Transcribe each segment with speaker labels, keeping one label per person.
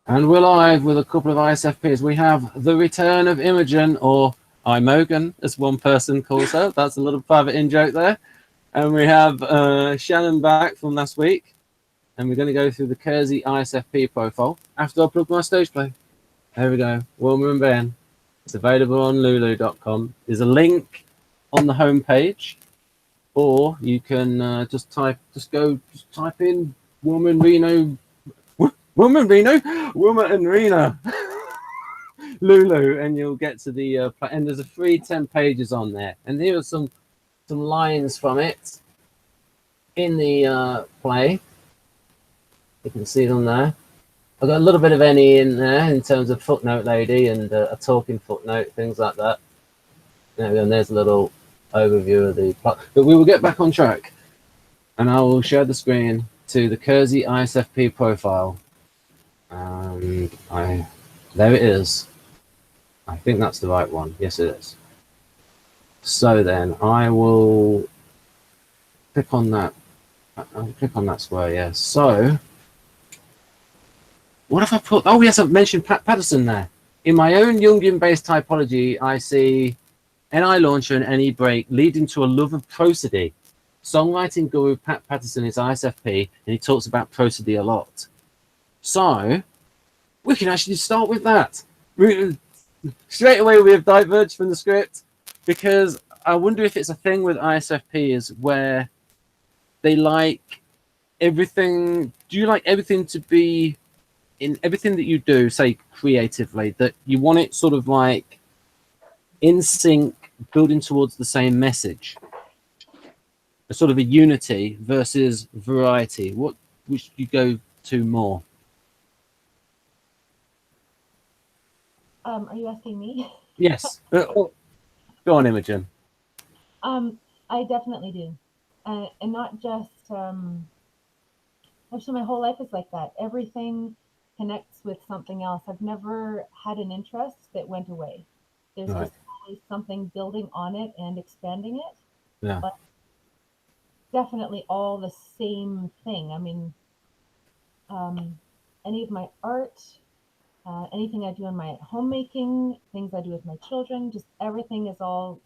Speaker 1: And we're live with a couple of ISFPs. We have the return of Imogen, or Imogen, as one person calls her. That's a little private in-joke there. And we have Shannon back from last week. And we're going to go through the KEIRSEY ISFP profile after I plug my stage play. There we go. Wilma and Ben. It's available on lulu.com. There's a link on the homepage, or you can just type in Wilma and Reno. Wilma and Rena. Lulu, and you'll get to the and there's a free 10 pages on there, and here are some lines from it in the play. You can see them there. I've got a little bit of any in there in terms of footnote lady and a talking footnote, things like that. There we go, and there's a little overview of the plot. But we will get back on track, and I will share the screen to the KEIRSEY ISFP profile. And there it is. I think that's the right one. Yes, it is. So then I will click on that. I'll click on that square, yes. So what if I put, oh yes, I've mentioned Pat Patterson there. In my own Jungian-based typology, I see NI launcher and NE break leading to a love of prosody. Songwriting guru Pat Patterson is ISFP, and he talks about prosody a lot. So we can actually start with that. Straight away we have diverged from the script, because I wonder if it's a thing with ISFPs where they like everything. Do you like everything to be in everything that you do, say creatively, that you want it sort of like in sync, building towards the same message? A sort of a unity versus variety. Which do you go to more?
Speaker 2: Are you asking me?
Speaker 1: Yes. Go on, Imogen.
Speaker 2: I definitely do. And not just, actually, my whole life is like that. Everything connects with something else. I've never had an interest that went away. There's
Speaker 1: Right.
Speaker 2: just always something building on it and expanding it.
Speaker 1: Yeah.
Speaker 2: But definitely all the same thing. I mean, any of my art, anything I do in my homemaking, things I do with my children, just everything is all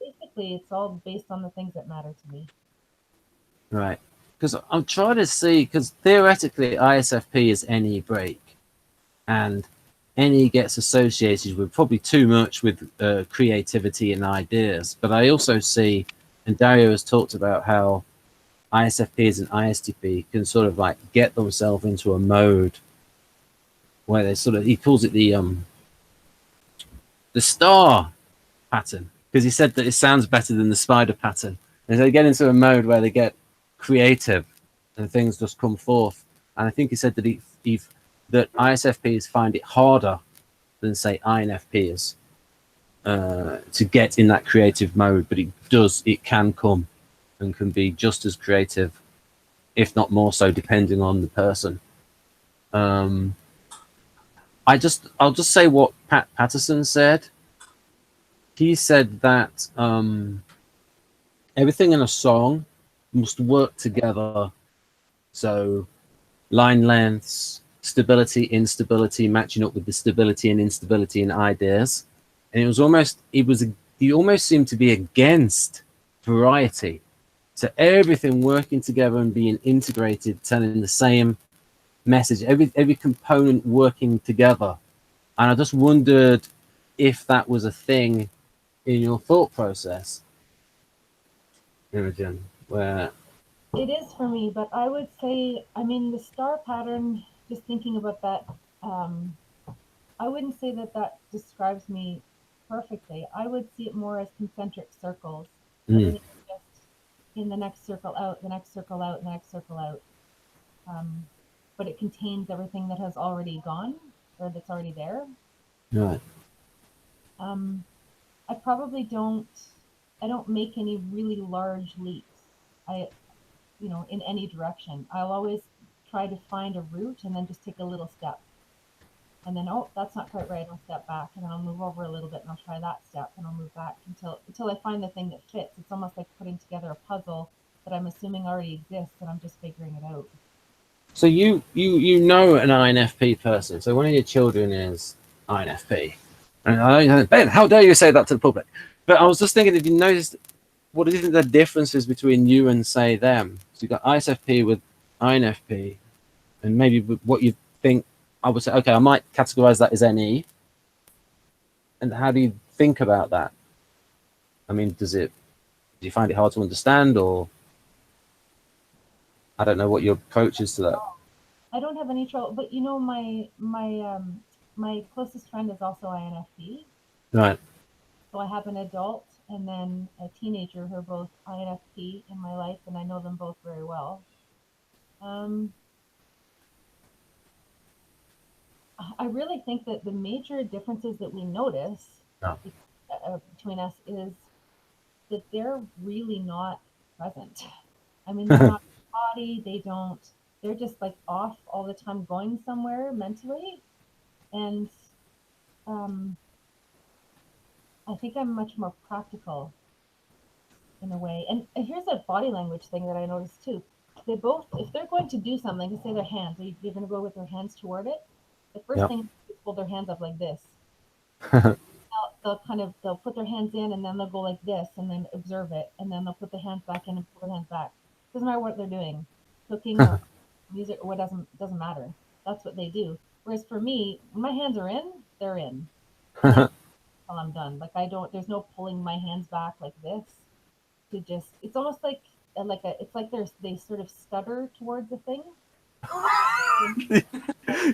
Speaker 2: basically it's all based on the things that matter to me.
Speaker 1: Right. Because I'm trying to see, because theoretically ISFP is NE break, and NE gets associated with probably too much with creativity and ideas. But I also see, and Dario has talked about how ISFPs and ISTP can sort of like get themselves into a mode where they sort of, he calls it the star pattern, because he said that it sounds better than the spider pattern. And they get into a mode where they get creative and things just come forth. And I think he said that that ISFPs find it harder than say INFPs to get in that creative mode, but it can come and can be just as creative, if not more so, depending on the person. I'll just say what Pat Patterson said. He said that everything in a song must work together. So line lengths, stability, instability, matching up with the stability and instability in ideas. And he almost seemed to be against variety. So everything working together and being integrated, telling the same message, every component working together. And I just wondered if that was a thing in your thought process, Imogen, where
Speaker 2: It is for me, but I would say, I mean, the star pattern, just thinking about that, um, I wouldn't say that that describes me perfectly. I would see it more as concentric circles. Everything is just in the next circle out, the next circle out, the next circle out. Um, but it contains everything that has already gone or that's already there.
Speaker 1: right,
Speaker 2: Um, I probably don't. I don't make any really large leaps. I, in any direction. I'll always try to find a route and then just take a little step. And then, oh, that's not quite right. I'll step back and then I'll move over a little bit and I'll try that step and I'll move back until I find the thing that fits. It's almost like putting together a puzzle that I'm assuming already exists and I'm just figuring it out.
Speaker 1: So you know an INFP person. So one of your children is INFP. And Ben, how dare you say that to the public? But I was just thinking, if you noticed, what do you think the differences between you and say them? So you got ISFP with INFP, and maybe what you think. I would say, okay, I might categorize that as NE. And how do you think about that? I mean, do you find it hard to understand, or I don't know what your approach is to that?
Speaker 2: I don't have any trouble, but you know, my closest friend is also INFP.
Speaker 1: Right.
Speaker 2: So I have an adult and then a teenager who are both INFP in my life, and I know them both very well. Um, I really think that the major differences that we notice
Speaker 1: No.
Speaker 2: between us is that they're really not present. I mean, they're not body, they don't, they're just like off all the time going somewhere mentally. And um, I think I'm much more practical in a way. And here's a body language thing that I noticed too. They both, if they're going to do something, to say their hands, they're going to go with their hands toward it. The first
Speaker 1: Yeah.
Speaker 2: thing is hold their hands up like this. They'll put their hands in and then they'll go like this and then observe it and then they'll put the hands back in and pull their hands back. Doesn't matter what they're doing, cooking or music or what doesn't matter. That's what they do. Whereas for me, when my hands are in, they're in. And I till I'm done. Like I don't. There's no pulling my hands back like this to just. It's almost like a. It's like they sort of stutter towards a thing.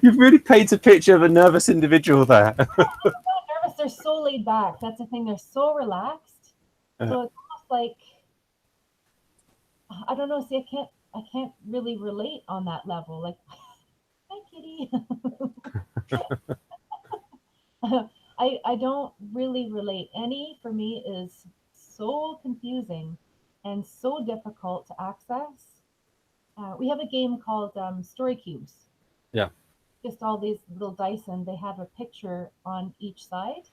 Speaker 1: You've really painted a picture of a nervous individual there.
Speaker 2: Not nervous. They're so laid back. That's the thing. They're so relaxed. So it's almost like I don't know. See, I can't really relate on that level. Like, hi, kitty. I don't really relate. Any for me is so confusing and so difficult to access. We have a game called Story Cubes.
Speaker 1: Yeah.
Speaker 2: Just all these little dice, and they have a picture on each side.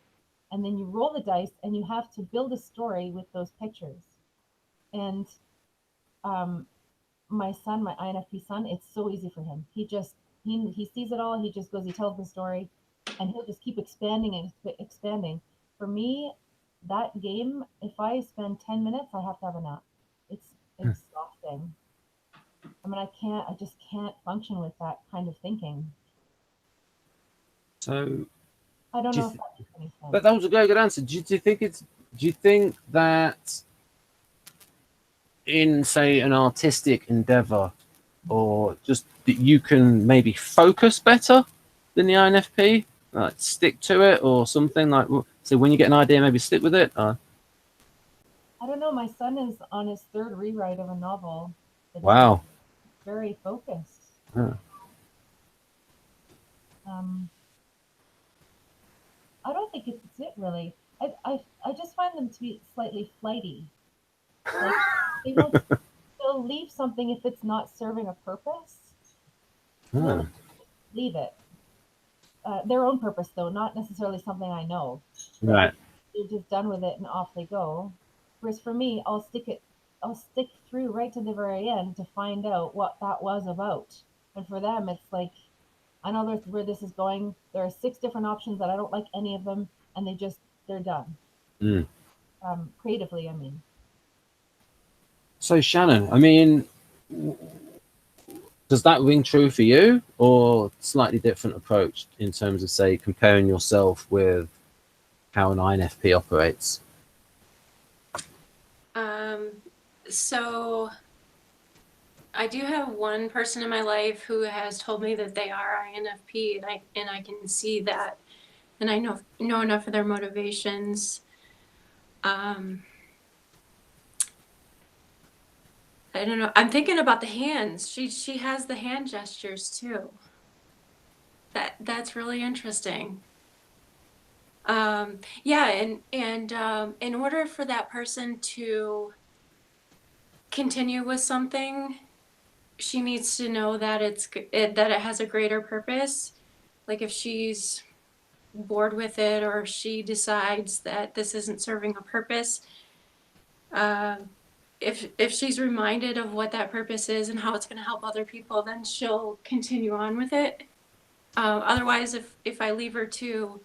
Speaker 2: And then you roll the dice, and you have to build a story with those pictures. And um, my son, my INFP son, it's so easy for him. He sees it all. He just goes. He tells the story, and he'll just keep expanding and expanding. For me, that game, if I spend 10 minutes, I have to have a nap. It's exhausting. I mean, I just can't function with that kind of thinking.
Speaker 1: So,
Speaker 2: I don't
Speaker 1: do you
Speaker 2: know if that makes any sense.
Speaker 1: but that was a very good answer. Do you think it's? Do you think that in, say, an artistic endeavor, or just that you can maybe focus better than the INFP, like stick to it, or something like? So when you get an idea, maybe stick with it.
Speaker 2: I don't know. My son is on his third rewrite of a novel. It's
Speaker 1: Wow.
Speaker 2: very focused.
Speaker 1: Yeah.
Speaker 2: Um, I don't think it's it really. I just find them to be slightly flighty. Like they will they'll leave something if it's not serving a purpose. They'll
Speaker 1: Hmm.
Speaker 2: leave it. Their own purpose though, not necessarily something I know. But
Speaker 1: Right.
Speaker 2: they're just done with it and off they go. Whereas for me, I'll stick through right to the very end to find out what that was about. And for them, it's like I know where this is going. There are six different options that I don't like any of them, and they're done.
Speaker 1: Mm.
Speaker 2: Creatively, I mean.
Speaker 1: So Shannon, I mean, does that ring true for you, or slightly different approach in terms of, say, comparing yourself with how an INFP operates?
Speaker 3: So I do have one person in my life who has told me that they are INFP, and I can see that, and I know enough of their motivations. I don't know. I'm thinking about the hands. She has the hand gestures too. That's really interesting. Yeah, and in order for that person to continue with something, she needs to know that that it has a greater purpose. Like if she's bored with it or she decides that this isn't serving a purpose, uh, if she's reminded of what that purpose is and how it's going to help other people, then she'll continue on with it. Otherwise, if I leave her to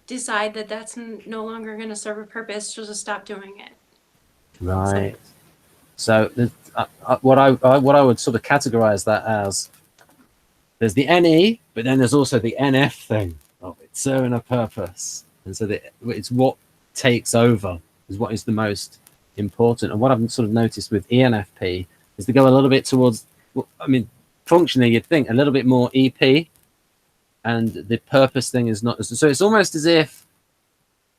Speaker 3: decide that that's no longer going to serve a purpose, she'll just stop doing it.
Speaker 1: Right. So what I would sort of categorize that as, there's the NE, but then there's also the NF thing of it serving a purpose, and so it's what takes over is what is the most important. And what I've sort of noticed with ENFP is to go a little bit towards, well, I mean, functionally you'd think a little bit more EP, and the purpose thing is not. So it's almost as if,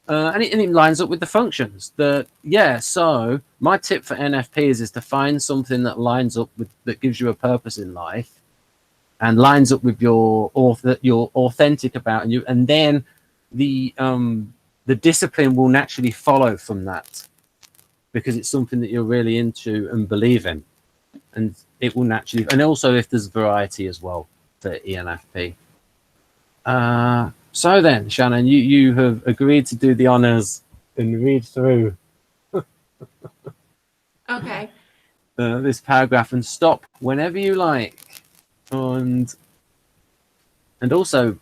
Speaker 1: and it lines up with the functions. So my tip for NFPs is to find something that lines up with, that gives you a purpose in life, and lines up with your you're authentic about, and then the discipline will naturally follow from that, because it's something that you're really into and believe in, and it will naturally. And also, if there's variety as well for ENFP. So then, Shannon, you have agreed to do the honors and read through
Speaker 3: Okay.
Speaker 1: this paragraph and stop whenever you like. And also,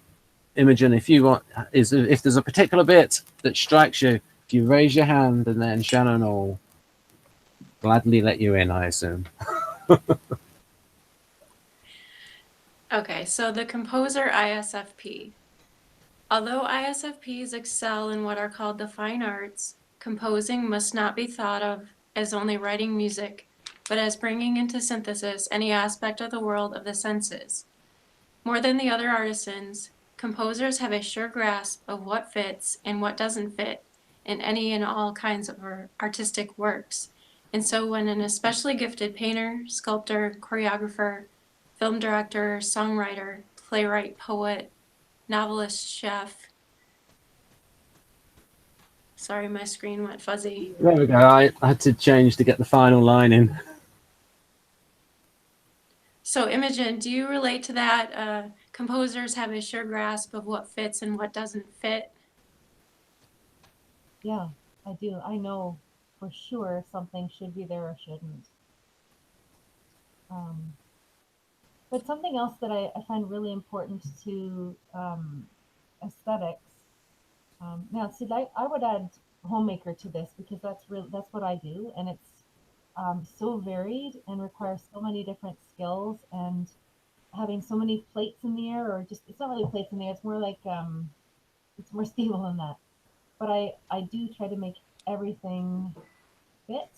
Speaker 1: Imogen, if you want, if there's a particular bit that strikes you, if you raise your hand, and then Shannon will gladly let you in, I assume.
Speaker 3: Okay, so the composer ISFP. Although ISFPs excel in what are called the fine arts, composing must not be thought of as only writing music, but as bringing into synthesis any aspect of the world of the senses. More than the other artisans, composers have a sure grasp of what fits and what doesn't fit in any and all kinds of artistic works. And so when an especially gifted painter, sculptor, choreographer, film director, songwriter, playwright, poet, novelist, chef. Sorry, my screen went fuzzy.
Speaker 1: There we go. I had to change to get the final line in.
Speaker 3: So, Imogen, do you relate to that? Composers have a sure grasp of what fits and what doesn't fit.
Speaker 2: Yeah, I do. I know for sure something should be there or shouldn't. But something else that I find really important to aesthetics. Now, see, I would add homemaker to this because that's what I do, and it's so varied and requires so many different skills, and having so many plates in the air, or just, it's not really plates in the air. It's more like it's more stable than that. But I do try to make everything fit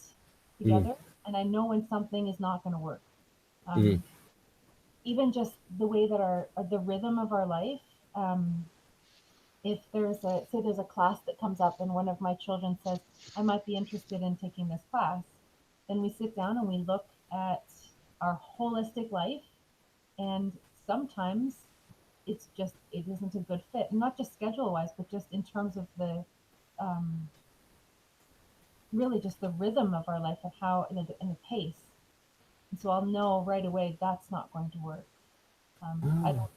Speaker 2: together, and I know when something is not going to work. Even just the way that the rhythm of our life. If there's a class that comes up and one of my children says, I might be interested in taking this class, then we sit down and we look at our holistic life, and sometimes it isn't a good fit, and not just schedule wise, but just in terms of the really just the rhythm of our life, of how, and the pace. And so I'll know right away that's not going to work. I don't.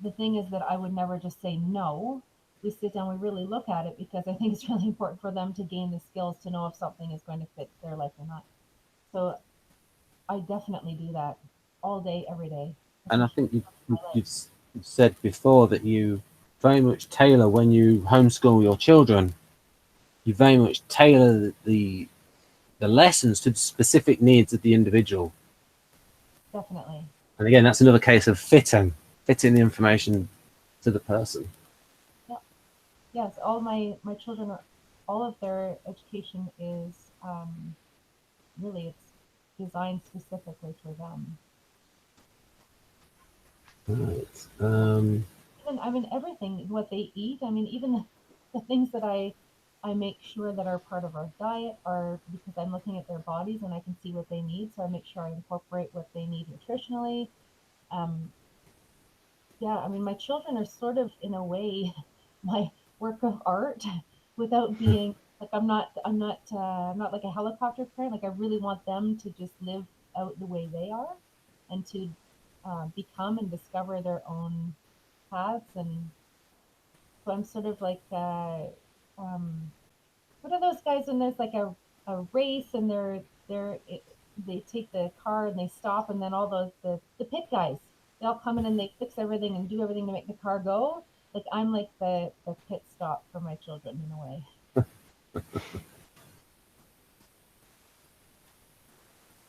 Speaker 2: The thing is that I would never just say no. We sit down, we really look at it, because I think it's really important for them to gain the skills to know if something is going to fit their life or not. So I definitely do that all day, every day.
Speaker 1: And I think you've said before that you very much tailor, when you homeschool your children, you very much tailor the lessons to the specific needs of the individual.
Speaker 2: Definitely.
Speaker 1: And again, that's another case of fitting the information to the person.
Speaker 2: Yeah. Yes, all my children all of their education is really, it's designed specifically for them.
Speaker 1: Right.
Speaker 2: Even, I mean, everything, what they eat. I mean, even the things that I make sure that are part of our diet are because I'm looking at their bodies and I can see what they need. So I make sure I incorporate what they need nutritionally. Um, yeah, I mean, my children are sort of, in a way, my work of art, without being like, I'm not like a helicopter parent. Like, I really want them to just live out the way they are, and to become and discover their own paths. And so I'm sort of like, um, what are those guys when there's like a race and they're they take the car and they stop, and then all the pit guys, they all come in and they fix everything and do everything to make the car go. Like I'm like the pit stop for my children in a way.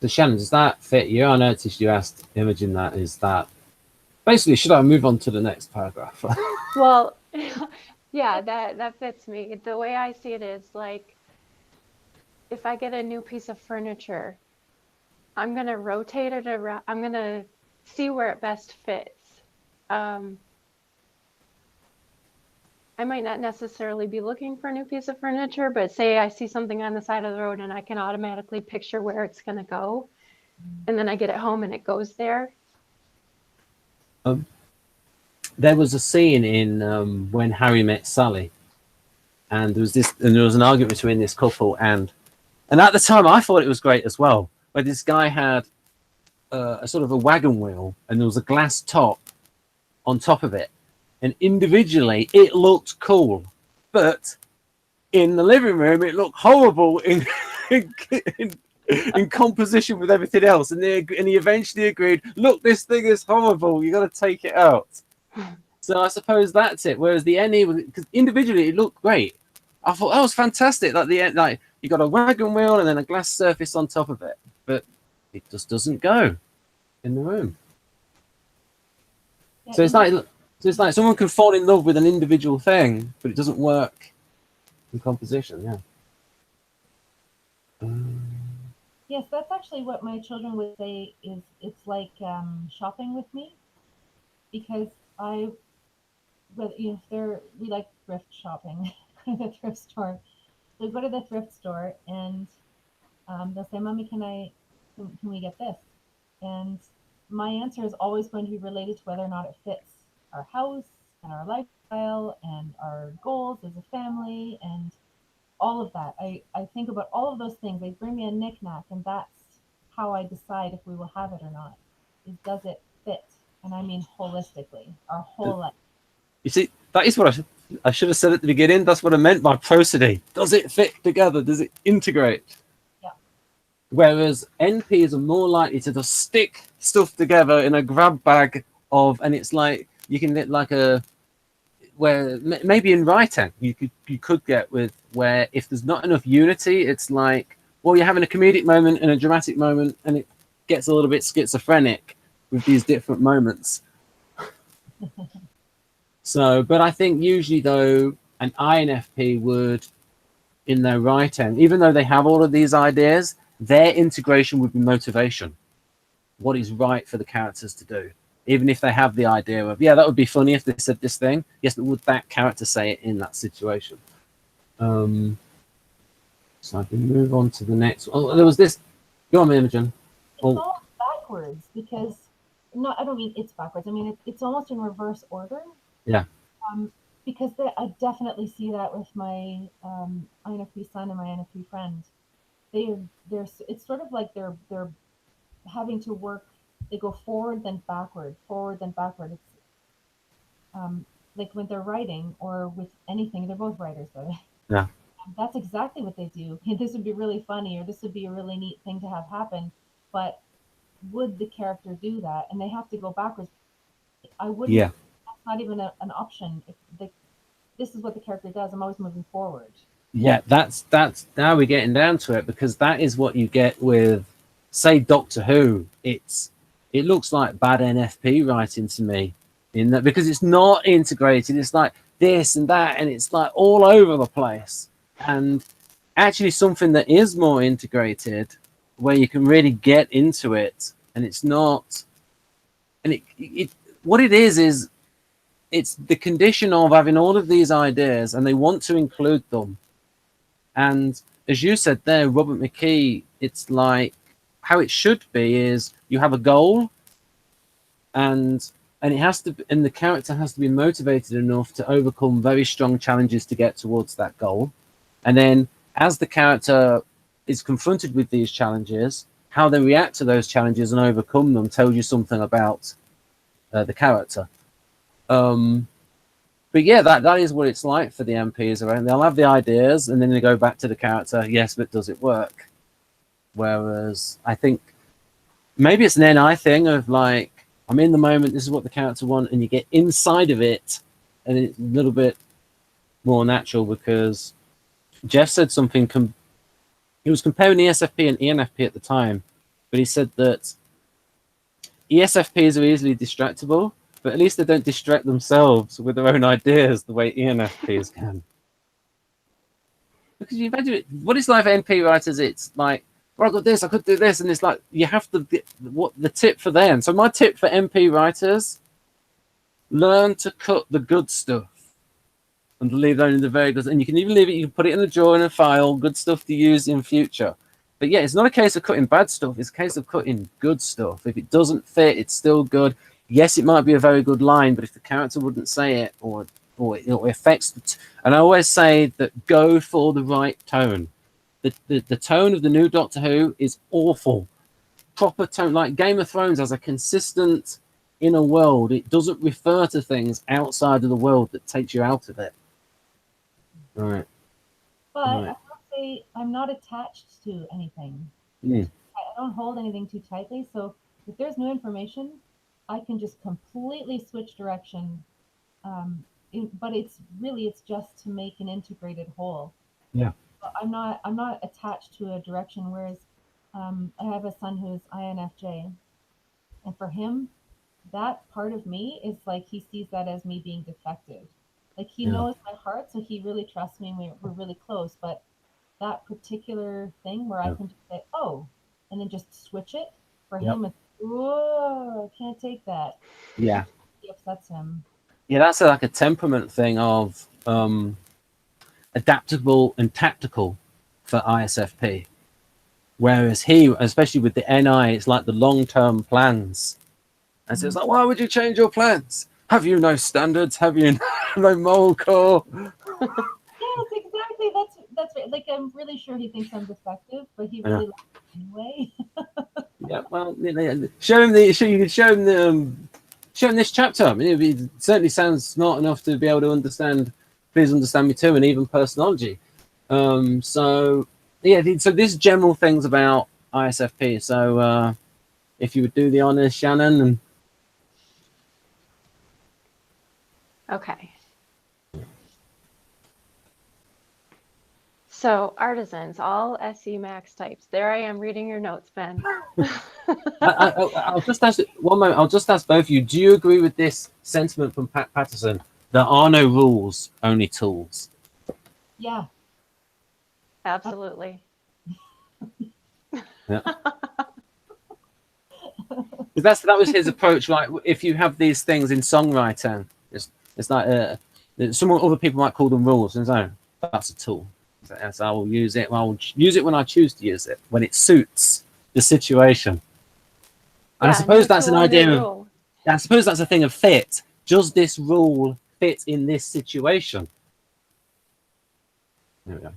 Speaker 1: So Shannon, does that fit you? I noticed you asked Imogen that. Is that basically, should I move on to the next paragraph?
Speaker 4: Well, yeah, that fits me. The way I see it is like, if I get a new piece of furniture, I'm gonna rotate it around. I'm gonna see where it best fits. I might not necessarily be looking for a new piece of furniture, but say I see something on the side of the road and I can automatically picture where it's gonna go, and then I get it home and it goes there.
Speaker 1: There was a scene in When Harry Met Sally, and there was an argument between this couple, and at the time I thought it was great as well, where this guy had a sort of a wagon wheel, and there was a glass top on top of it, and individually it looked cool, but in the living room it looked horrible in composition with everything else, and he eventually agreed, look, this thing is horrible, you got to take it out. So I suppose that's it. Whereas the NE, because individually it looked great, I thought that was fantastic. Like you got a wagon wheel and then a glass surface on top of it, but it just doesn't go in the room.
Speaker 2: Yeah,
Speaker 1: So it's like someone can fall in love with an individual thing, but it doesn't work in composition. Yeah.
Speaker 2: yes, that's actually what my children would say. Is it's like shopping with me, because we like thrift shopping, go to the thrift store. They go to the thrift store and they'll say, "Mommy, can we get this?" And my answer is always going to be related to whether or not it fits our house and our lifestyle and our goals as a family and all of that. I think about all of those things. They bring me a knickknack, and that's how I decide if we will have it or not. Is does it fit? And I mean holistically, our whole life.
Speaker 1: You see, that is what I should have said at the beginning. That's what I meant by prosody. Does it fit together? Does it integrate?
Speaker 2: Yeah.
Speaker 1: Whereas NPs are more likely to just stick stuff together in a grab bag and it's like you can get like where maybe in writing you could get with where if there's not enough unity, it's like, well, you're having a comedic moment and a dramatic moment, and it gets a little bit schizophrenic with these different moments. So, but I think usually though, an INFP would, in their writing, even though they have all of these ideas, their integration would be motivation. What is right for the characters to do? Even if they have the idea of, yeah, that would be funny if they said this thing. Yes, but would that character say it in that situation? So I can move on to the next. Oh, there was this. Go on, Imogen.
Speaker 2: It's all backwards because, no, I don't mean it's backwards. I mean, it's almost in reverse order.
Speaker 1: Yeah.
Speaker 2: Because I definitely see that with my INFP son and my INFP friend. It's sort of like they're having to work. They go forward then backward, forward then backward. It's like when they're writing or with anything. They're both writers, by the way.
Speaker 1: Yeah.
Speaker 2: That's exactly what they do. This would be really funny, or this would be a really neat thing to have happen. But would the character do that? And they have to go backwards. I wouldn't.
Speaker 1: Yeah.
Speaker 2: That's not even an option. This is what the character does. I'm always moving forward.
Speaker 1: Yeah, that's now we're getting down to it, because that is what you get with, say, Doctor Who. It looks like bad NFP writing to me, in that, because it's not integrated. It's like this and that, and it's like all over the place. And actually something that is more integrated, where you can really get into it, and it's not, and what it is it's the condition of having all of these ideas and they want to include them. And as you said there, Robert McKee, it's like how it should be is you have a goal, and it has to, and the character has to be motivated enough to overcome very strong challenges to get towards that goal. And then as the character is confronted with these challenges, how they react to those challenges and overcome them tells you something about the character. But yeah, that is what it's like for the MPs around. They'll have the ideas and then they go back to the character. Yes, but does it work? Whereas I think maybe it's an NI thing of like, I'm in the moment, this is what the character want, and you get inside of it, and it's a little bit more natural because Jeff said something, he was comparing ESFP and ENFP at the time, but he said that ESFPs are easily distractible, but at least they don't distract themselves with their own ideas the way ENFPs can. Because you imagine it, what it's like for NP writers, it's like, well, I got this, I could do this, and it's like you have to get what the tip for them. So my tip for NP writers: learn to cut the good stuff and leave only the very good. And you can even leave it. You can put it in a drawer in a file, good stuff to use in future. But yeah, it's not a case of cutting bad stuff. It's a case of cutting good stuff. If it doesn't fit, it's still good. Yes, it might be a very good line, but if the character wouldn't say it, or it affects the and I always say that go for the right tone. The tone of the new Doctor Who is awful. Proper tone, like Game of Thrones has a consistent inner world. It doesn't refer to things outside of the world that takes you out of it. All right.
Speaker 2: But
Speaker 1: Right.
Speaker 2: I will say I'm not attached to anything.
Speaker 1: Mm.
Speaker 2: I don't hold anything too tightly. So if there's new information, I can just completely switch direction. But it's just to make an integrated whole.
Speaker 1: Yeah.
Speaker 2: But I'm not attached to a direction. Whereas I have a son who's INFJ, and for him, that part of me is like he sees that as me being defective. Like he knows my heart, so he really trusts me, and we're really close. But that particular thing where I can just say, "Oh," and then just switch it, for him, it's, "Whoa, I can't take that."
Speaker 1: Yeah.
Speaker 2: It upsets him.
Speaker 1: Yeah, that's like a temperament thing of adaptable and tactical for ISFP. Whereas he, especially with the NI, it's like the long-term plans. And so it's like, why would you change your plans? Have you no standards? Have you no moral core?
Speaker 2: Yes, exactly. That's right. Like I'm really sure he thinks I'm defective, but he really likes it anyway.
Speaker 1: Yeah, well, show him you can show him this chapter. I mean, it certainly sounds smart enough to be able to understand. Please understand me too, and even personology. So yeah, so these general things about ISFP. So if you would do the honors, Shannon, and
Speaker 4: Okay. So artisans, all SE max types. There I am reading your notes, Ben.
Speaker 1: I'll just ask one moment. I'll just ask both of you. Do you agree with this sentiment from Pat Patterson? There are no rules, only tools.
Speaker 2: Yeah.
Speaker 4: Absolutely.
Speaker 1: Yeah. That was his approach. Like if you have these things in songwriting, it's like other people might call them rules, and so that's a tool. So I will use it. I'll use it when I choose to use it, when it suits the situation. And I suppose that's an idea of. I suppose that's a thing of fit. Does this rule fit in this situation? There we go.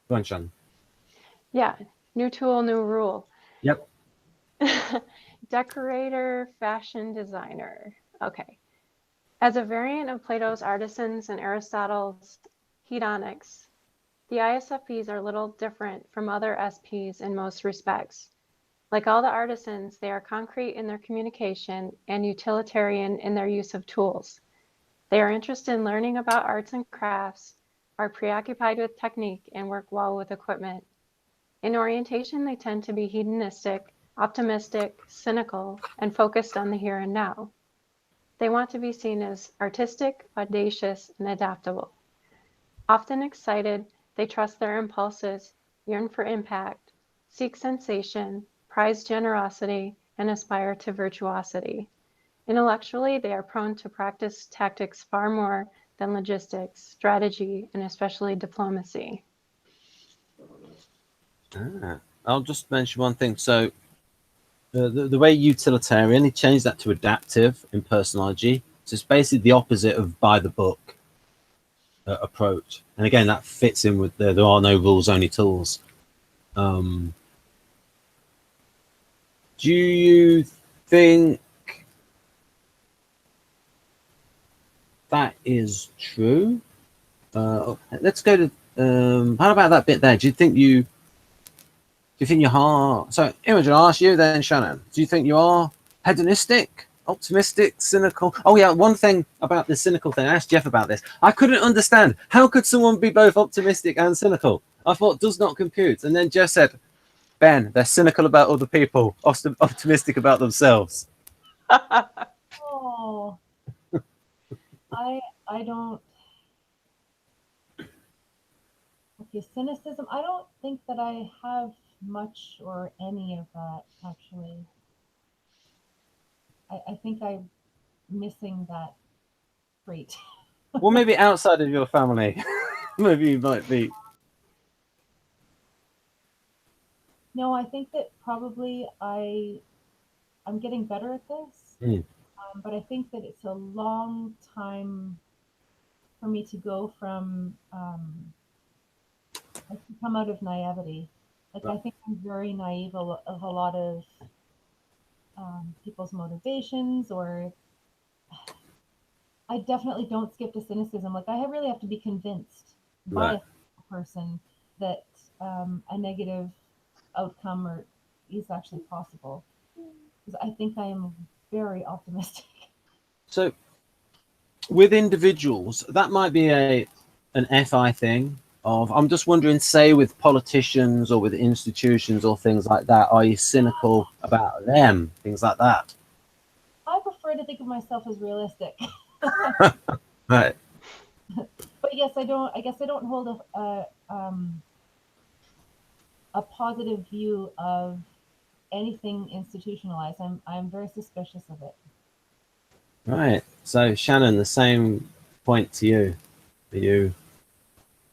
Speaker 1: Go on, Shan.
Speaker 4: Yeah, new tool, new rule.
Speaker 1: Yep.
Speaker 4: Decorator, fashion designer. Okay. As a variant of Plato's artisans and Aristotle's hedonics, the ISFPs are a little different from other SPs in most respects. Like all the artisans, they are concrete in their communication and utilitarian in their use of tools. They are interested in learning about arts and crafts, are preoccupied with technique, and work well with equipment. In orientation, they tend to be hedonistic, optimistic, cynical, and focused on the here and now. They want to be seen as artistic, audacious, and adaptable. Often excited, they trust their impulses, yearn for impact, seek sensation, prize generosity, and aspire to virtuosity. Intellectually, they are prone to practice tactics far more than logistics, strategy, and especially diplomacy.
Speaker 1: I'll just mention one thing. So the way utilitarian, he changed that to adaptive in personology. So it's basically the opposite of by the book approach. And again, that fits in with there are no rules, only tools. Do you think that is true? Let's go to how about that bit there? Do you think you think you're hard? So, Imogen, I'll ask you then, Shannon. Do you think you are hedonistic, optimistic, cynical? Oh, yeah, one thing about this cynical thing, I asked Jeff about this. I couldn't understand. How could someone be both optimistic and cynical? I thought, does not compute. And then Jeff said, Ben, they're cynical about other people, optimistic about themselves.
Speaker 2: Oh, I don't. Okay, cynicism. I don't think that I have much or any of that actually. I think I'm missing that trait.
Speaker 1: Well, maybe outside of your family, maybe you might be.
Speaker 2: No, I think that probably I'm getting better at this, but I think that it's a long time for me to go from like to come out of naivety. Like I think I'm very naive of a lot of people's motivations, or I definitely don't skip to cynicism. Like I really have to be convinced by
Speaker 1: Right.
Speaker 2: a person that a negative outcome or is actually possible. Because I think I am very optimistic.
Speaker 1: So, with individuals, that might be an FI thing. Of I'm just wondering, say, with politicians or with institutions or things like that, are you cynical about them? Things like that.
Speaker 2: I prefer to think of myself as realistic.
Speaker 1: Right.
Speaker 2: But yes, I don't. I guess I don't hold a positive view of anything institutionalized. I'm very suspicious of it.
Speaker 1: Right. So, Shannon, the same point to you. For you,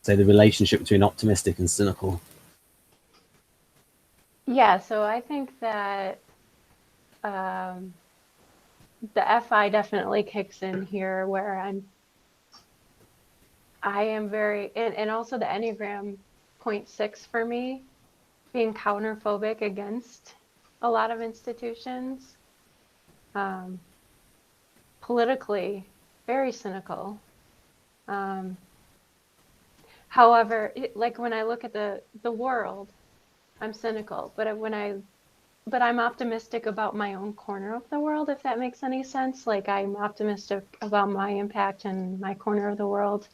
Speaker 1: say the relationship between optimistic and cynical.
Speaker 4: Yeah, so I think that the FI definitely kicks in here, where I am very, and also the Enneagram 0.6 for me, being counterphobic against a lot of institutions, politically very cynical. However, like when I look at the world, I'm cynical, but I'm optimistic about my own corner of the world, if that makes any sense. Like I'm optimistic about my impact in my corner of the world.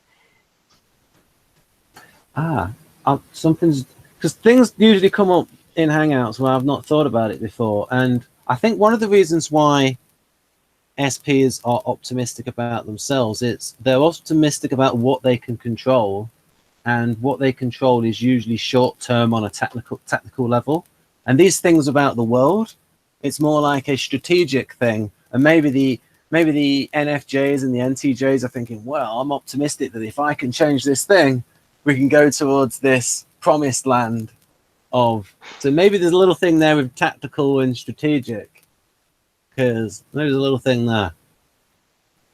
Speaker 1: Something's because things usually come up in Hangouts where I've not thought about it before, and I think one of the reasons why SPs are optimistic about themselves is they're optimistic about what they can control, and what they control is usually short term on a technical level. And these things about the world, it's more like a strategic thing. And maybe the NFJs and the NTJs are thinking, well, I'm optimistic that if I can change this thing, we can go towards this promised land of. So maybe there's a little thing there with tactical and strategic, because there's a little thing there.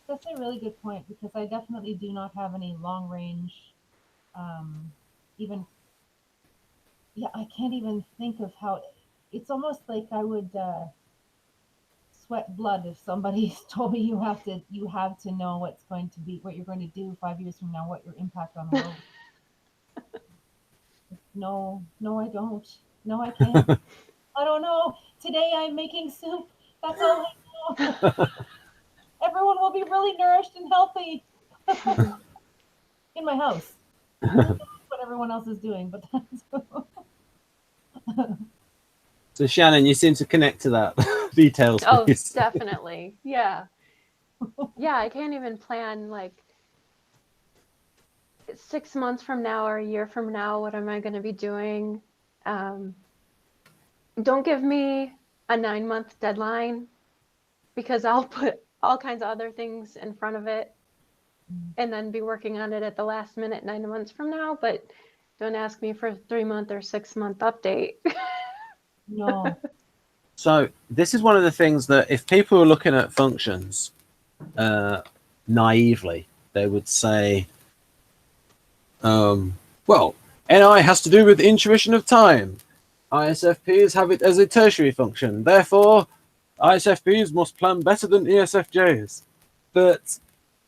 Speaker 2: That's a really good point, because I definitely do not have any long range. Even I can't even think of how. It's almost like I would sweat blood if somebody told me you have to know what you're going to do 5 years from now, what your impact on the world. No, I don't. No, I can't. I don't know. Today I'm making soup. That's all I know. Everyone will be really nourished and healthy in my house. Who knows what everyone else is doing, but that's.
Speaker 1: So Shannon, you seem to connect to that. Details,
Speaker 4: Oh,
Speaker 1: please.
Speaker 4: definitely. Yeah. Yeah, I can't even plan like 6 months from now or a year from now, what am I going to be doing? Don't give me a 9-month deadline, because I'll put all kinds of other things in front of it and then be working on it at the last minute 9 months from now. But don't ask me for a 3-month or 6-month update.
Speaker 2: No.
Speaker 1: So this is one of the things that if people are looking at functions naively, they would say, well, NI has to do with intuition of time. ISFPs have it as a tertiary function. Therefore, ISFPs must plan better than ESFJs. But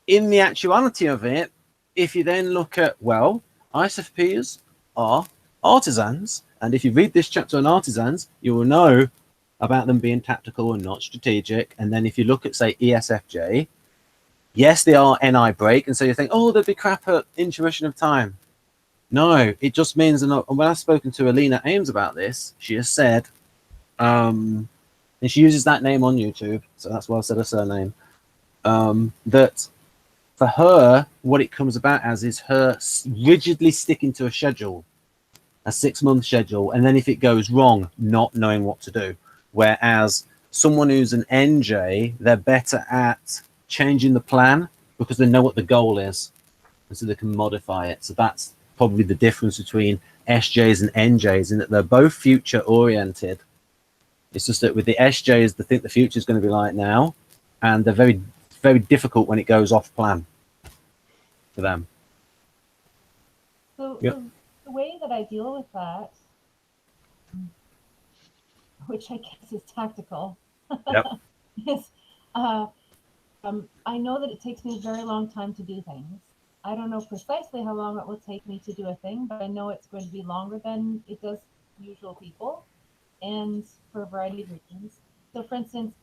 Speaker 1: in the actuality of it, if you then look at, well, ISFPs are artisans And if you read this chapter on artisans, you will know about them being tactical and not strategic. And then if you look at, say, ESFJ, yes, they are NI break. And so you think, oh, they'd be crap at intuition of time. No, it just means, and when I've spoken to Alina Ames about this, she has said, and she uses that name on YouTube, so that's why I said her surname, that for her, what it comes about as is her rigidly sticking to a schedule, a 6-month schedule, and then if it goes wrong, not knowing what to do. Whereas someone who's an NJ, they're better at changing the plan because they know what the goal is, and so they can modify it. So that's probably the difference between SJs and NJs, in that they're both future oriented. It's just that with the SJs, they think the future is going to be like now, and they're very, very difficult when it goes off plan for them.
Speaker 2: So
Speaker 1: Yep.
Speaker 2: the way that I deal with that, which I guess is tactical,
Speaker 1: Yep.
Speaker 2: is I know that it takes me a very long time to do things. I don't know precisely how long it will take me to do a thing, but I know it's going to be longer than it does usual people, and for a variety of reasons. So, for instance,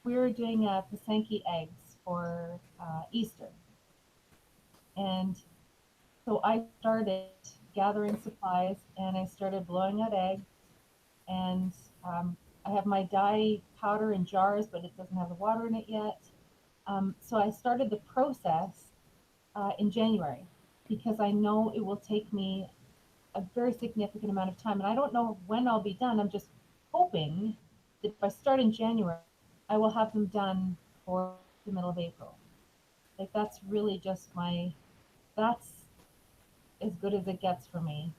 Speaker 2: we were doing Pasanki eggs for Easter, and so I started gathering supplies, and I started blowing out eggs, and I have my dye powder in jars, but it doesn't have the water in it yet. So I started the process in January because I know it will take me a very significant amount of time. And I don't know when I'll be done. I'm just hoping that if I start in January, I will have them done for the middle of April. Like that's really just that's as good as it gets for me.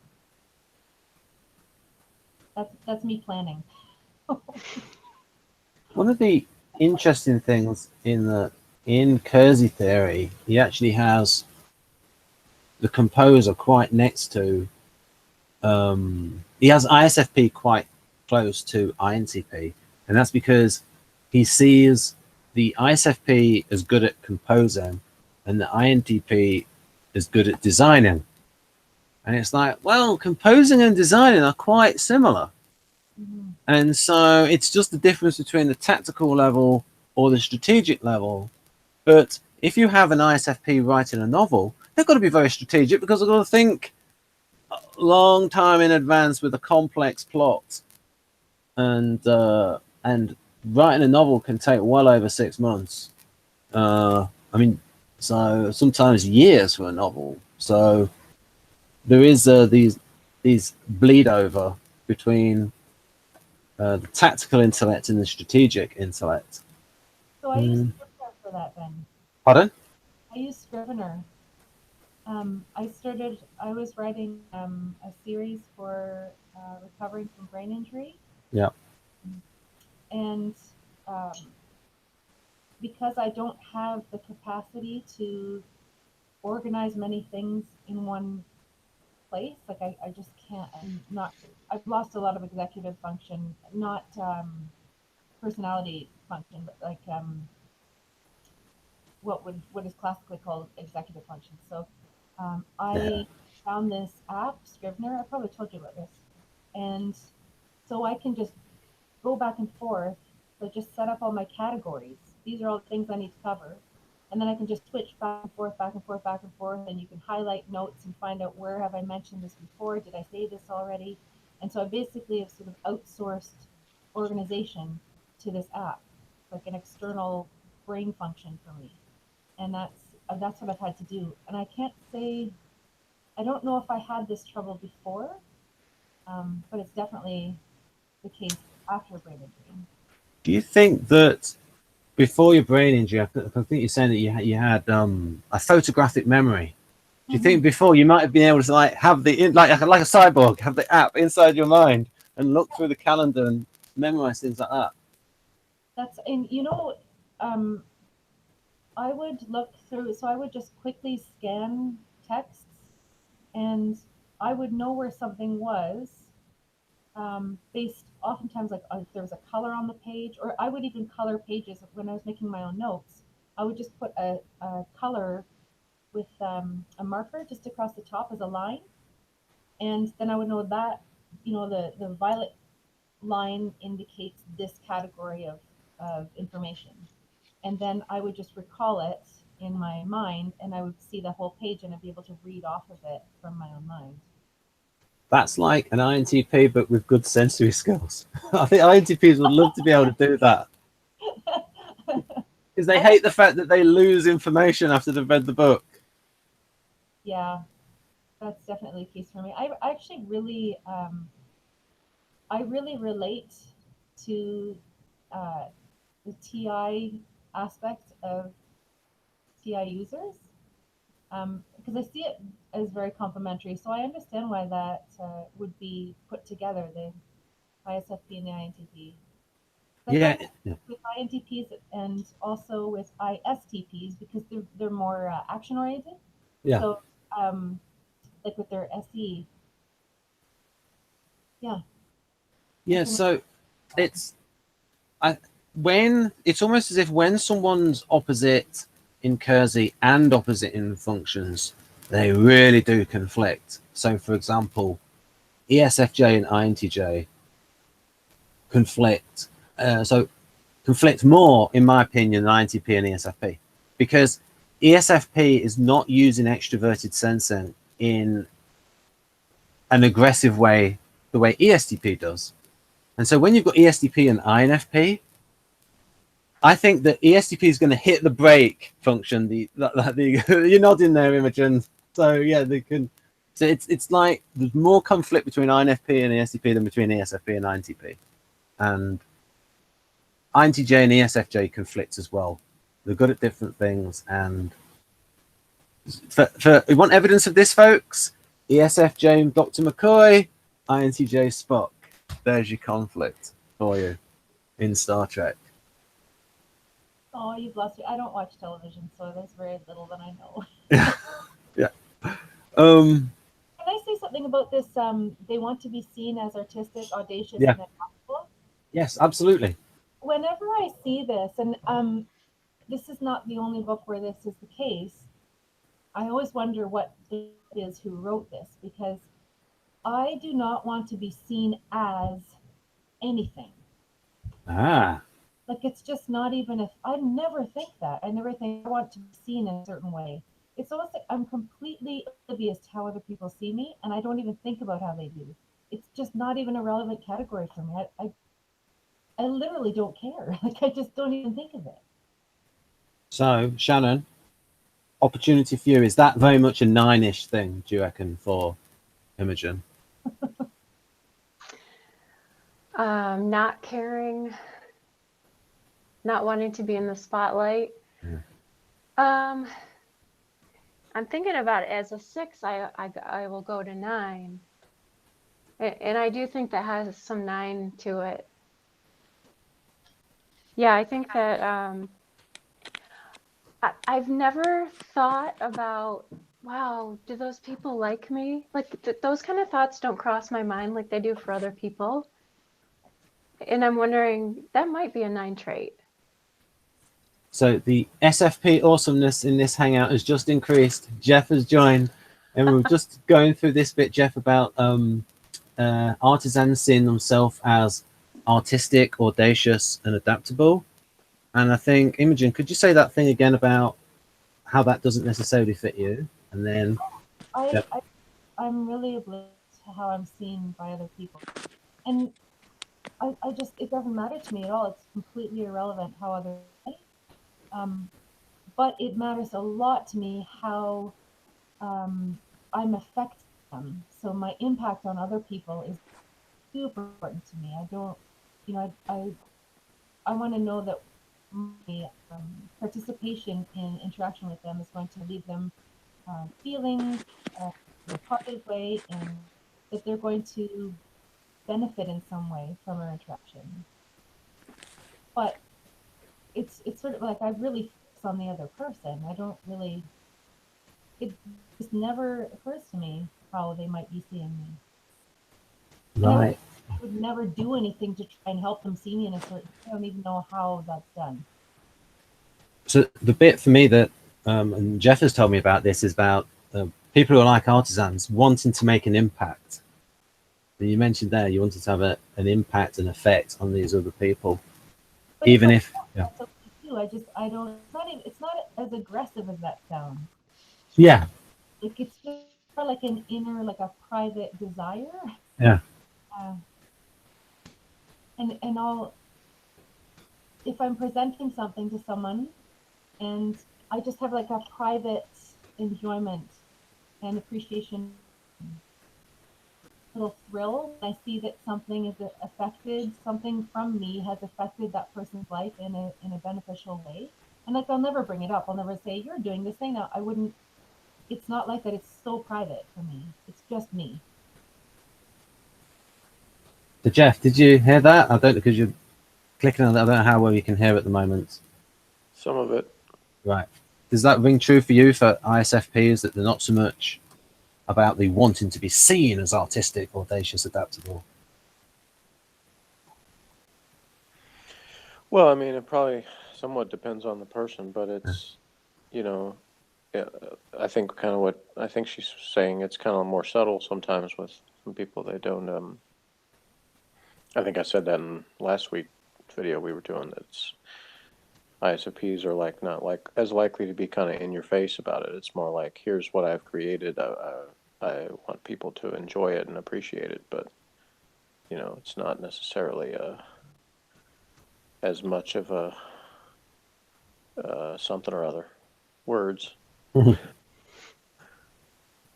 Speaker 2: That's me planning.
Speaker 1: One of the interesting things in KEIRSEY theory, he actually has the composer quite next to, he has ISFP quite close to INTP, and that's because he sees the ISFP as good at composing and the INTP is good at designing. And it's like, well, composing and designing are quite similar.
Speaker 2: Mhm.
Speaker 1: And so it's just the difference between the tactical level or the strategic level. But if you have an ISFP writing a novel, they've got to be very strategic because they've got to think a long time in advance with a complex plot. And writing a novel can take well over 6 months. I mean, so sometimes years for a novel. So there is these bleed over between the tactical intellect and the strategic intellect.
Speaker 2: So I use Scrivener for that then.
Speaker 1: Pardon?
Speaker 2: I use Scrivener. I was writing a series for recovering from brain injury.
Speaker 1: Yeah.
Speaker 2: And because I don't have the capacity to organize many things in one place, like I just can't, I've lost a lot of executive function, not personality function, but like what is classically called executive function. So I found this app, Scrivener. I probably told you about this, and so I can just go back and forth. So just set up all my categories. These are all the things I need to cover, and then I can just switch back and forth, back and forth, back and forth, and you can highlight notes and find out where have I mentioned this before? Did I say this already? And so I basically have sort of outsourced organization to this app, like an external brain function for me, and that's what I've had to do. And I can't say I don't know if I had this trouble before, but it's definitely the case after brain injury.
Speaker 1: Do you think that before your brain injury, I think you're saying that you had a photographic memory. Do you think before you might have been able to like have like a cyborg, have the app inside your mind and look through the calendar and memorize things like that?
Speaker 2: And I would look through, so I would just quickly scan texts and I would know where something was based oftentimes like if there was a color on the page, or I would even color pages when I was making my own notes. I would just put a color with a marker just across the top as a line. And then I would know that, the violet line indicates this category of information. And then I would just recall it in my mind, and I would see the whole page, and I'd be able to read off of it from my own mind.
Speaker 1: That's like an INTP, but with good sensory skills. I think INTPs would love to be able to do that. Because they hate the fact that they lose information after they've read the book.
Speaker 2: Yeah, that's definitely the case for me. I actually really, I really relate to the TI aspect of TI users, because I see it as very complementary. So I understand why that would be put together, the ISFP and the INTP.
Speaker 1: Yeah.
Speaker 2: With INTPs and also with ISTPs, because they're more action oriented.
Speaker 1: Yeah.
Speaker 2: So like with their SE. Yeah.
Speaker 1: Yeah. So it's when it's almost as if when someone's opposite in KEIRSEY and opposite in functions, they really do conflict. So, for example, ESFJ and INTJ conflict. Conflict more, in my opinion, than INTP and ESFP, because ESFP is not using extroverted sensing in an aggressive way, the way ESTP does. And so when you've got ESTP and INFP, I think that ESTP is going to hit the brake function. You're nodding there, Imogen. So yeah, they can. So it's like there's more conflict between INFP and ESTP than between ESFP and INTP, and INTJ and ESFJ conflict as well. They're good at different things, and for you want evidence of this, folks? ESFJ Dr. McCoy, INTJ Spock. There's your conflict for you in Star Trek.
Speaker 2: Oh, you've lost me. I don't watch television, so there's very little that I know.
Speaker 1: Yeah.
Speaker 2: Can I say something about this? They want to be seen as artistic, audacious,
Speaker 1: Yeah.
Speaker 2: and adaptable.
Speaker 1: Yes, absolutely.
Speaker 2: Whenever I see this, and this is not the only book where this is the case, I always wonder what it is who wrote this, because I do not want to be seen as anything.
Speaker 1: Ah.
Speaker 2: Like, it's just not even if I never think that. I never think I want to be seen in a certain way. It's almost like I'm completely oblivious to how other people see me, and I don't even think about how they do. It's just not even a relevant category for me. I literally don't care. Like, I just don't even think of it.
Speaker 1: So, Shannon, opportunity for you. Is that very much a 9-ish thing, do you reckon, for Imogen?
Speaker 4: Not caring, not wanting to be in the spotlight.
Speaker 1: Yeah.
Speaker 4: I'm thinking about it as a 6. I will go to 9, and I do think that has some 9 to it. Yeah, I think that I've never thought about, wow, do those people like me? Like those kind of thoughts don't cross my mind like they do for other people. And I'm wondering, that might be a 9 trait.
Speaker 1: So the SFP awesomeness in this hangout has just increased. Jeff has joined, and we're just going through this bit, Jeff, about artisans seeing themselves as artistic, audacious, and adaptable. And I think, Imogen, could you say that thing again about how that doesn't necessarily fit you? And then
Speaker 2: I'm really oblivious to how I'm seen by other people. And I just, it doesn't matter to me at all. It's completely irrelevant how others think. But it matters a lot to me how I'm affecting them. So my impact on other people is super important to me. I don't, I want to know that my participation in interaction with them is going to leave them feeling in a positive way, and that they're going to benefit in some way from our interaction. But it's sort of like I really focus on the other person. I don't really. It just never occurs to me how they might be seeing me.
Speaker 1: right.
Speaker 2: I would never do anything to try and help them see me in a certain. I don't even know how that's done.
Speaker 1: So the bit for me that, and Jeff has told me about this, is about people who are like artisans wanting to make an impact. And you mentioned there you wanted to have an impact and effect on these other people,
Speaker 2: But
Speaker 1: even if
Speaker 2: that's okay too. I don't. It's not as aggressive as that sounds.
Speaker 1: yeah,
Speaker 2: Like it's just more like an inner, like a private desire.
Speaker 1: yeah.
Speaker 2: Uh, and I'll, if I'm presenting something to someone, and I just have like a private enjoyment and appreciation, little thrill when I see that something is affected, something from me has affected that person's life in a beneficial way. And like I'll never bring it up. I'll never say you're doing this thing. Now I wouldn't. It's not like that. It's so private for me. It's just me.
Speaker 1: So Jeff, did you hear that? I don't, because you're clicking on that. I don't know how well you can hear at the moment.
Speaker 5: Some of it.
Speaker 1: Right. Does that ring true for you for ISFPs, that they're not so much about the wanting to be seen as artistic, audacious, adaptable?
Speaker 5: Well, I mean, it probably somewhat depends on the person, but it's, you know, yeah, I think kind of what I think she's saying, it's kind of more subtle sometimes with some people. They don't, I think I said that in last week's video we were doing, that's ISFPs are like not like as likely to be kind of in your face about it. It's more like, here's what I've created. I want people to enjoy it and appreciate it, but you know, it's not necessarily as much of a something or other. Words.
Speaker 1: It's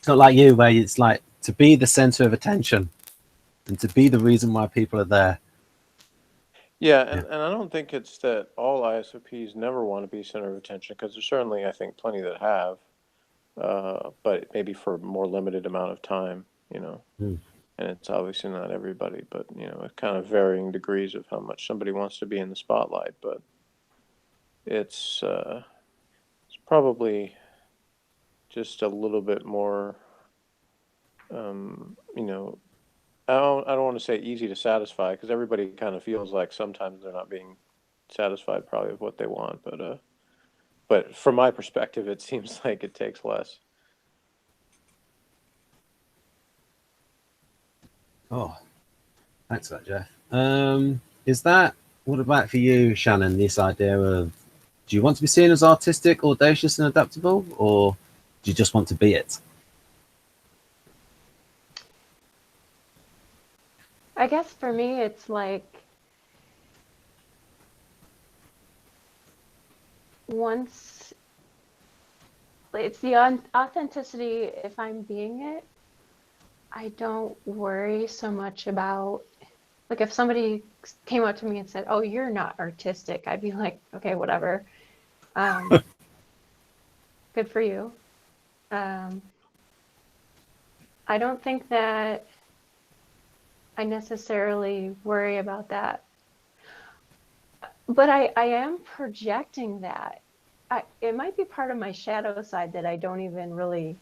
Speaker 1: not like you, where it's like to be the center of attention and to be the reason why people are there.
Speaker 5: Yeah, and I don't think it's that all ISFPs never want to be center of attention, because there's certainly, I think, plenty that have, but maybe for a more limited amount of time, you know.
Speaker 1: Mm.
Speaker 5: And it's obviously not everybody, but you know, it's kind of varying degrees of how much somebody wants to be in the spotlight. But it's probably just a little bit more, you know, I don't want to say easy to satisfy, because everybody kind of feels like sometimes they're not being satisfied probably with what they want. But from my perspective, it seems like it takes less.
Speaker 1: Oh, thanks for that, Jeff. Is that, what about for you, Shannon, this idea of, do you want to be seen as artistic, audacious, and adaptable, or do you just want to be it?
Speaker 4: I guess for me, it's like once it's the authenticity. If I'm being it, I don't worry so much about, like, if somebody came up to me and said, "Oh, you're not artistic," I'd be like, "Okay, whatever. Good for you." I don't think that I necessarily worry about that, but I am projecting that. It might be part of my shadow side that I don't even really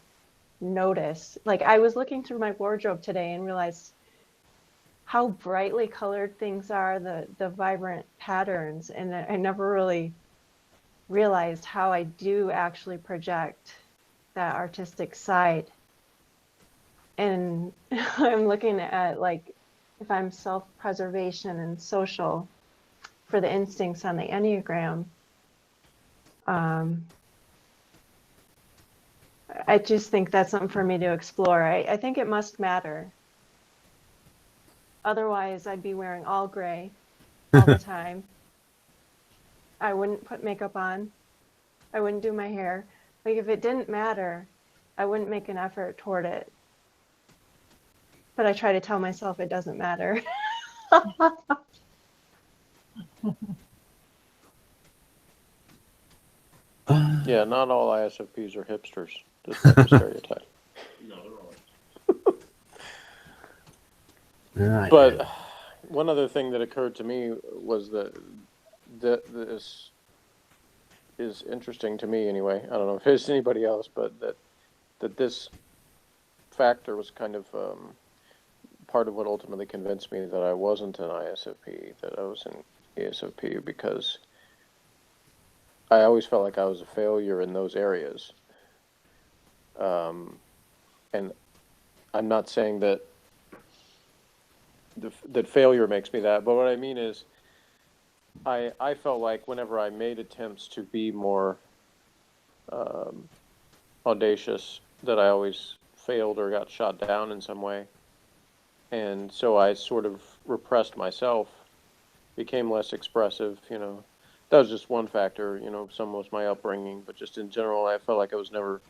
Speaker 4: notice. Like, I was looking through my wardrobe today and realized how brightly colored things are, the vibrant patterns, and I never really realized how I do actually project that artistic side. And I'm looking at, like, if I'm self-preservation and social for the instincts on the Enneagram, I just think that's something for me to explore. I think it must matter. Otherwise, I'd be wearing all gray all the time. I wouldn't put makeup on. I wouldn't do my hair. Like, if it didn't matter, I wouldn't make an effort toward it. But I try to tell myself it doesn't matter.
Speaker 5: Yeah, not all ISFPs are hipsters. Just like a stereotype.
Speaker 1: Right.
Speaker 5: But one other thing that occurred to me was that this is interesting to me anyway. I don't know if it's anybody else, but that this factor was kind of part of what ultimately convinced me that I wasn't an ISFP, that I was an ESFP, because I always felt like I was a failure in those areas. and I'm not saying that that failure makes me that, but what I mean is I felt like whenever I made attempts to be more audacious, that I always failed or got shot down in some way. And so I sort of repressed myself, became less expressive, you know. That was just one factor, you know, some was my upbringing, but just in general, I felt like I was never,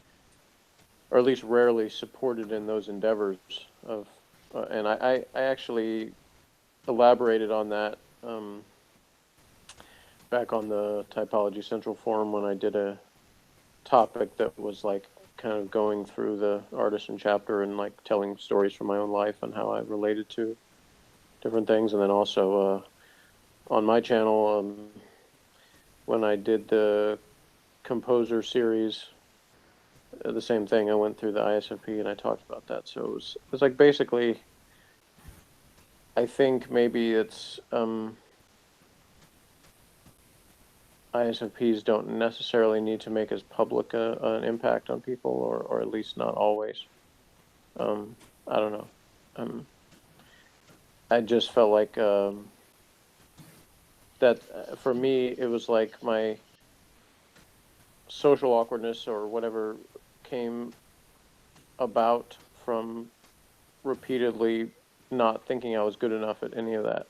Speaker 5: or at least rarely, supported in those endeavors of, and I actually elaborated on that back on the Typology Central forum when I did a topic that was like kind of going through the artisan chapter and like telling stories from my own life and how I related to different things. And then also on my channel, when I did the composer series, the same thing. I went through the ISFP and I talked about that. So it was like basically, I think maybe it's ISFPs don't necessarily need to make as public an impact on people, or at least not always. I don't know. I just felt like that for me, it was like my social awkwardness or whatever came about from repeatedly not thinking I was good enough at any of that.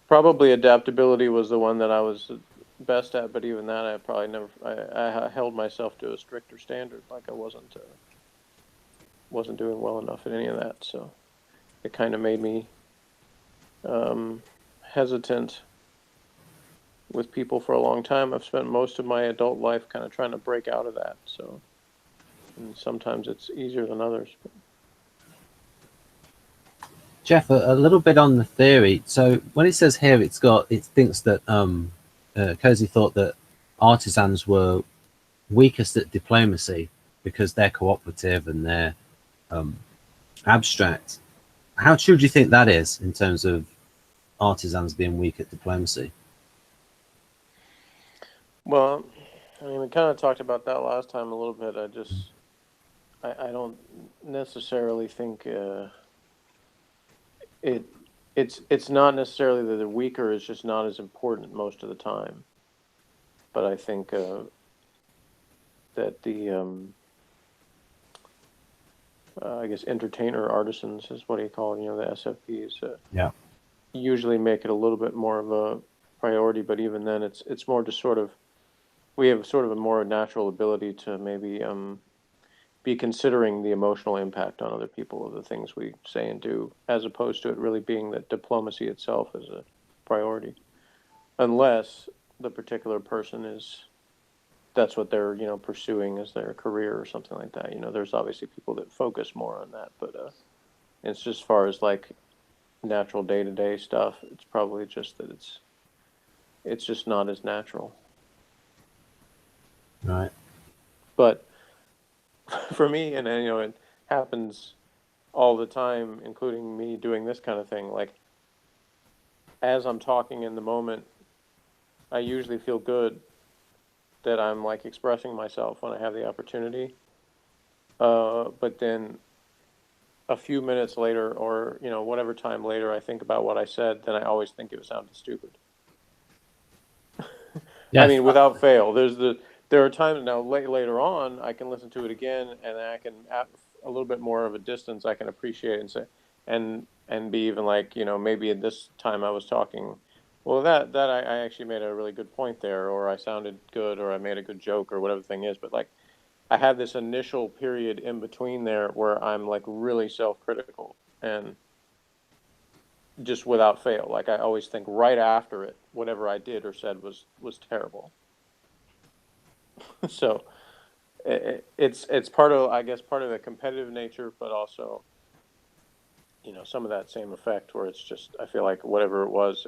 Speaker 5: Probably adaptability was the one that I was best at, but even that I probably never. I held myself to a stricter standard, like I wasn't doing well enough at any of that. So it kind of made me hesitant with people for a long time. I've spent most of my adult life kind of trying to break out of that. So, and sometimes it's easier than others.
Speaker 1: Jeff, a little bit on the theory. So when it says here, it thinks that Cozy thought that artisans were weakest at diplomacy because they're cooperative and they're abstract. How true do you think that is in terms of artisans being weak at diplomacy?
Speaker 5: Well, I mean, we kind of talked about that last time a little bit. I don't necessarily think it's not necessarily that the weaker is just not as important most of the time. But I think that the I guess entertainer artisans is what do you call it, you know, the SFPs.
Speaker 1: Yeah.
Speaker 5: Usually make it a little bit more of a priority, but even then it's more just sort of, we have sort of a more natural ability to maybe be considering the emotional impact on other people of the things we say and do, as opposed to it really being that diplomacy itself is a priority, unless the particular person that's what they're, you know, pursuing as their career or something like that. You know, there's obviously people that focus more on that, but it's just as far as like natural day-to-day stuff, it's probably just that it's just not as natural.
Speaker 1: Right.
Speaker 5: But for me, and you know, it happens all the time, including me doing this kind of thing, like as I'm talking in the moment, I usually feel good that I'm like expressing myself when I have the opportunity. But then a few minutes later, or you know, whatever time later, I think about what I said, then I always think it sounded stupid.
Speaker 1: Yes.
Speaker 5: I mean, without fail. There are times now later on I can listen to it again, and I can at a little bit more of a distance I can appreciate and say, and be even like, you know, maybe at this time I was talking, well, that I actually made a really good point there, or I sounded good, or I made a good joke, or whatever the thing is. But like, I have this initial period in between there where I'm like really self-critical, and just without fail, like I always think right after it, whatever I did or said was terrible. So it's part of, I guess, part of the competitive nature, but also, you know, some of that same effect where it's just, I feel like whatever it was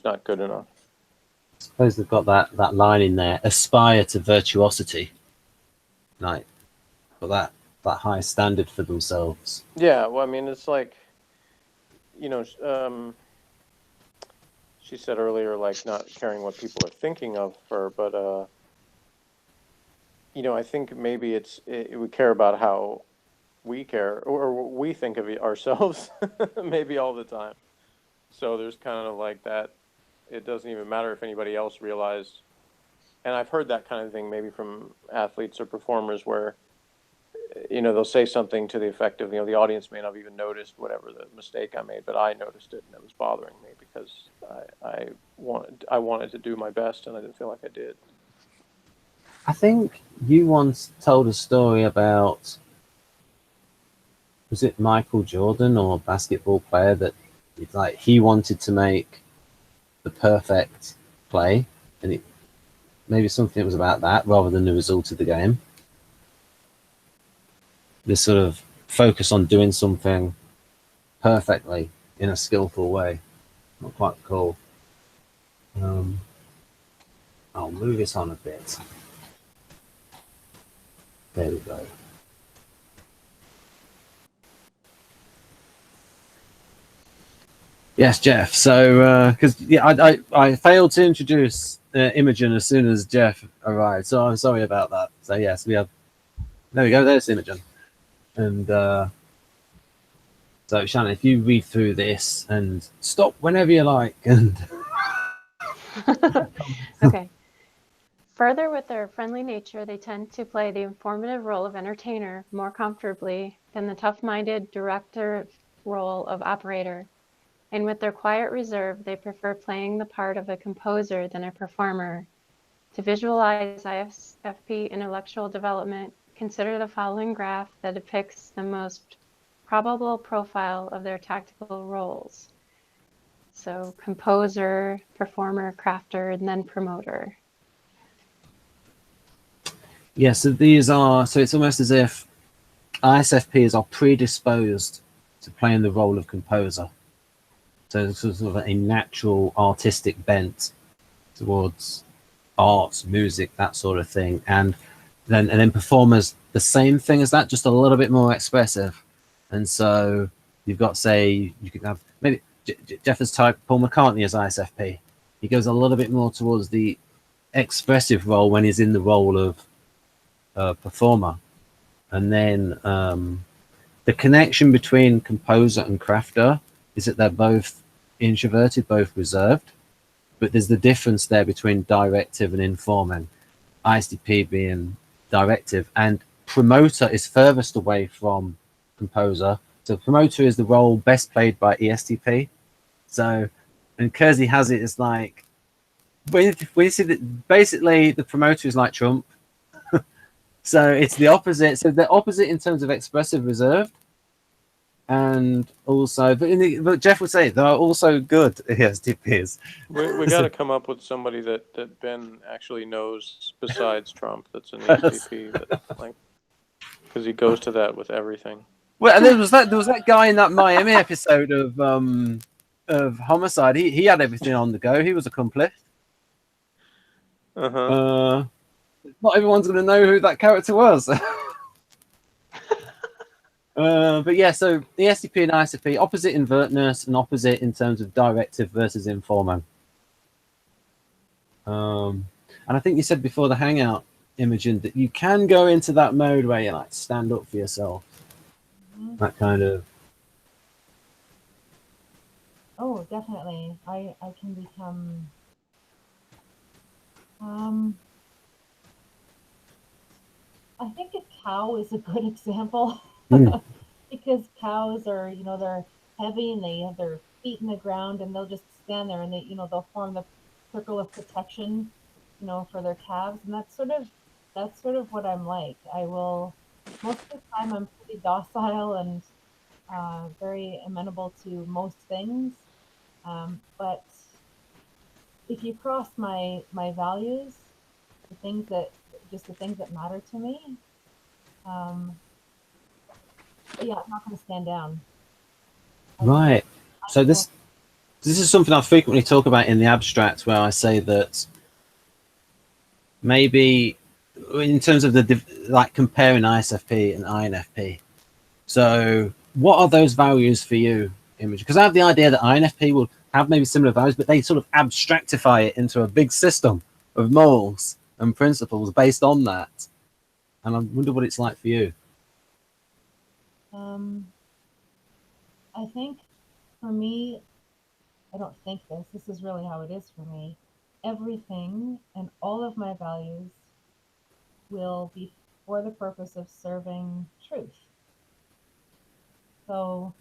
Speaker 5: not good enough.
Speaker 1: I suppose they've got that line in there, aspire to virtuosity. Like, got that high standard for themselves.
Speaker 5: Yeah, well, I mean, it's like, you know, she said earlier, like not caring what people are thinking of her, but I think maybe we care about how we care or we think of ourselves maybe all the time. So there's kind of like that. It doesn't even matter if anybody else realized. And I've heard that kind of thing maybe from athletes or performers where, they'll say something to the effect of, the audience may not have even noticed whatever the mistake I made, but I noticed it and it was bothering me because I wanted to do my best and I didn't feel like I did.
Speaker 1: I think you once told a story about, was it Michael Jordan or a basketball player that it's like he wanted to make the perfect play, and maybe something that was about that rather than the result of the game. This sort of focus on doing something perfectly in a skillful way. Not quite cool. I'll move this on a bit. There we go. Yes, Jeff. So, because I failed to introduce Imogen as soon as Jeff arrived, so I'm sorry about that. So yes, we have. There we go. There's Imogen, and so Shannon, if you read through this and stop whenever you like, and
Speaker 4: Okay. Further, with their friendly nature, they tend to play the informative role of entertainer more comfortably than the tough-minded director role of operator. And with their quiet reserve, they prefer playing the part of a composer than a performer. To visualize ISFP intellectual development, consider the following graph that depicts the most probable profile of their tactical roles. So composer, performer, crafter, and then promoter.
Speaker 1: yeah, so these are, so it's almost as if ISFPs are predisposed to playing the role of composer. So it's sort of a natural artistic bent towards arts, music, that sort of thing. And then performers, the same thing as that, just a little bit more expressive. And so you've got, say, you could have maybe Jeff has typed Paul McCartney as ISFP. He goes a little bit more towards the expressive role when he's in the role of performer. And then the connection between composer and crafter is that they're both introverted, both reserved, but there's the difference there between directive and informing. ISTP being directive, and promoter is furthest away from composer. So promoter is the role best played by ESTP. So, and KEIRSEY has it as like, when you see that basically the promoter is like Trump. So it's the opposite. So the opposite in terms of expressive reserve. And also, but Jeff would say there are also good ESTPs.
Speaker 5: We got to come up with somebody that Ben actually knows besides Trump. That's an ESTP, because he goes to that with everything.
Speaker 1: Well, and there was that guy in that Miami episode of Homicide. He had everything on the go. He was accomplished. Not everyone's going to know who that character was. But yeah, so the ESTP and ISFP, opposite in vertness and opposite in terms of directive versus informing. And I think you said before the hangout, Imogen, that you can go into that mode where you like stand up for yourself. That kind of.
Speaker 2: Oh, definitely. I can become. I think a cow is a good example. Because cows are, they're heavy and they have their feet in the ground and they'll just stand there and they'll form the circle of protection, for their calves. And that's sort of what I'm like. I will, most of the time I'm pretty docile and very amenable to most things. But if you cross my values, the things that matter to me, yeah, I'm not going to stand down.
Speaker 1: Right. So this is something I frequently talk about in the abstract, where I say that maybe in terms of like comparing ISFP and INFP. So what are those values for you, Imogen? Because I have the idea that INFP will have maybe similar values, but they sort of abstractify it into a big system of morals and principles based on that. And I wonder what it's like for you.
Speaker 2: I think for me, I don't think this is really how it is for me. Everything and all of my values will be for the purpose of serving truth. So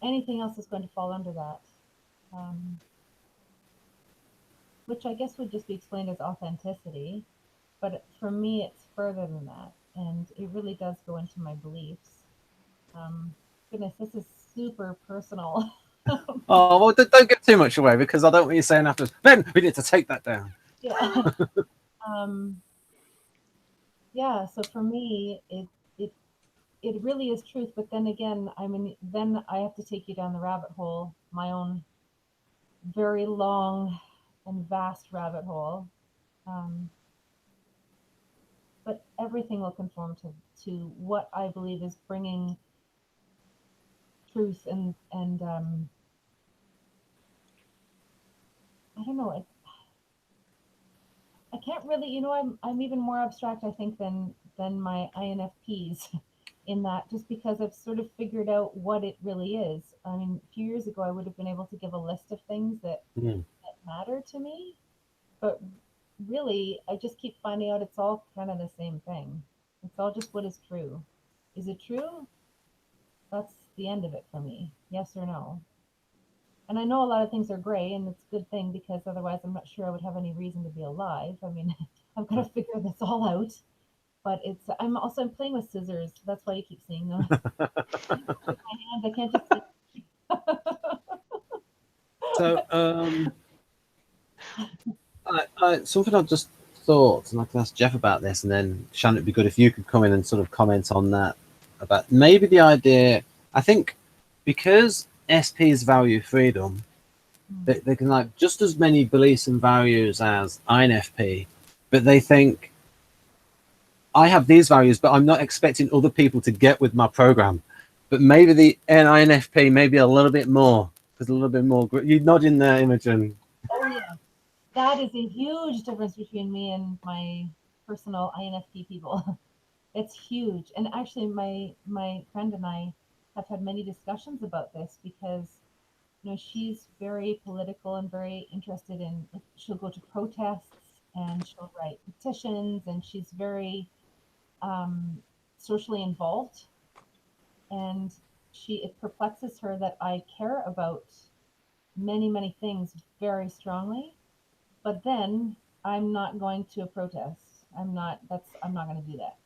Speaker 2: anything else is going to fall under that, which I guess would just be explained as authenticity. But for me, it's further than that. And it really does go into my beliefs. Goodness, this is super personal.
Speaker 1: Oh, well, don't give too much away, because I don't want you saying afterwards, then we need to take that down.
Speaker 2: Yeah. Yeah, so for me, it really is truth. But then again, I mean, then I have to take you down the rabbit hole, my own very long and vast rabbit hole. But everything will conform to what I believe is bringing truth and I don't know. I can't really, I'm even more abstract, I think, than my INFPs in that, just because I've sort of figured out what it really is. I mean, a few years ago, I would have been able to give a list of things that matter to me, but really, I just keep finding out it's all kind of the same thing. It's all just what is true. Is it true? That's the end of it for me. Yes or no? And I know a lot of things are gray, and it's a good thing, because otherwise I'm not sure I would have any reason to be alive. I mean, I've got to figure this all out. But I'm playing with scissors. That's why you keep seeing them. With my hands, I can't just see.
Speaker 1: So, something I've just thought, and I can ask Jeff about this, and then Shan, it'd be good if you could come in and sort of comment on that, about maybe the idea. I think because SPs value freedom, they can like just as many beliefs and values as INFP, but they think, I have these values, but I'm not expecting other people to get with my program. But maybe the INFP, maybe a little bit more. There's a little bit more. You nodding there, Imogen.
Speaker 2: Oh yeah, that is a huge difference between me and my personal INFP people. It's huge. And actually, my friend and I have had many discussions about this, because she's very political and very interested in. She'll go to protests and she'll write petitions, and she's very socially involved. And it perplexes her that I care about many things very strongly, but then I'm not going to a protest. I'm not going to do that.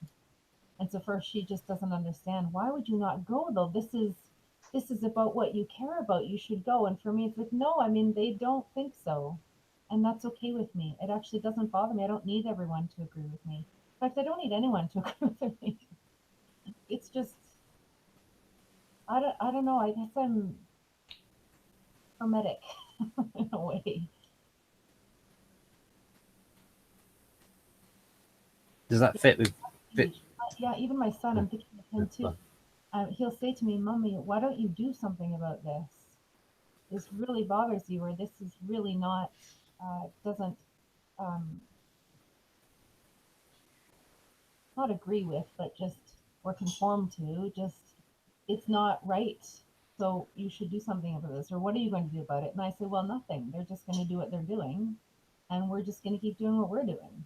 Speaker 2: And so first, she just doesn't understand, why would you not go though? This is about what you care about. You should go. And for me, it's like, no, I mean, they don't think so. And that's okay with me. It actually doesn't bother me. I don't need everyone to agree with me. In fact, I don't need anyone to agree with me. It's just, I don't know. I guess I'm hermetic in a way.
Speaker 1: Does that fit with?
Speaker 2: Yeah, even my son, I'm thinking of him too. He'll say to me, "Mommy, why don't you do something about this? This really bothers you, or this is really not, doesn't, um, not agree with, but just, or conform to, just, it's not right. So you should do something about this, or what are you going to do about it?" And I say, well, nothing. They're just going to do what they're doing, and we're just going to keep doing what we're doing.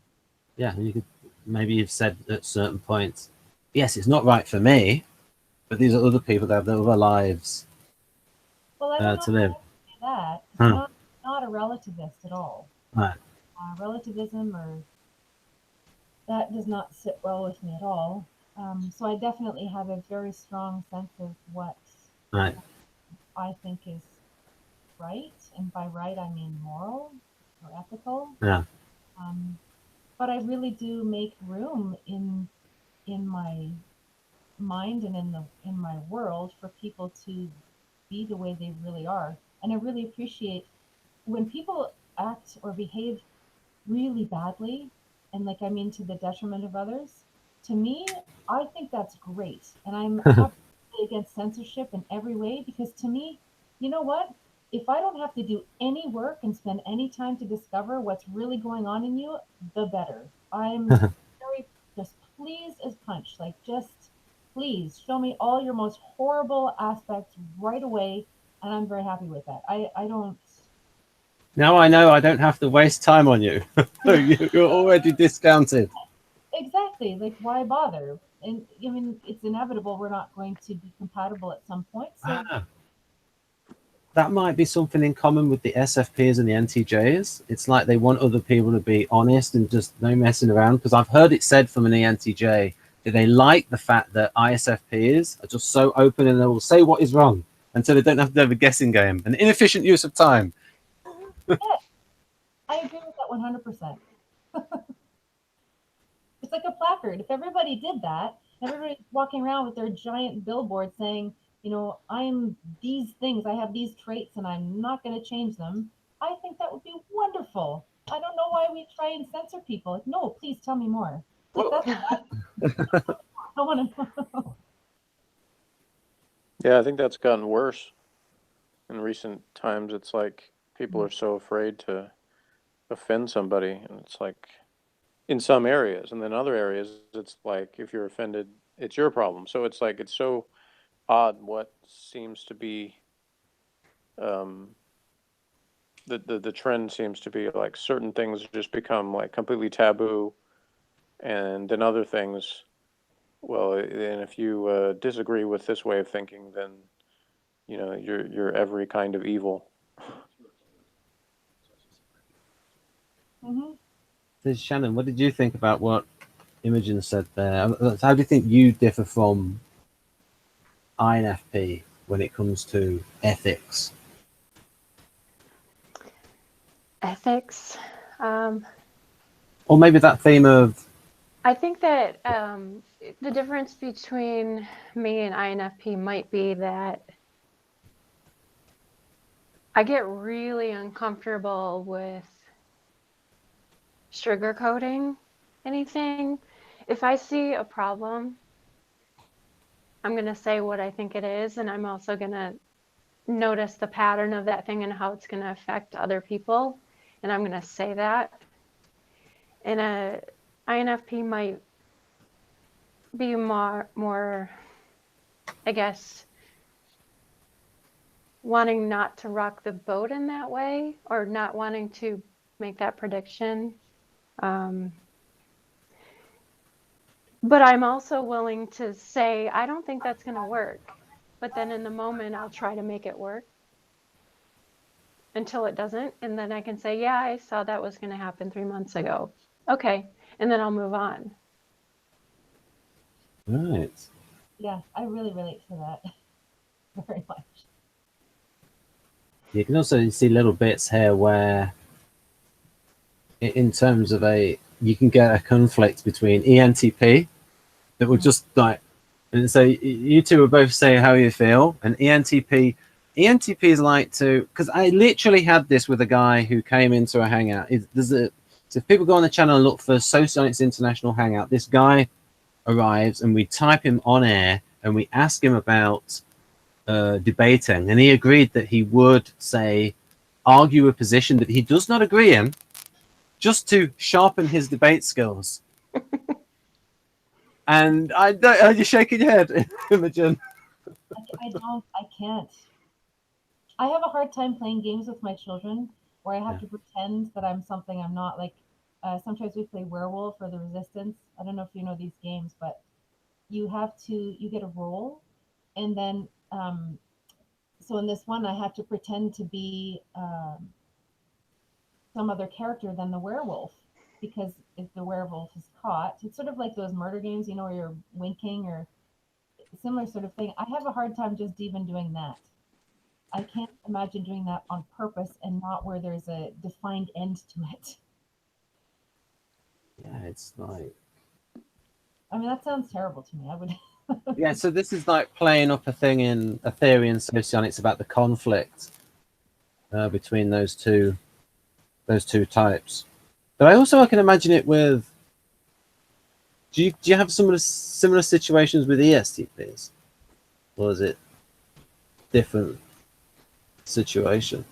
Speaker 1: Yeah, you could, maybe you've said at certain points, yes, it's not right for me, but these are other people that have their other lives
Speaker 2: Well, I don't know
Speaker 1: to live.
Speaker 2: how to say that. I'm not a relativist at all.
Speaker 1: Right.
Speaker 2: Relativism, or that does not sit well with me at all. So I definitely have a very strong sense of what
Speaker 1: Right.
Speaker 2: I think is right, and by right I mean moral or ethical.
Speaker 1: Yeah.
Speaker 2: But I really do make room in my mind and in my world for people to be the way they really are. And I really appreciate when people act or behave really badly, and like, I mean, to the detriment of others. To me, I think that's great, and I'm absolutely against censorship in every way, because to me, you know what? If I don't have to do any work and spend any time to discover what's really going on in you, the better. I'm very pleased as punch. Like, just please show me all your most horrible aspects right away, and I'm very happy with that. I don't.
Speaker 1: Now I know I don't have to waste time on you. You're already discounted.
Speaker 2: Exactly. Like, why bother? And I mean, it's inevitable we're not going to be compatible at some point. So
Speaker 1: That might be something in common with the SFPs and the NTJs. It's like they want other people to be honest and just no messing around. Because I've heard it said from an ENTJ that they like the fact that ISFPs are just so open and they will say what is wrong until they don't have to have a guessing game. An inefficient use of time.
Speaker 2: yeah, I agree with that 100%. It's like a placard. If everybody did that, everybody's walking around with their giant billboard saying, you know, I'm these things, I have these traits, and I'm not going to change them. I think that would be wonderful. I don't know why we try and censor people. Like, no, please tell me more. Like, that's I want to know.
Speaker 5: Yeah, I think that's gotten worse in recent times. It's like people are so afraid to offend somebody, and it's like in some areas, and then other areas, it's like if you're offended, it's your problem. So it's like it's so odd what seems to be the trend seems to be like certain things just become like completely taboo, and then other things, well, and if you disagree with this way of thinking, then you know you're every kind of evil.
Speaker 2: Mm-hmm.
Speaker 1: So Shannon, what did you think about what Imogen said there? How do you think you differ from INFP when it comes to ethics?
Speaker 4: Ethics.
Speaker 1: Or maybe that theme of
Speaker 4: I think that the difference between me and INFP might be that I get really uncomfortable with sugarcoating anything. If I see a problem, I'm going to say what I think it is, and I'm also going to notice the pattern of that thing and how it's going to affect other people, and I'm going to say that. And a INFP might be more, I guess, wanting not to rock the boat in that way, or not wanting to make that prediction. But I'm also willing to say, I don't think that's going to work. But then in the moment, I'll try to make it work until it doesn't. And then I can say, yeah, I saw that was going to happen 3 months ago. Okay. And then I'll move on.
Speaker 1: right.
Speaker 2: Yeah, I really relate to that very much.
Speaker 1: You can also see little bits here where in terms of you can get a conflict between ENTP that will just like, and so you two will both say how you feel, and ENTPs like to, because I literally had this with a guy who came into a hangout. So if people go on the channel and look for Socionics International Hangout, this guy arrives and we type him on air and we ask him about debating, and he agreed that he would argue a position that he does not agree in, just to sharpen his debate skills. And are you shaking your head, Imogen?
Speaker 2: I can't. I have a hard time playing games with my children where I have to pretend that I'm something I'm not. Like, sometimes we play Werewolf or the Resistance. I don't know if you know these games, but you get a role, and then so in this one I have to pretend to be some other character than the werewolf, because if the werewolf is caught, it's sort of like those murder games, you know, where you're winking or similar sort of thing. I have a hard time just even doing that. I can't imagine doing that on purpose and not where there's a defined end to it.
Speaker 1: Yeah, it's like,
Speaker 2: I mean, that sounds terrible to me. I would.
Speaker 1: yeah, so this is like playing up a thing in a theory in socionics about the conflict between those two types. But I can imagine it with, do you have some of the similar situations with ESTPs, or is it different situation?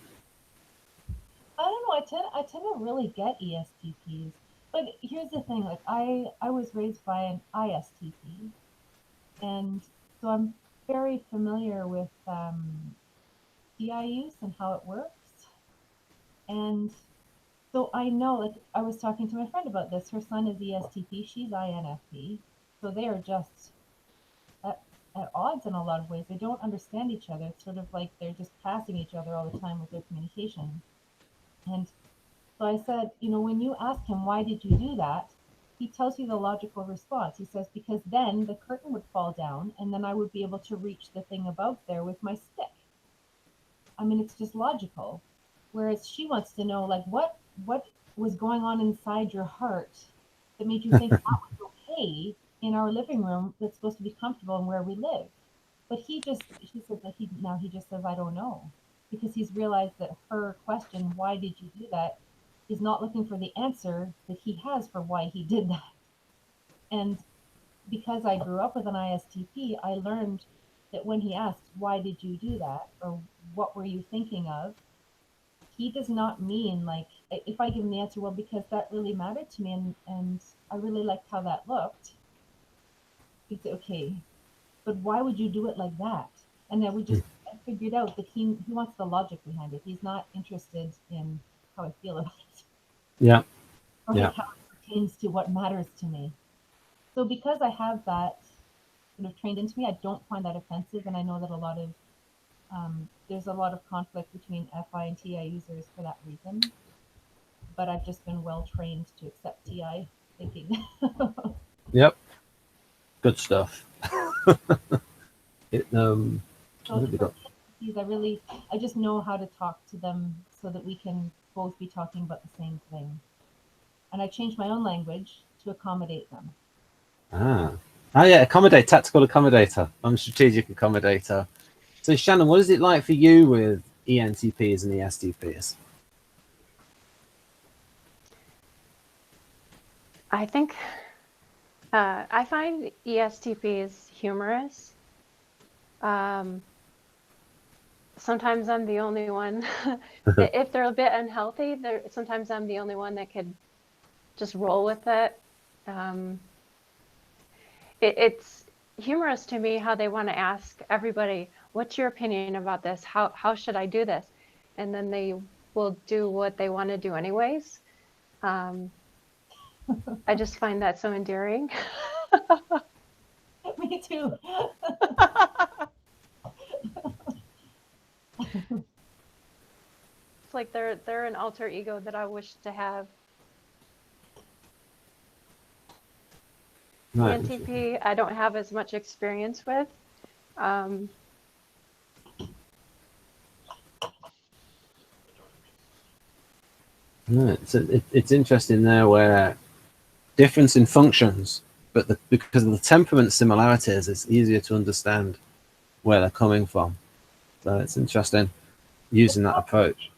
Speaker 2: I don't know. I tend to really get ESTPs. But here's the thing, like I was raised by an ISTP, and so I'm very familiar with TI use and how it works. And so I know, like I was talking to my friend about this. Her son is ESTP, she's INFP, so they are just at, at odds in a lot of ways. They don't understand each other. It's sort of like they're just passing each other all the time with their communication. And so I said, you know, when you ask him, why did you do that? He tells you the logical response. He says, because then the curtain would fall down and then I would be able to reach the thing above there with my stick. I mean, it's just logical. Whereas she wants to know, like, what was going on inside your heart that made you think that was okay in our living room that's supposed to be comfortable and where we live. But she said that he just says, I don't know. Because he's realized that her question, why did you do that, is not looking for the answer that he has for why he did that. And because I grew up with an ISTP, I learned that when he asks, why did you do that? Or what were you thinking of? He does not mean like, if I give him the answer, well, because that really mattered to me and I really liked how that looked. He'd say, okay, but why would you do it like that? And then I figured out that he wants the logic behind it. He's not interested in how I feel about it.
Speaker 1: Yeah.
Speaker 2: Or
Speaker 1: Yeah.
Speaker 2: like how it pertains to what matters to me. So because I have that sort of trained into me, I don't find that offensive, and I know that there's a lot of conflict between FI and TI users for that reason. But I've just been well trained to accept TI thinking.
Speaker 1: Yep. Good stuff. It
Speaker 2: So
Speaker 1: what have we got?
Speaker 2: I just know how to talk to them so that we can both be talking about the same thing. And I changed my own language to accommodate them.
Speaker 1: Oh yeah, tactical accommodator. I'm a strategic accommodator. So Shannon, what is it like for you with ENTPs and ESTPs?
Speaker 4: I think I find ESTPs humorous. Sometimes I'm the only one. If they're a bit unhealthy, sometimes I'm the only one that could just roll with it. It's humorous to me how they want to ask everybody, what's your opinion about this? How should I do this? And then they will do what they want to do anyways. I just find that so endearing.
Speaker 2: Me too.
Speaker 4: It's like they're an alter ego that I wish to have.
Speaker 1: Right.
Speaker 4: ENTP, I don't have as much experience with.
Speaker 1: No, it's interesting there where difference in functions, but because of the temperament similarities, it's easier to understand where they're coming from. So it's interesting using that approach.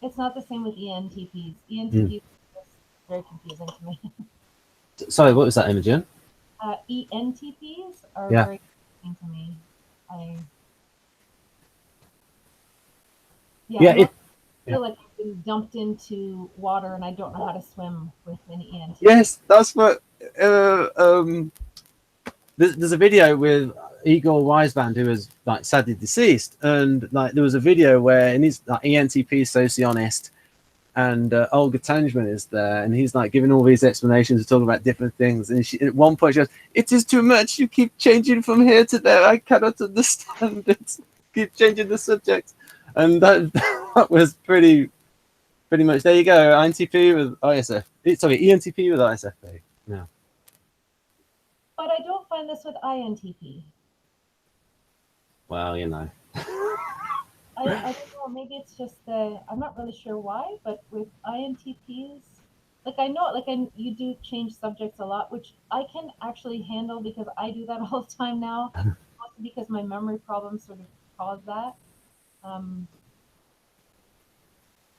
Speaker 2: It's not the same with ENTPs. ENTPs are just very confusing to me.
Speaker 1: Sorry, what was that, Imogen?
Speaker 2: ENTPs are
Speaker 1: Yeah.
Speaker 2: very confusing to me. I feel like I've been dumped into water and I don't know how to swim with an ENTP.
Speaker 1: Yes, that's what. There's a video with Igor Weisband, who is like sadly deceased, and like there was a video where, and he's like ENTP socionist, and Olga Tanjman is there, and he's like giving all these explanations and talking about different things. And at one point she goes, "It is too much. You keep changing from here to there. I cannot understand it. Keep changing the subject." And that was pretty much. There you go. INTP with ISF. Sorry, ENTP with ISFP. No.
Speaker 2: But I don't find this with INTP.
Speaker 1: Well, you know.
Speaker 2: I don't know, maybe it's just I'm not really sure why, but with INTPs, like I know, you do change subjects a lot, which I can actually handle because I do that all the time now, mostly because my memory problems sort of cause that.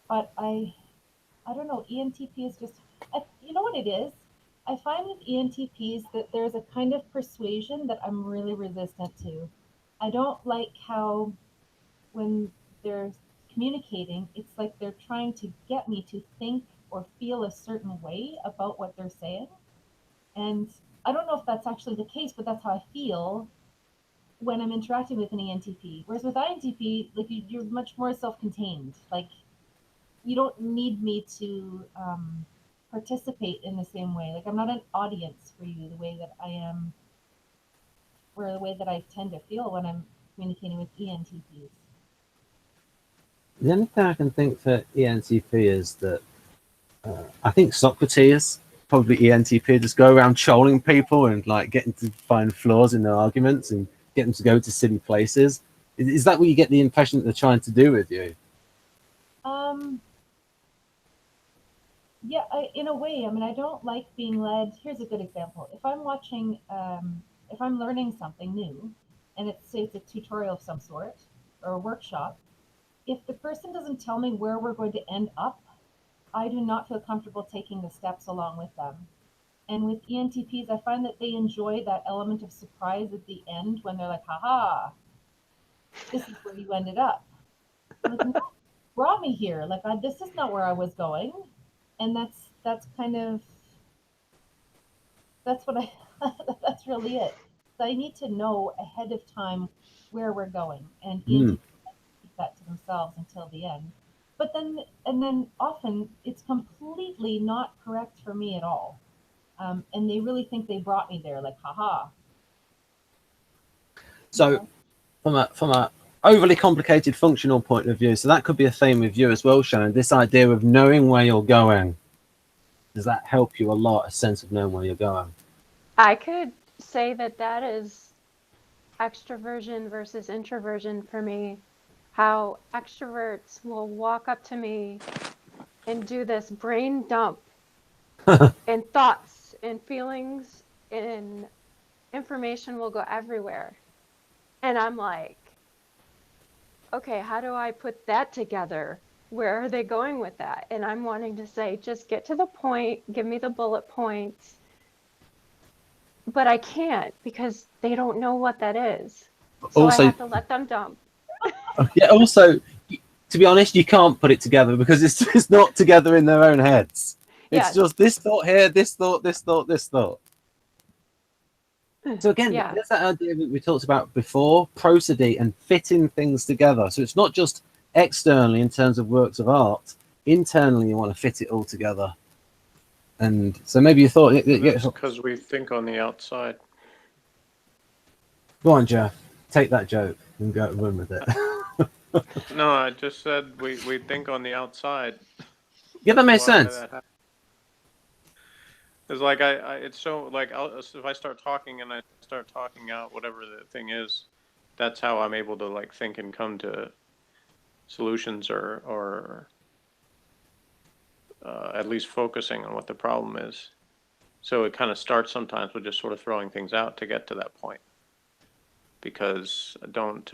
Speaker 2: But I don't know, ENTP is just, you know what it is? I find with ENTPs that there's a kind of persuasion that I'm really resistant to. I don't like how when they're communicating, it's like they're trying to get me to think or feel a certain way about what they're saying. And I don't know if that's actually the case, but that's how I feel when I'm interacting with an ENTP. Whereas with INTP, like you're much more self-contained. Like you don't need me to participate in the same way. Like I'm not an audience for you the way that I am, or the way that I tend to feel when I'm communicating with ENTPs.
Speaker 1: The only thing I can think for ENTP is that I think Socrates, probably ENTP, just go around trolling people and like getting to find flaws in their arguments and get them to go to silly places. Is that what you get the impression that they're trying to do with you?
Speaker 2: Yeah, in a way. I mean, I don't like being led. Here's a good example. If I'm watching, if I'm learning something new, and say it's a tutorial of some sort or a workshop, if the person doesn't tell me where we're going to end up, I do not feel comfortable taking the steps along with them. And with ENTPs, I find that they enjoy that element of surprise at the end when they're like, haha, this is where you ended up. I'm like, no, you brought me here. Like, this is not where I was going. And that's kind of, that's what I, that's really it. So I need to know ahead of time where we're going. And ENTPs keep that to themselves until the end. But then, and then often it's completely not correct for me at all. And they really think they brought me there, like, haha.
Speaker 1: So from a overly complicated functional point of view, so that could be a theme with you as well, Shannon, this idea of knowing where you're going. Does that help you a lot, a sense of knowing where you're going?
Speaker 4: I could say that that is extroversion versus introversion for me. How extroverts will walk up to me and do this brain dump and thoughts and feelings and information will go everywhere. And I'm like, okay, how do I put that together? Where are they going with that? And I'm wanting to say, just get to the point, give me the bullet points. But I can't because they don't know what that is. So
Speaker 1: Also,
Speaker 4: I have to let them dump.
Speaker 1: yeah, also, to be honest, you can't put it together because it's not together in their own heads. It's
Speaker 4: Yeah.
Speaker 1: just this thought here, this thought, this thought, this thought. So again,
Speaker 4: Yeah.
Speaker 1: there's that idea that we talked about before, prosody and fitting things together. So it's not just externally in terms of works of art. Internally, you want to fit it all together. And so maybe you thought...
Speaker 5: Because we think on the outside.
Speaker 1: Go on, Jeff. Take that joke and go run with it.
Speaker 5: No, I just said we think on the outside.
Speaker 1: Yeah, that makes sense.
Speaker 5: It's like it's so like if I start talking and I start talking out whatever the thing is, that's how I'm able to like think and come to solutions or at least focusing on what the problem is. So it kind of starts sometimes with just sort of throwing things out to get to that point. Because I don't,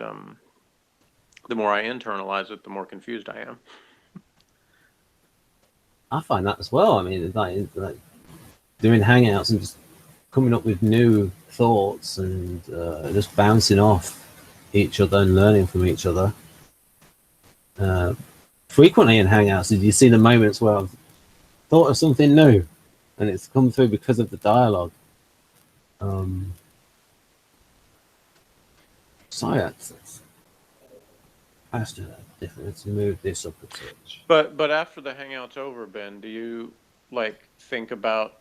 Speaker 5: the more I internalize it, the more confused I am.
Speaker 1: I find that as well. I mean, like doing hangouts and just coming up with new thoughts and just bouncing off each other and learning from each other. Frequently in hangouts, did you see the moments where I've thought of something new and it's come through because of the dialogue? Science. Pastor, difference. Move this up a touch.
Speaker 5: But after the hangout's over, Ben, do you like think about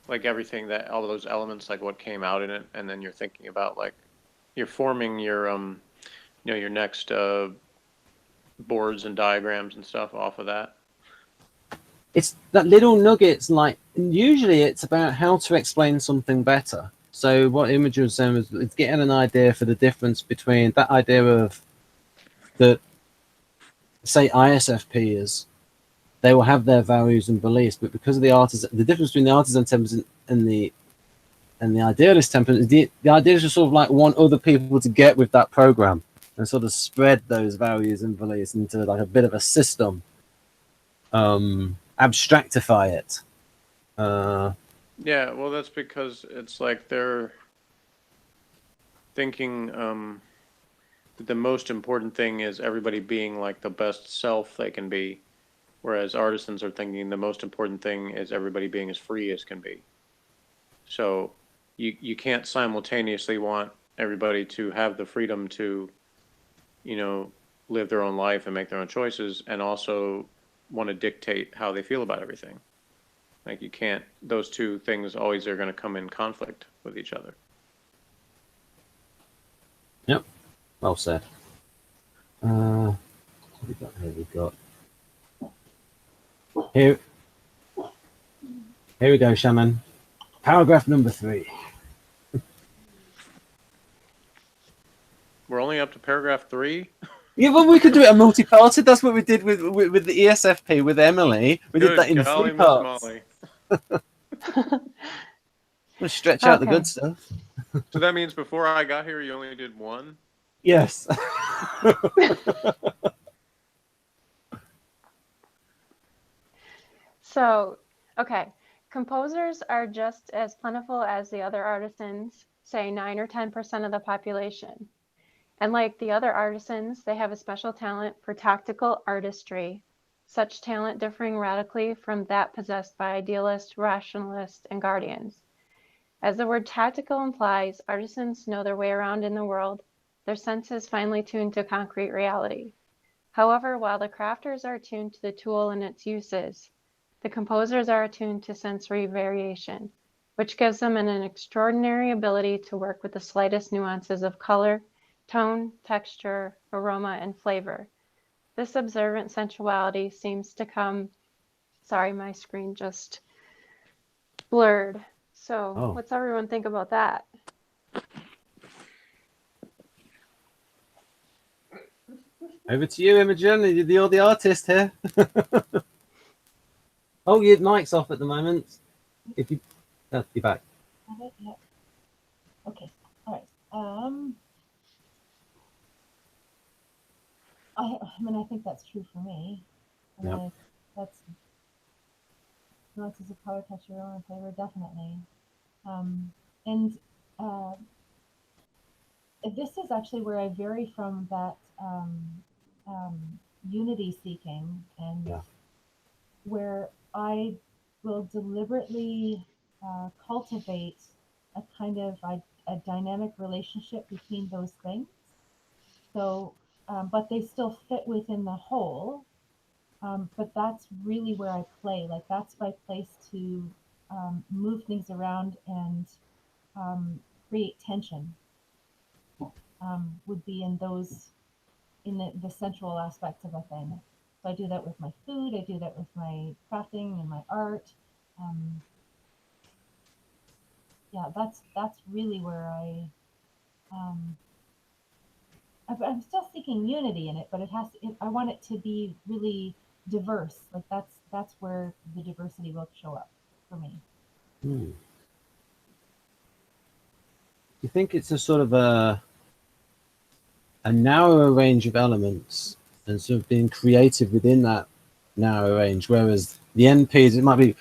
Speaker 5: like everything that all those elements, like what came out in it, and then you're thinking about like you're forming your you know, your next boards and diagrams and stuff off of that?
Speaker 1: It's that little nuggets, like usually it's about how to explain something better. So what Imogen was saying was it's getting an idea for the difference between that idea of the, say, ISFPers, they will have their values and beliefs, but because of the artisan, the difference between the artisan temperament and the idealist temperament, the idealists are sort of like want other people to get with that program and sort of spread those values and beliefs into like a bit of a system, abstractify it.
Speaker 5: Yeah, well, that's because it's like they're thinking that the most important thing is everybody being like the best self they can be, Whereas artisans are thinking the most important thing is everybody being as free as can be. So you can't simultaneously want everybody to have the freedom to, you know, live their own life and make their own choices, and also want to dictate how they feel about everything. Like you can't, those two things always are going to come in conflict with each other.
Speaker 1: Yep. Well said. What have we got here? We've got here. Here we go, Shannon. Paragraph number 3.
Speaker 5: We're only up to paragraph 3.
Speaker 1: Yeah, well, we could do it a multi-parted. That's what we did with the ESFP with Emily. We did that in
Speaker 5: golly,
Speaker 1: 3
Speaker 5: Miss
Speaker 1: parts.
Speaker 5: Molly.
Speaker 1: We'll stretch out the
Speaker 4: Okay.
Speaker 1: good stuff.
Speaker 5: So that means before I got here, you only did 1?
Speaker 1: Yes.
Speaker 4: So, okay, composers are just as plentiful as the other artisans, say 9 or 10% of the population. And like the other artisans, they have a special talent for tactical artistry, such talent differing radically from that possessed by idealists, rationalists, and guardians. As the word tactical implies, artisans know their way around in the world, their senses finely tuned to concrete reality. However, while the crafters are attuned to the tool and its uses, the composers are attuned to sensory variation, which gives them an extraordinary ability to work with the slightest nuances of color, tone, texture, aroma, and flavor. This observant sensuality seems to come, sorry, my screen just blurred. So what's everyone think about that?
Speaker 1: Over to you, Imogen. You're the artist here. Oh, your mic's off at the moment. If you, you're back.
Speaker 2: Yep. Okay. All right. I mean, I think that's true for me. I mean, that's nuances of color, texture, aroma, and flavor, definitely. And this is actually where I vary from that unity seeking, and where I will deliberately cultivate a kind of a dynamic relationship between those things. So, but they still fit within the whole. But that's really where I play. Like that's my place to move things around and create tension. Would be in those, in the sensual aspects of a thing. So I do that with my food. I do that with my crafting and my art. Yeah, that's really where I'm still seeking unity in it, but it has to, I want it to be really diverse. Like that's where the diversity will show up for me.
Speaker 1: Do you think it's a sort of a narrower range of elements and sort of being creative within that narrow range, whereas the NPs, it might be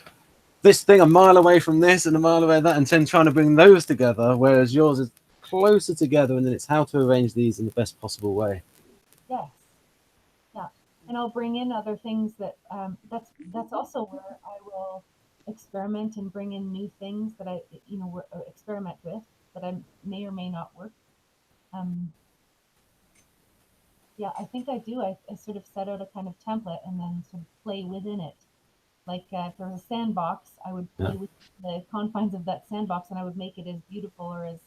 Speaker 1: this thing a mile away from this and a mile away that, and then trying to bring those together, whereas yours is closer together, and then it's how to arrange these in the best possible way.
Speaker 2: Yes. Yeah. And I'll bring in other things that that's also where I will experiment and bring in new things that I experiment with that I may or may not work. Yeah, I think I do. I sort of set out a kind of template and then sort of play within it. Like if there was a sandbox, I would play with the confines of that sandbox, and I would make it as beautiful or as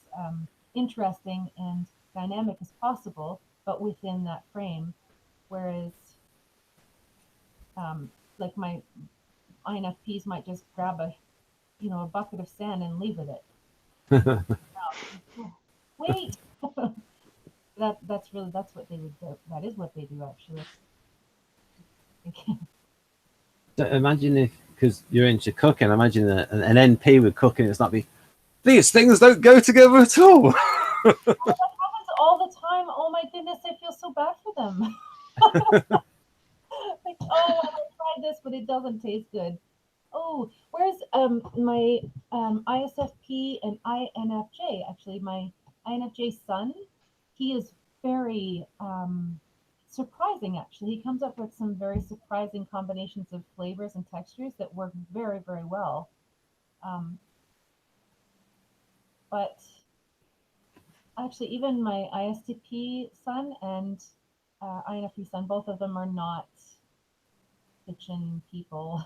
Speaker 2: interesting and dynamic as possible, but within that frame. Whereas, like my INFPs might just grab a bucket of sand and leave with it. Wait. That's what they would do. That is what they do, actually.
Speaker 1: So imagine if, because you're into cooking, imagine an NP with cooking. It's not these things don't go together at all.
Speaker 2: That happens all the time. Oh my goodness, I feel so bad for them. Like, oh, I tried this, but it doesn't taste good. Oh, whereas my ISFP and INFJ, actually my INFJ son, he is very surprising, actually. He comes up with some very surprising combinations of flavors and textures that work very, very well. But actually, even my ISTP son and INFP son, both of them are not kitchen people.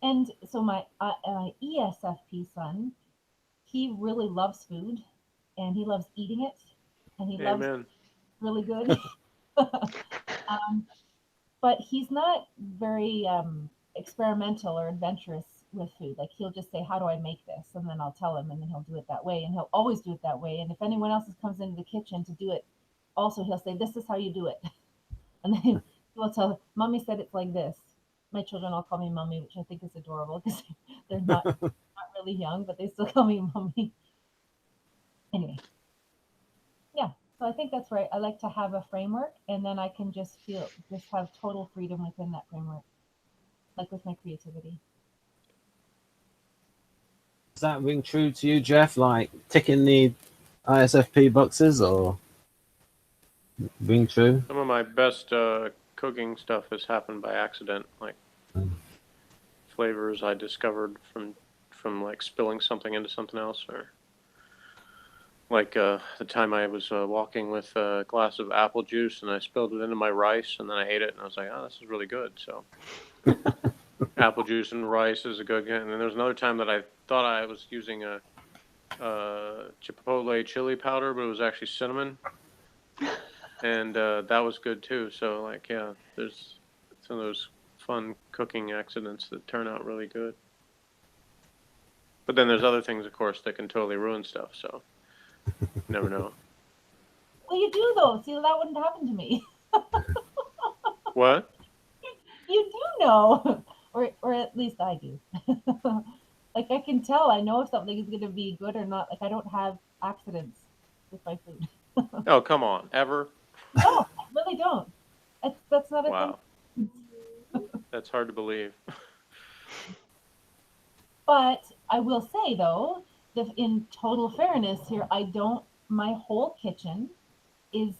Speaker 2: And so my ESFP son, he really loves food and he loves eating it and he loves
Speaker 5: Amen.
Speaker 2: really good. But he's not very experimental or adventurous with food. Like he'll just say, "How do I make this?" And then I'll tell him, and then he'll do it that way, and he'll always do it that way. And if anyone else comes into the kitchen to do it, also he'll say, "This is how you do it," and then he will tell, "Mommy said it's like this." My children all call me mommy, which I think is adorable because they're not really young, but they still call me mommy. Anyway, yeah. So I think that's right. I like to have a framework, and then I can just have total freedom within that framework, like with my creativity.
Speaker 1: Does that ring true to you, Jeff? Like ticking the ISFP boxes, or ring true?
Speaker 5: Some of my best cooking stuff has happened by accident, like flavors I discovered from like spilling something into something else, or like the time I was walking with a glass of apple juice and I spilled it into my rice and then I ate it and I was like, oh, this is really good. So apple juice and rice is a good. And then there was another time that I thought I was using a chipotle chili powder, but it was actually cinnamon, and that was good too. So like, yeah, there's some of those fun cooking accidents that turn out really good. But then there's other things, of course, that can totally ruin stuff. So you never know.
Speaker 2: Well, you do though. See, that wouldn't happen to me.
Speaker 5: What?
Speaker 2: You do know, or at least I do. Like I can tell. I know if something is going to be good or not. Like I don't have accidents with my food.
Speaker 5: Oh, come on, ever?
Speaker 2: No, I really don't. That's not a
Speaker 5: Wow, that's hard to believe.
Speaker 2: But I will say though, that in total fairness here, my whole kitchen is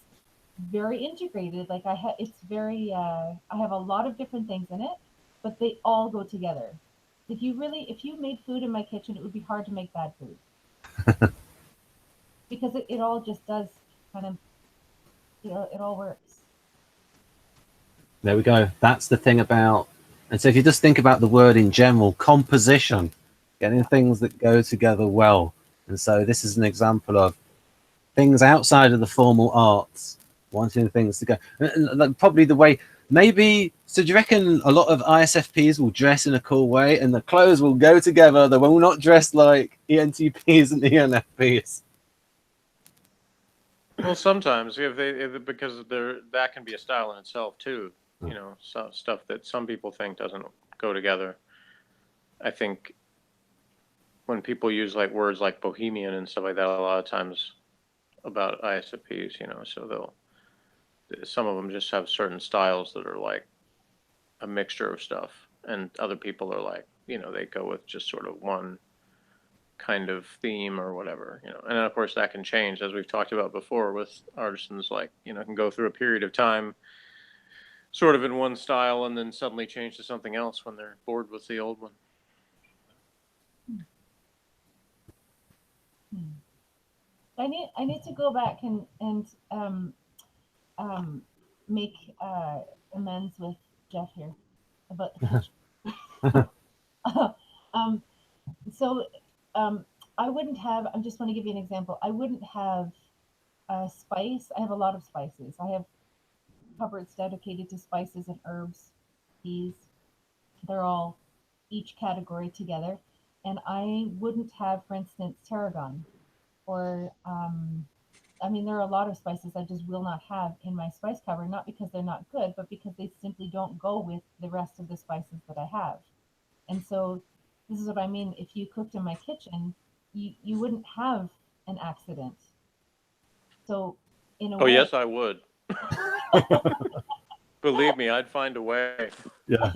Speaker 2: very integrated. Like it's very, I have a lot of different things in it, but they all go together. If you made food in my kitchen, it would be hard to make bad food because it all just does kind of, it all works.
Speaker 1: There we go. That's the thing about, and so if you just think about the word in general, composition, getting things that go together well. And so this is an example of things outside of the formal arts, wanting things to go. And probably the way, maybe, so do you reckon a lot of ISFPs will dress in a cool way and the clothes will go together? They will not dress like ENTPs and ENFPs.
Speaker 5: Well, sometimes because that can be a style in itself too. You know, stuff that some people think doesn't go together. I think when people use like words like bohemian and stuff like that, a lot of times about ISFPs, you know, so some of them just have certain styles that are like a mixture of stuff, and other people are like, you know, they go with just sort of one kind of theme or whatever, you know. And of course that can change, as we've talked about before with artisans, like, you know, can go through a period of time sort of in one style and then suddenly change to something else when they're bored with the old one.
Speaker 2: I need to go back and make amends with Jeff here about the kitchen. So I wouldn't have. I just want to give you an example. I wouldn't have spice. I have a lot of spices. I have cupboards dedicated to spices and herbs, teas. They're all each category together, and I wouldn't have, for instance, tarragon or I mean, there are a lot of spices I just will not have in my spice cupboard, not because they're not good, but because they simply don't go with the rest of the spices that I have. And so this is what I mean. If you cooked in my kitchen, you wouldn't have an accident. So in a
Speaker 5: Oh,
Speaker 2: way,
Speaker 5: yes, I would. Believe me, I'd find a way.
Speaker 1: Yeah.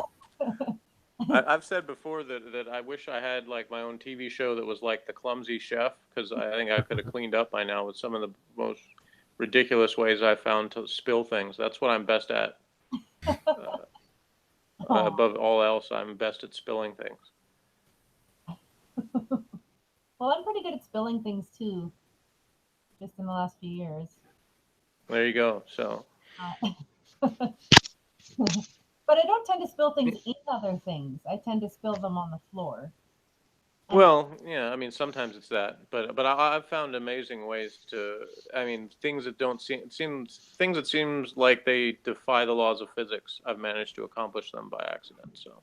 Speaker 5: I've said before that I wish I had like my own TV show that was like The Clumsy Chef, because I think I could have cleaned up by now with some of the most ridiculous ways I've found to spill things. That's what I'm best at. Above all else, I'm best at spilling things.
Speaker 2: Well, I'm pretty good at spilling things too, just in the last few years.
Speaker 5: There you go. So,
Speaker 2: But I don't tend to spill things in other things. I tend to spill them on the floor. And
Speaker 5: well, yeah, I mean, sometimes it's that, but I've found amazing ways to, I mean, things that don't things that seems like they defy the laws of physics. I've managed to accomplish them by accident. So,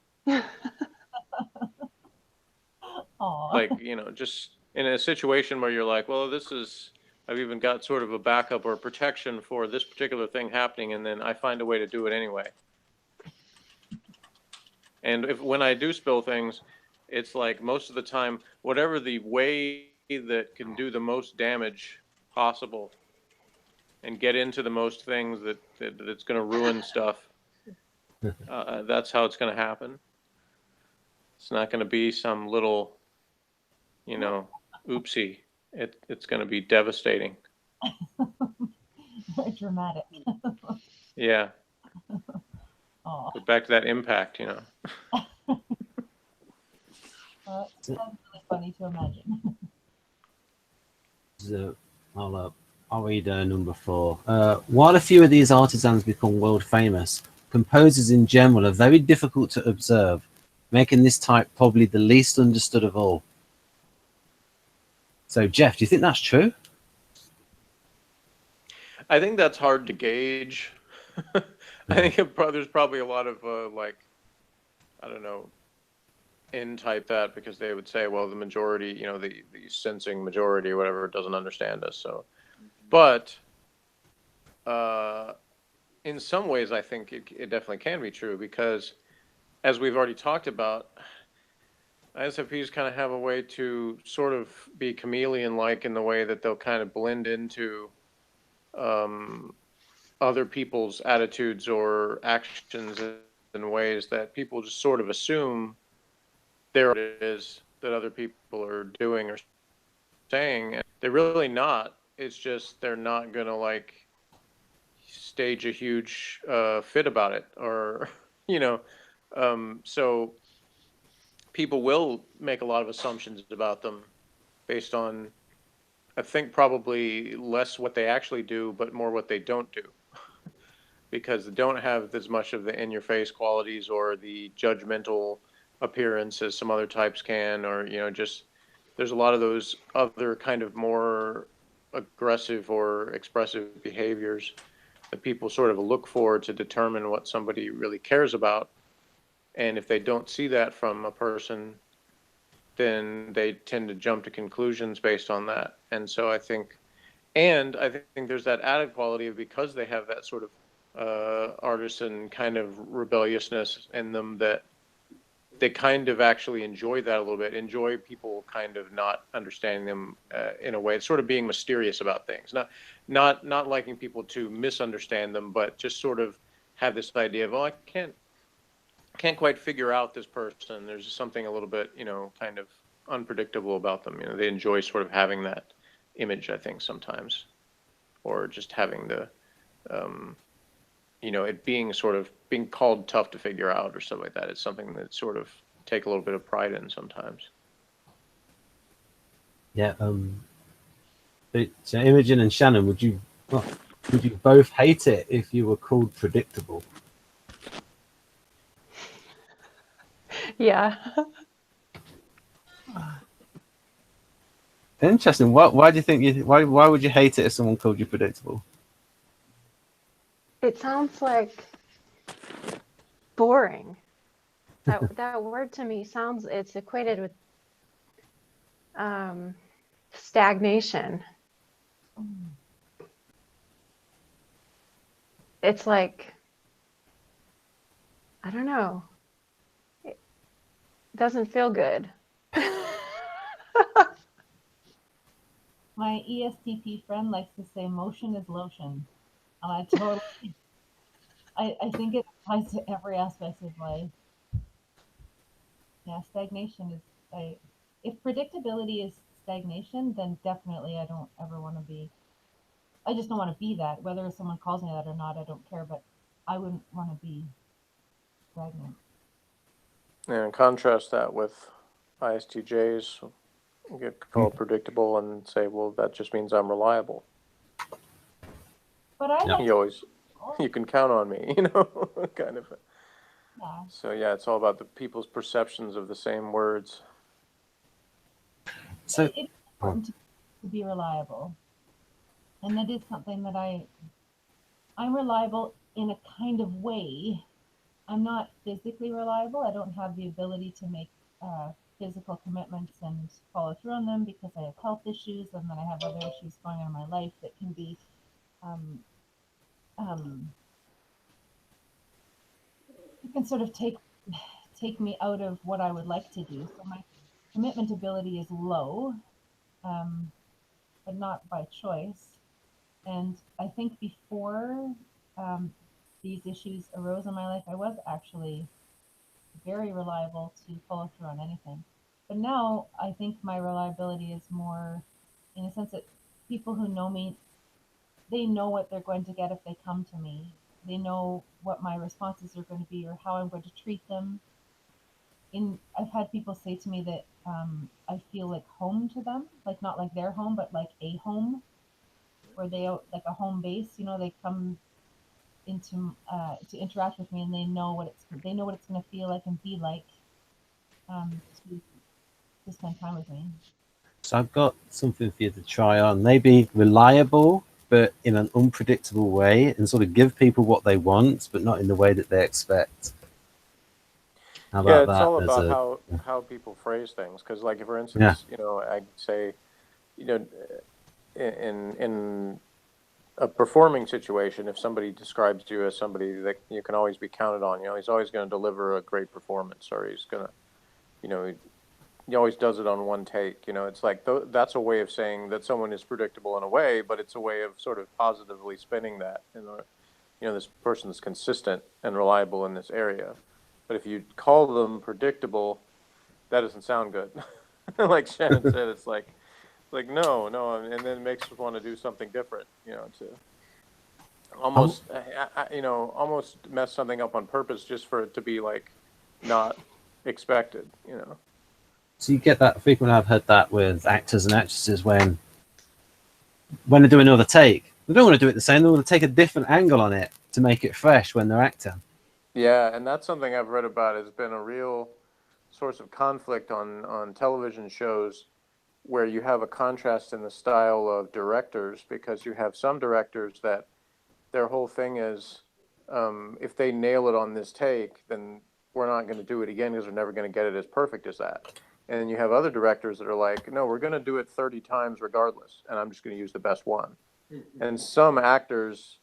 Speaker 2: aw.
Speaker 5: like, just in a situation where you're like, well, I've even got sort of a backup or protection for this particular thing happening, and then I find a way to do it anyway. And when I do spill things, it's like most of the time, whatever the way that can do the most damage possible and get into the most things that's going to ruin stuff, that's how it's going to happen. It's not going to be some little, oopsie. It's going to be devastating.
Speaker 2: Very dramatic.
Speaker 5: Yeah.
Speaker 2: Aw.
Speaker 5: But back to that impact,
Speaker 2: That's really funny to imagine.
Speaker 1: So I'll read number 4. While a few of these artisans become world famous, composers in general are very difficult to observe, making this type probably the least understood of all. So, Jeff, do you think that's true?
Speaker 5: I think that's hard to gauge. I think there's probably a lot of I don't know, in-type that, because they would say, well, the majority, the sensing majority or whatever doesn't understand us. So, but in some ways, I think it definitely can be true, because as we've already talked about, ISFPs kind of have a way to sort of be chameleon-like in the way that they'll kind of blend into other people's attitudes or actions in ways that people just sort of assume there it is that other people are doing or saying, and they're really not. It's just they're not gonna like stage a huge fit about it, or so people will make a lot of assumptions about them based on, I think, probably less what they actually do, but more what they don't do, because they don't have as much of the in-your-face qualities or the judgmental appearance as some other types can, or just there's a lot of those other kind of more aggressive or expressive behaviors that people sort of look for to determine what somebody really cares about. And if they don't see that from a person, then they tend to jump to conclusions based on that. And so I think there's that added quality of, because they have that sort of artisan kind of rebelliousness in them, that they kind of actually enjoy that a little bit, enjoy people kind of not understanding them in a way. It's sort of being mysterious about things, not liking people to misunderstand them, but just sort of have this idea of, oh, I can't quite figure out this person. There's just something a little bit, kind of unpredictable about them. They enjoy sort of having that image, I think, sometimes, or just having the, it being sort of being called tough to figure out or stuff like that. It's something that sort of take a little bit of pride in sometimes.
Speaker 1: Yeah. So Imogen and Shannon, would you both hate it if you were called predictable?
Speaker 4: Yeah.
Speaker 1: Interesting. Why do you think why would you hate it if someone called you predictable?
Speaker 4: It sounds like boring. That word to me it's equated with stagnation. It's like, I don't know. It doesn't feel good.
Speaker 2: My ESTP friend likes to say motion is lotion. And I totally, I think it applies to every aspect of life. Yeah, stagnation is, if predictability is stagnation, then definitely I don't ever want to be. I just don't want to be that. Whether someone calls me that or not, I don't care. But I wouldn't want to be stagnant.
Speaker 5: And contrast that with ISTJs, get called predictable and say, well, that just means I'm reliable.
Speaker 2: But I
Speaker 1: Yeah.
Speaker 2: like
Speaker 5: You can count on me, kind of.
Speaker 2: yeah.
Speaker 5: So yeah, it's all about the people's perceptions of the same words.
Speaker 1: So
Speaker 2: It's important to be reliable, and that is something that I'm reliable in a kind of way. I'm not physically reliable. I don't have the ability to make physical commitments and follow through on them because I have health issues, and then I have other issues going on in my life that can be um, it can sort of take me out of what I would like to do. So my commitment ability is low, but not by choice. And I think before um, these issues arose in my life, I was actually very reliable to follow through on anything. But now I think my reliability is more in a sense that people who know me, they know what they're going to get if they come to me. They know what my responses are going to be or how I'm going to treat them. I've had people say to me that I feel like home to them, like not like their home, but like a home, where they like a home base. They come into to interact with me, and they know what it's going to feel like and be like to spend time with me.
Speaker 1: So I've got something for you to try on. Maybe reliable, but in an unpredictable way, and sort of give people what they want, but not in the way that they expect. How
Speaker 5: Yeah,
Speaker 1: about
Speaker 5: it's
Speaker 1: that?
Speaker 5: all
Speaker 1: There's
Speaker 5: about
Speaker 1: a
Speaker 5: how people phrase things. Because, like, for
Speaker 1: yeah.
Speaker 5: instance, I'd say, in a performing situation, if somebody describes you as somebody that you can always be counted on, he's always going to deliver a great performance, or he's going to, he always does it on one take. It's like that's a way of saying that someone is predictable in a way, but it's a way of sort of positively spinning that. This person's consistent and reliable in this area. But if you call them predictable, that doesn't sound good. Like Shannon said, it's like no, and then it makes us want to do something different. To almost almost mess something up on purpose just for it to be like not expected.
Speaker 1: So you get that frequently. I've heard that with actors and actresses when they're doing another take, they don't want to do it the same. They want to take a different angle on it to make it fresh when they're acting.
Speaker 5: Yeah, and that's something I've read about. Has been a real source of conflict on television shows where you have a contrast in the style of directors, because you have some directors that their whole thing is, if they nail it on this take, then we're not going to do it again because we're never going to get it as perfect as that. And then you have other directors that are like, no, we're going to do it 30 times regardless, and I'm just going to use the best one. And some actors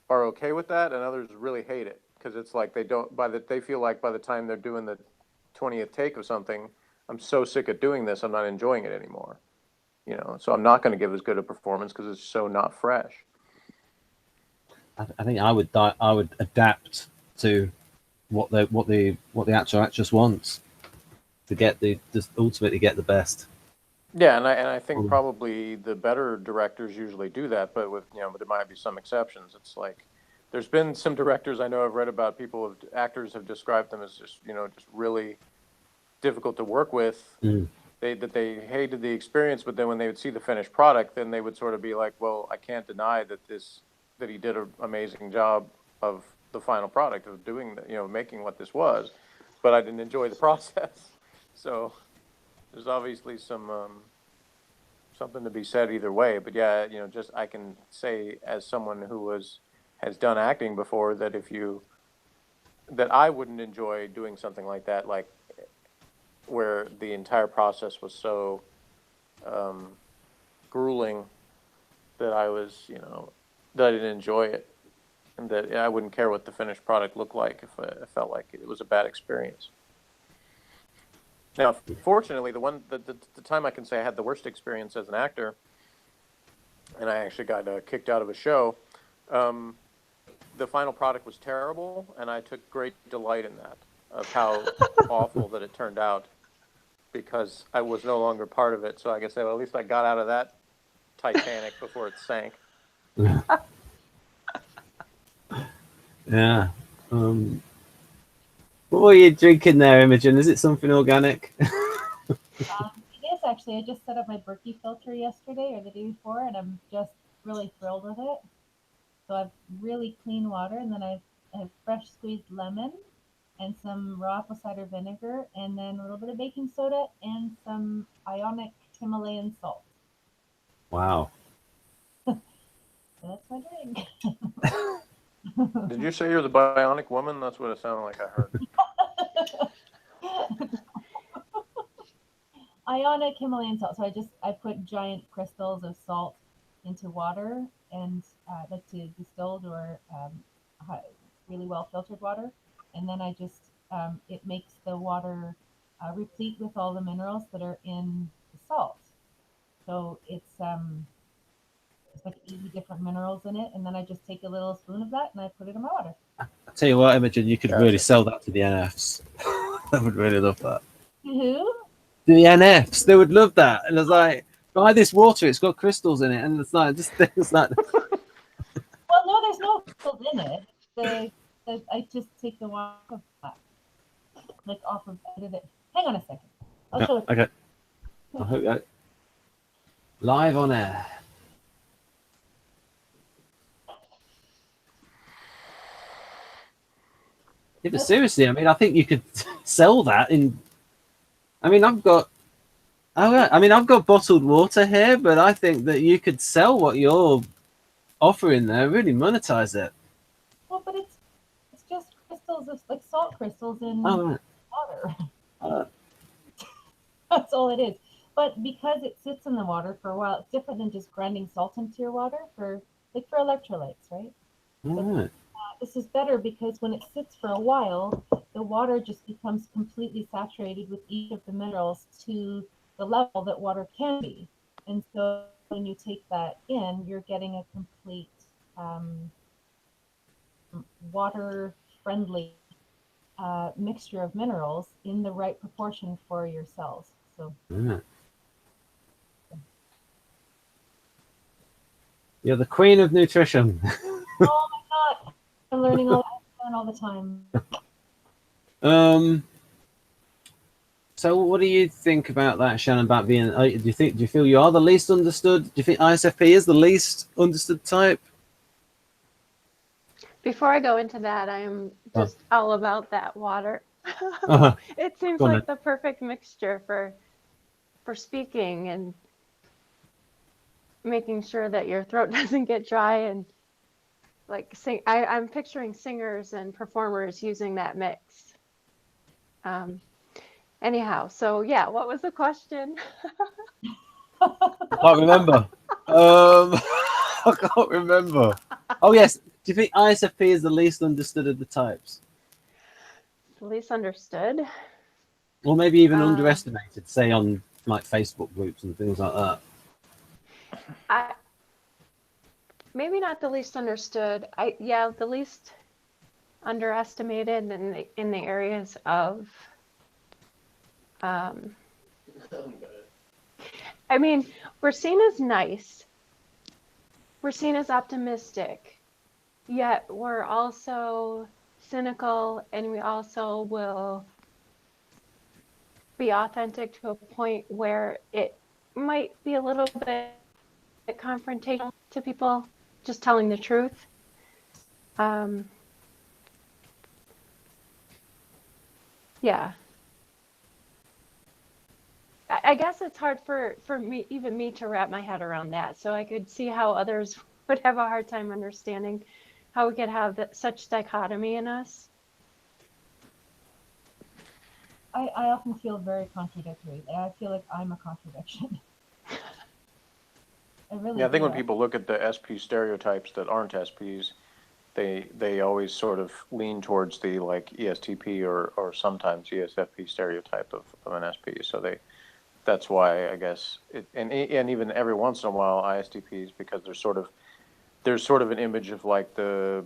Speaker 5: are okay with that, and others really hate it because it's like they feel like by the time they're doing the 20th take of something, I'm so sick of doing this, I'm not enjoying it anymore. So I'm not going to give as good a performance because it's so not fresh.
Speaker 1: I think I would adapt to what the actor or actress wants to get ultimately get the best.
Speaker 5: Yeah, and I think probably the better directors usually do that, but but there might be some exceptions. It's like there's been some directors I know I've read about, actors have described them as just really difficult to work with. They hated the experience, but then when they would see the finished product, then they would sort of be like, well, I can't deny that he did an amazing job of the final product of doing making what this was, but I didn't enjoy the process. So there's obviously some something to be said either way. But yeah, just I can say as someone who has done acting before that that I wouldn't enjoy doing something like that, like where the entire process was so grueling that I was, that I didn't enjoy it, and that I wouldn't care what the finished product looked like if I felt like it was a bad experience. Now, fortunately, the time I can say I had the worst experience as an actor, and I actually got kicked out of a show, the final product was terrible, and I took great delight in that, of how awful that it turned out, because I was no longer part of it. So I guess at least I got out of that Titanic before it sank.
Speaker 1: Yeah. What were you drinking there, Imogen? Is it something organic?
Speaker 2: It is actually. I just set up my Berkey filter yesterday or the day before, and I'm just really thrilled with it. So I've really clean water, and then I have fresh squeezed lemon and some raw apple cider vinegar, and then a little bit of baking soda and some ionic Himalayan salt.
Speaker 1: Wow.
Speaker 2: So that's my drink.
Speaker 5: Did you say you're the bionic woman? That's what it sounded like I heard.
Speaker 2: Ionic Himalayan salt. So I put giant crystals of salt into water, and like to distilled or really well filtered water, and then I just it makes the water replete with all the minerals that are in the salt. So it's like 80 different minerals in it, and then I just take a little spoon of that and I put it in my water.
Speaker 1: I tell you what, Imogen, you could really
Speaker 5: Gotcha.
Speaker 1: sell that to the NFs. I would really love that.
Speaker 2: Who?
Speaker 1: The NFs, they would love that. And it's like, buy this water, it's got crystals in it, and it's like just things like.
Speaker 2: Well, no, there's no crystals in it. I just take the water off of that, like off of it. Hang on a second. I'll show it.
Speaker 1: Okay. I hope that live on air. Yeah, but seriously, I mean, I think you could sell that in. I mean, I've got bottled water here, but I think that you could sell what you're offering there, really monetize it.
Speaker 2: Well, but it's just crystals, it's like salt crystals in
Speaker 1: Oh, right.
Speaker 2: water. That's all it is. But because it sits in the water for a while, it's different than just grinding salt into your water for electrolytes, right?
Speaker 1: All right.
Speaker 2: This is better because when it sits for a while, the water just becomes completely saturated with each of the minerals to the level that water can be. And so when you take that in, you're getting a complete water friendly mixture of minerals in the right proportion for your cells. So
Speaker 1: All right. You're the queen of nutrition.
Speaker 2: oh my god, I'm learning all the time.
Speaker 1: So what do you think about that, Shannon? About being, do you feel you are the least understood? Do you think ISFP is the least understood type?
Speaker 4: Before I go into that, I am just all about that water. It seems
Speaker 1: Go on,
Speaker 4: like the perfect mixture for speaking and making sure that your throat doesn't get dry and like sing. I'm picturing singers and performers using that mix. Anyhow, so yeah, what was the question?
Speaker 1: I can't remember. I can't remember. Oh yes. Do you think ISFP is the least understood of the types?
Speaker 4: The least understood.
Speaker 1: Or maybe even underestimated, say on like Facebook groups and things like that.
Speaker 4: Maybe not the least understood. The least underestimated in the areas of I mean, we're seen as nice. We're seen as optimistic, yet we're also cynical, and we also will be authentic to a point where it might be a little bit confrontational to people, just telling the truth. Yeah. I guess it's hard for me to wrap my head around that. So I could see how others would have a hard time understanding how we could have such dichotomy in us.
Speaker 2: I often feel very contradictory. I feel like I'm a contradiction. I really
Speaker 5: Yeah, I think
Speaker 2: do.
Speaker 5: when people look at the SP stereotypes that aren't SPs, they always sort of lean towards the like ESTP or sometimes ESFP stereotype of an SP. So that's why I guess and even every once in a while ISTPs, because there's sort of an image of like the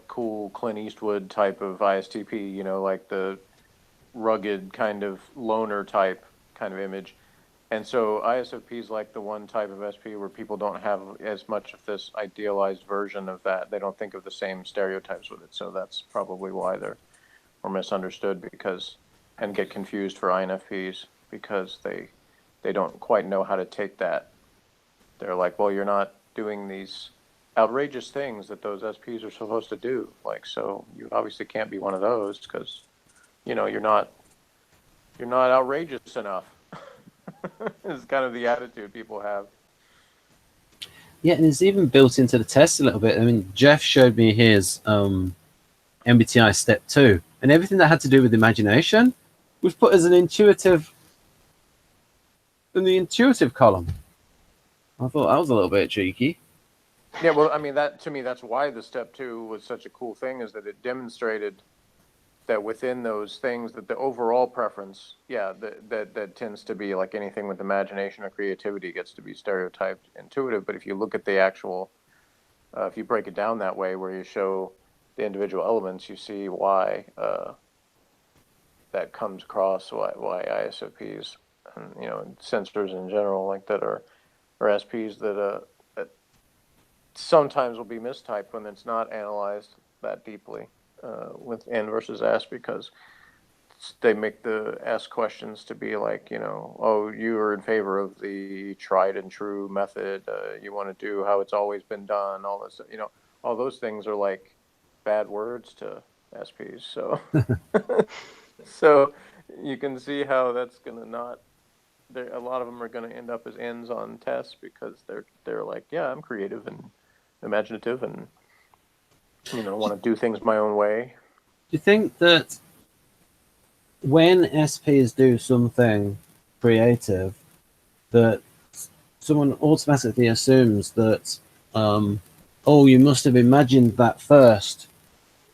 Speaker 5: cool Clint Eastwood type of ISTP, like the rugged kind of loner type kind of image. And so ISFP is like the one type of SP where people don't have as much of this idealized version of that. They don't think of the same stereotypes with it. So that's probably why they're more misunderstood, because, and get confused for INFPs because they don't quite know how to take that. They're like, well, you're not doing these outrageous things that those SPs are supposed to do. Like, so you obviously can't be one of those because, you know, you're not outrageous enough. Is kind of the attitude people have.
Speaker 1: Yeah, and it's even built into the test a little bit. I mean, Jeff showed me his MBTI step 2, and everything that had to do with imagination was put as an intuitive in the intuitive column. I thought that was a little bit cheeky.
Speaker 5: Yeah, well, I mean, that to me, that's why the step 2 was such a cool thing, is that it demonstrated that within those things, that the overall preference, yeah, that tends to be like anything with imagination or creativity gets to be stereotyped intuitive. But if you look at the actual, if you break it down that way, where you show the individual elements, you see why that comes across, why ISFPs and, you know, sensors in general like that are SPs that sometimes will be mistyped when it's not analyzed that deeply with N versus S, because they make the S questions to be like, you know, oh, you are in favor of the tried and true method. You want to do how it's always been done. All this, you know, all those things are like bad words to SPs. So, so you can see how that's gonna not. A lot of them are going to end up as N's on tests because they're like, yeah, I'm creative and imaginative and, you know, want to do things my own way.
Speaker 1: Do you think that when SPs do something creative, that someone automatically assumes that, oh, you must have imagined that first,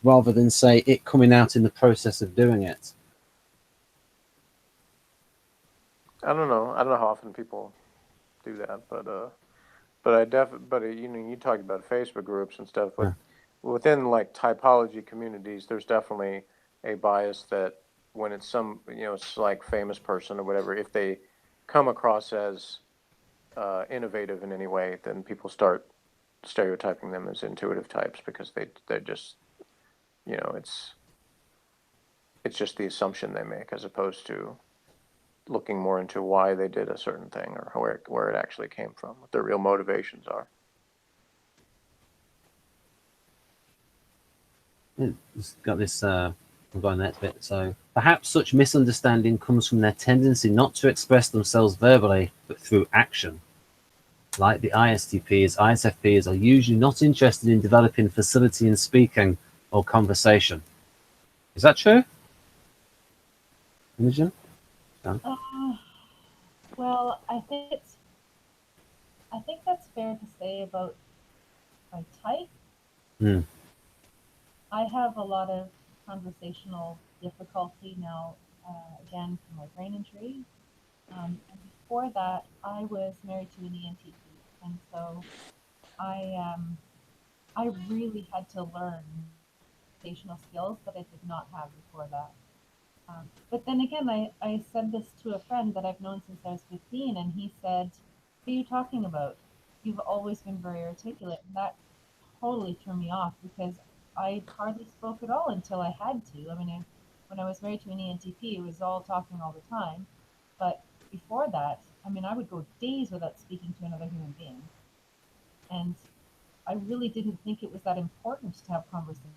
Speaker 1: rather than say it coming out in the process of doing it?
Speaker 5: I don't know. I don't know how often people do that, but you know, you talked about Facebook groups and stuff.
Speaker 1: Yeah.
Speaker 5: Within like typology communities, there's definitely a bias that when it's some, you know, it's like famous person or whatever, if they come across as innovative in any way, then people start stereotyping them as intuitive types because they're just, you know, it's just the assumption they make as opposed to looking more into why they did a certain thing or where it actually came from, what their real motivations are.
Speaker 1: It's got this, I'm going next bit. So perhaps such misunderstanding comes from their tendency not to express themselves verbally, but through action. Like the ISTPs, ISFPs are usually not interested in developing facility in speaking or conversation. Is that true, Imogen?
Speaker 2: Well, I think that's fair to say about my type.
Speaker 1: Hmm.
Speaker 2: I have a lot of conversational difficulty now, again, from my brain injury. And before that, I was married to an ENTP, and so I really had to learn conversational skills that I did not have before that. But then again, I said this to a friend that I've known since I was 15, and he said, "What are you talking about? You've always been very articulate." And that totally threw me off because I hardly spoke at all until I had to. I mean, when I was married to an ENTP, it was all talking all the time. But before that, I mean, I would go days without speaking to another human being. And I really didn't think it was that important to have conversation,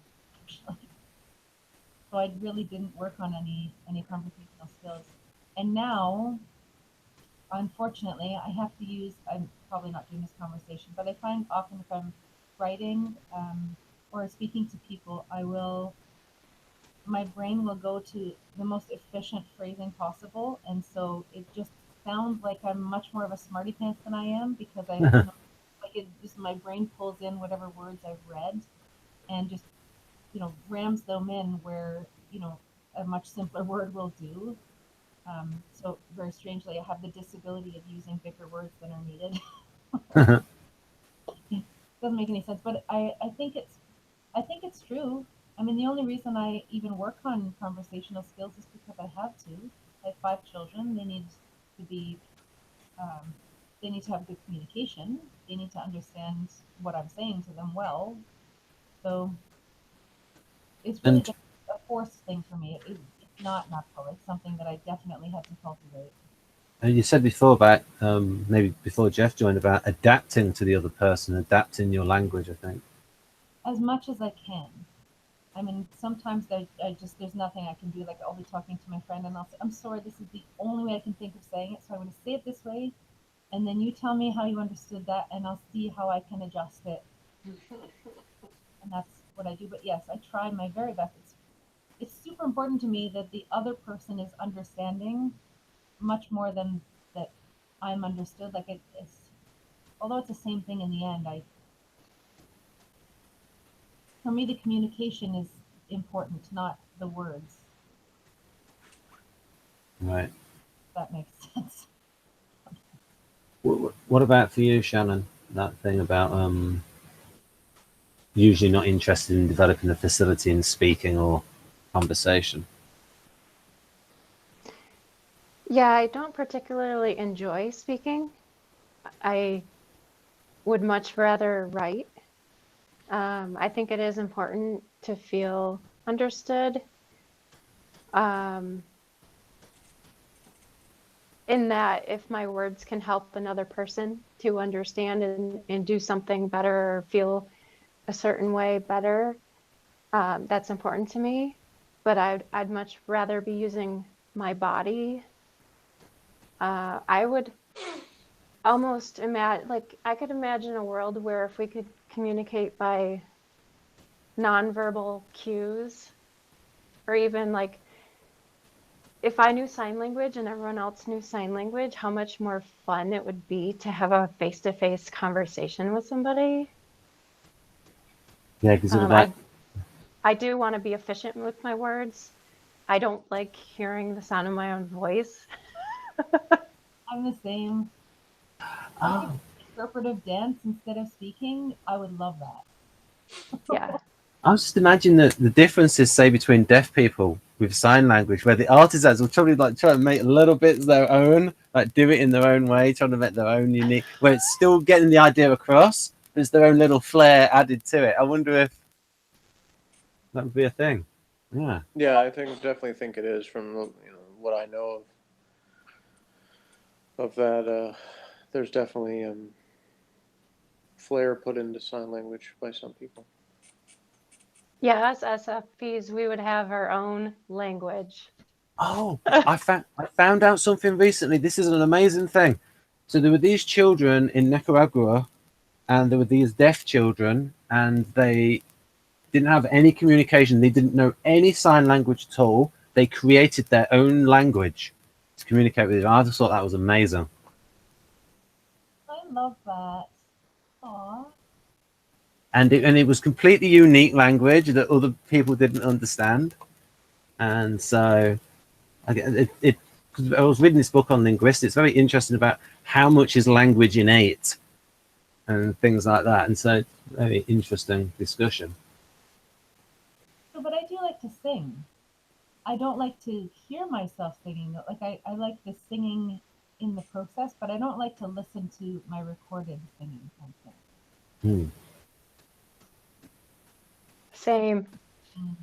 Speaker 2: actually. So I really didn't work on any conversational skills. And now, unfortunately, I have to use. I'm probably not doing this conversation, but I find often if I'm writing or speaking to people, my brain will go to the most efficient phrasing possible, and so it just sounds like I'm much more of a smarty pants than I am because like it just my brain pulls in whatever words I've read and just rams them in where a much simpler word will do. So very strangely, I have the disability of using bigger words than are needed. It doesn't make any sense, but I think it's true. I mean, the only reason I even work on conversational skills is because I have to. I have 5 children. They need to be they need to have good communication. They need to understand what I'm saying to them well. So it's really
Speaker 1: And
Speaker 2: just a forced thing for me. It's not natural. It's something that I definitely had to cultivate.
Speaker 1: you said before about maybe before Jeff joined about adapting to the other person, adapting your language. I think.
Speaker 2: As much as I can. I mean, sometimes I just, there's nothing I can do. Like, I'll be talking to my friend and I'll say, I'm sorry, this is the only way I can think of saying it. So I'm going to say it this way. And then you tell me how you understood that, and I'll see how I can adjust it. And that's what I do. But yes, I try my very best. It's super important to me that the other person is understanding much more than that I'm understood. Like, it's, although it's the same thing in the end, for me, the communication is important, not the words.
Speaker 1: Right.
Speaker 2: If that makes sense.
Speaker 1: What about for you, Shannon? That thing about usually not interested in developing a facility in speaking or conversation.
Speaker 4: Yeah, I don't particularly enjoy speaking. I would much rather write. I think it is important to feel understood. In that if my words can help another person to understand and do something better or feel a certain way better, that's important to me. But I'd much rather be using my body. I would almost imagine, like, I could imagine a world where if we could communicate by nonverbal cues, or even like if I knew sign language and everyone else knew sign language, how much more fun it would be to have a face-to-face conversation with somebody.
Speaker 1: Yeah, because like
Speaker 4: I do want to be efficient with my words. I don't like hearing the sound of my own voice.
Speaker 2: I'm the same. Interpretive dance instead of speaking, I would love that.
Speaker 4: Yeah.
Speaker 1: I was just imagining the differences, say, between deaf people with sign language, where the artisans will probably like try to make little bits their own, like do it in their own way, trying to make their own unique, where it's still getting the idea across, but it's their own little flair added to it. I wonder if that would be a thing. Yeah.
Speaker 5: Yeah, I definitely think it is from what I know of that. There's definitely flair put into sign language by some people.
Speaker 4: Yeah, us SFPs, we would have our own language.
Speaker 1: Oh, I found out something recently. This is an amazing thing. So there were these children in Nicaragua, and there were these deaf children, and they didn't have any communication. They didn't know any sign language at all. They created their own language to communicate with each other. I just thought that was amazing.
Speaker 2: I love that. Aw.
Speaker 1: And it was completely unique language that other people didn't understand. And so I was reading this book on linguistics. It's very interesting about how much is language innate and things like that. And so very interesting discussion.
Speaker 2: But I do like to sing. I don't like to hear myself singing. Like, I like the singing in the process, but I don't like to listen to my recorded singing content.
Speaker 1: Hmm.
Speaker 4: Same.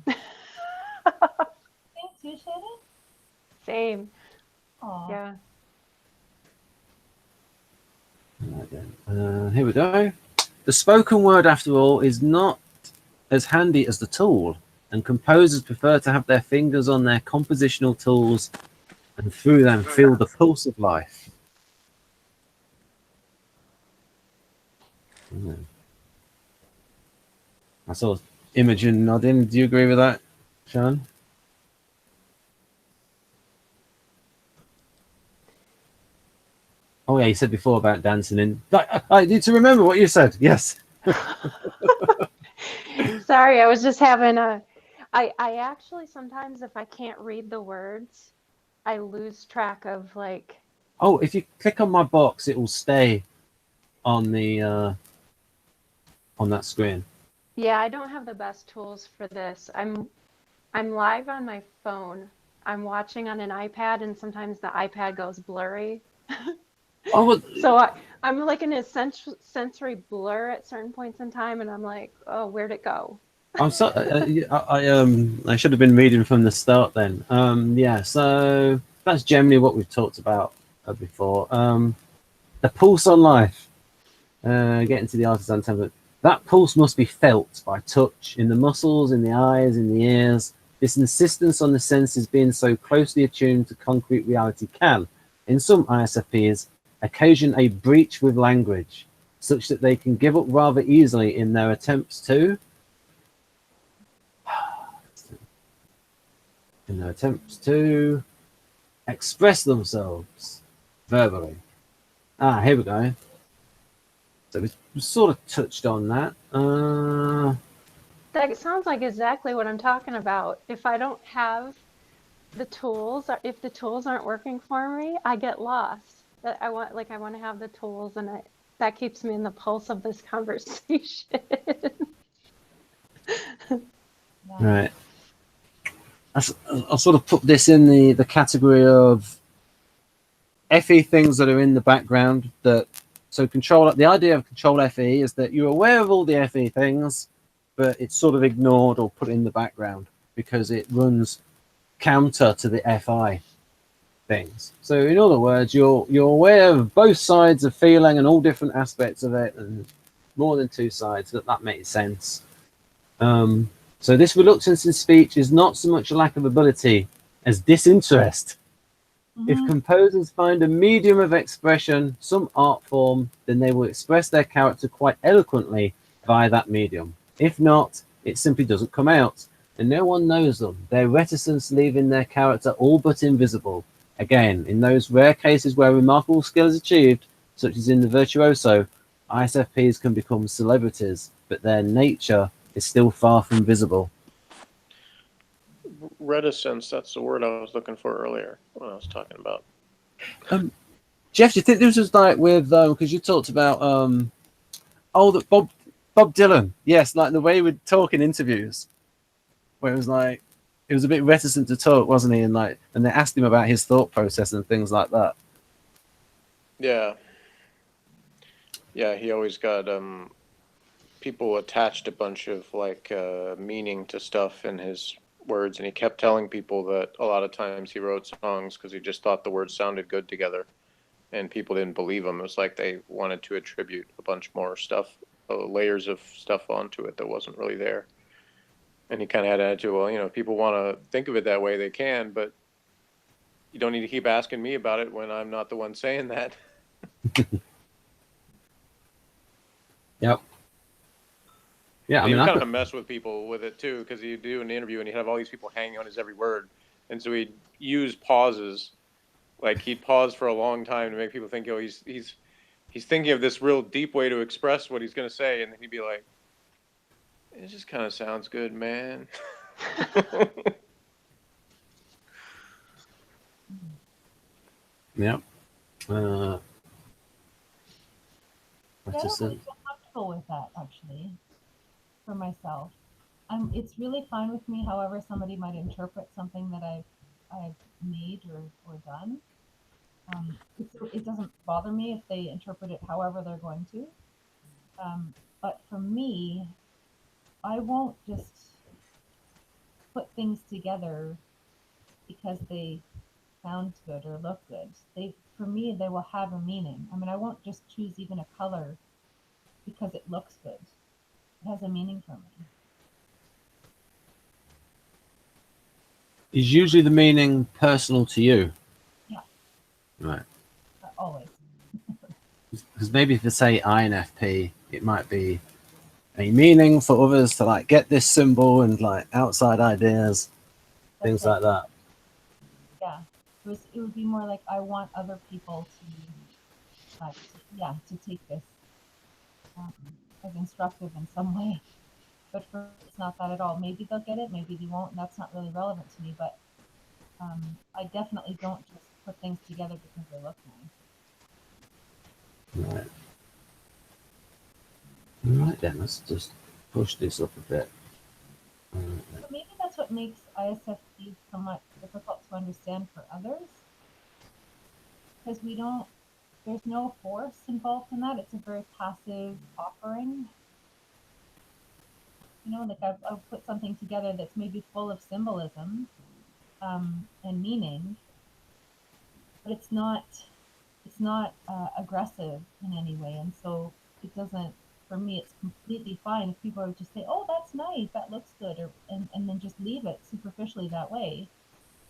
Speaker 2: Thank you, Shannon.
Speaker 4: Same.
Speaker 2: Aw.
Speaker 4: Yeah.
Speaker 1: Here we go. The spoken word, after all, is not as handy as the tool, and composers prefer to have their fingers on their compositional tools and through them feel the pulse of life. I saw Imogen nodding. Do you agree with that, Shan? Oh yeah, you said before about dancing in. I need to remember what you said. Yes.
Speaker 4: Sorry, I was just having I actually sometimes, if I can't read the words, I lose track of like.
Speaker 1: Oh, if you click on my box, it will stay on the on that screen.
Speaker 4: Yeah, I don't have the best tools for this. I'm live on my phone. I'm watching on an iPad, and sometimes the iPad goes blurry.
Speaker 1: I would.
Speaker 4: So I'm like in a sensory blur at certain points in time, and I'm like, oh, where'd it go?
Speaker 1: I'm so. I should have been reading from the start then. Yeah. So that's generally what we've talked about before. The pulse on life. Getting to the artisan temperament. That pulse must be felt by touch in the muscles, in the eyes, in the ears. This insistence on the senses being so closely attuned to concrete reality can, in some ISFPs, occasion a breach with language, such that they can give up rather easily in their attempts to express themselves verbally. Here we go. So we sort of touched on that.
Speaker 4: That sounds like exactly what I'm talking about. If I don't have the tools, or if the tools aren't working for me, I get lost. That I want to have the tools, and that keeps me in the pulse of this conversation.
Speaker 1: Right. I'll sort of put this in the category of FE things that are in the background. So control. The idea of control FE is that you're aware of all the FE things, but it's sort of ignored or put in the background because it runs counter to the FI things. So in other words, you're aware of both sides of feeling and all different aspects of it, and more than two sides. That makes sense. So this reluctance in speech is not so much a lack of ability as disinterest. If composers find a medium of expression, some art form, then they will express their character quite eloquently via that medium. If not, it simply doesn't come out, and no one knows them, their reticence leaving their character all but invisible. Again, in those rare cases where remarkable skill is achieved, such as in the virtuoso, ISFPs can become celebrities, but their nature is still far from visible.
Speaker 5: Reticence, that's the word I was looking for earlier when I was talking about.
Speaker 1: Jeff, do you think this was like with because you talked about that Bob Dylan, yes, like the way he would talk in interviews, where it was like he was a bit reticent to talk, wasn't he? And they asked him about his thought process and things like that.
Speaker 5: Yeah, he always got people attached a bunch of like meaning to stuff in his words, and he kept telling people that a lot of times he wrote songs because he just thought the words sounded good together, and people didn't believe him. It was like they wanted to attribute a bunch more stuff, layers of stuff onto it that wasn't really there. And he kind of had an attitude, well, if people want to think of it that way, they can, but you don't need to keep asking me about it when I'm not the one saying that.
Speaker 1: Yep. Yeah,
Speaker 5: I kind of mess with people with it too, because you do an interview and you have all these people hanging on his every word, and so he'd use pauses, like he'd pause for a long time to make people think, he's thinking of this real deep way to express what he's going to say, and then he'd be like, it just kind of sounds good, man.
Speaker 1: Yep.
Speaker 2: I don't really feel comfortable with that, actually, for myself. It's really fine with me however somebody might interpret something that I've made or done. It doesn't bother me if they interpret it however they're going to. But for me, I won't just put things together because they sound good or look good. For me, they will have a meaning. I mean, I won't just choose even a color because it looks good. It has a meaning for me.
Speaker 1: Is usually the meaning personal to you?
Speaker 2: Yeah.
Speaker 1: Right.
Speaker 2: Always.
Speaker 1: Because maybe if you say INFP, it might be a meaning for others to like get this symbol and like outside ideas, things like that.
Speaker 2: Yeah. It would be more like I want other people to take this as instructive in some way. But it's not that at all. Maybe they'll get it, maybe they won't, and that's not really relevant to me. But I definitely don't just put things together because they look nice.
Speaker 1: Right. All right then, let's just push this up a bit.
Speaker 2: So maybe that's what makes ISFPs somewhat difficult to understand for others, because there's no force involved in that. It's a very passive offering. You know, like I've put something together that's maybe full of symbolism and meaning, but it's not aggressive in any way, and so it doesn't. For me, it's completely fine if people are just say, "Oh, that's nice, that looks good," or and then just leave it superficially that way,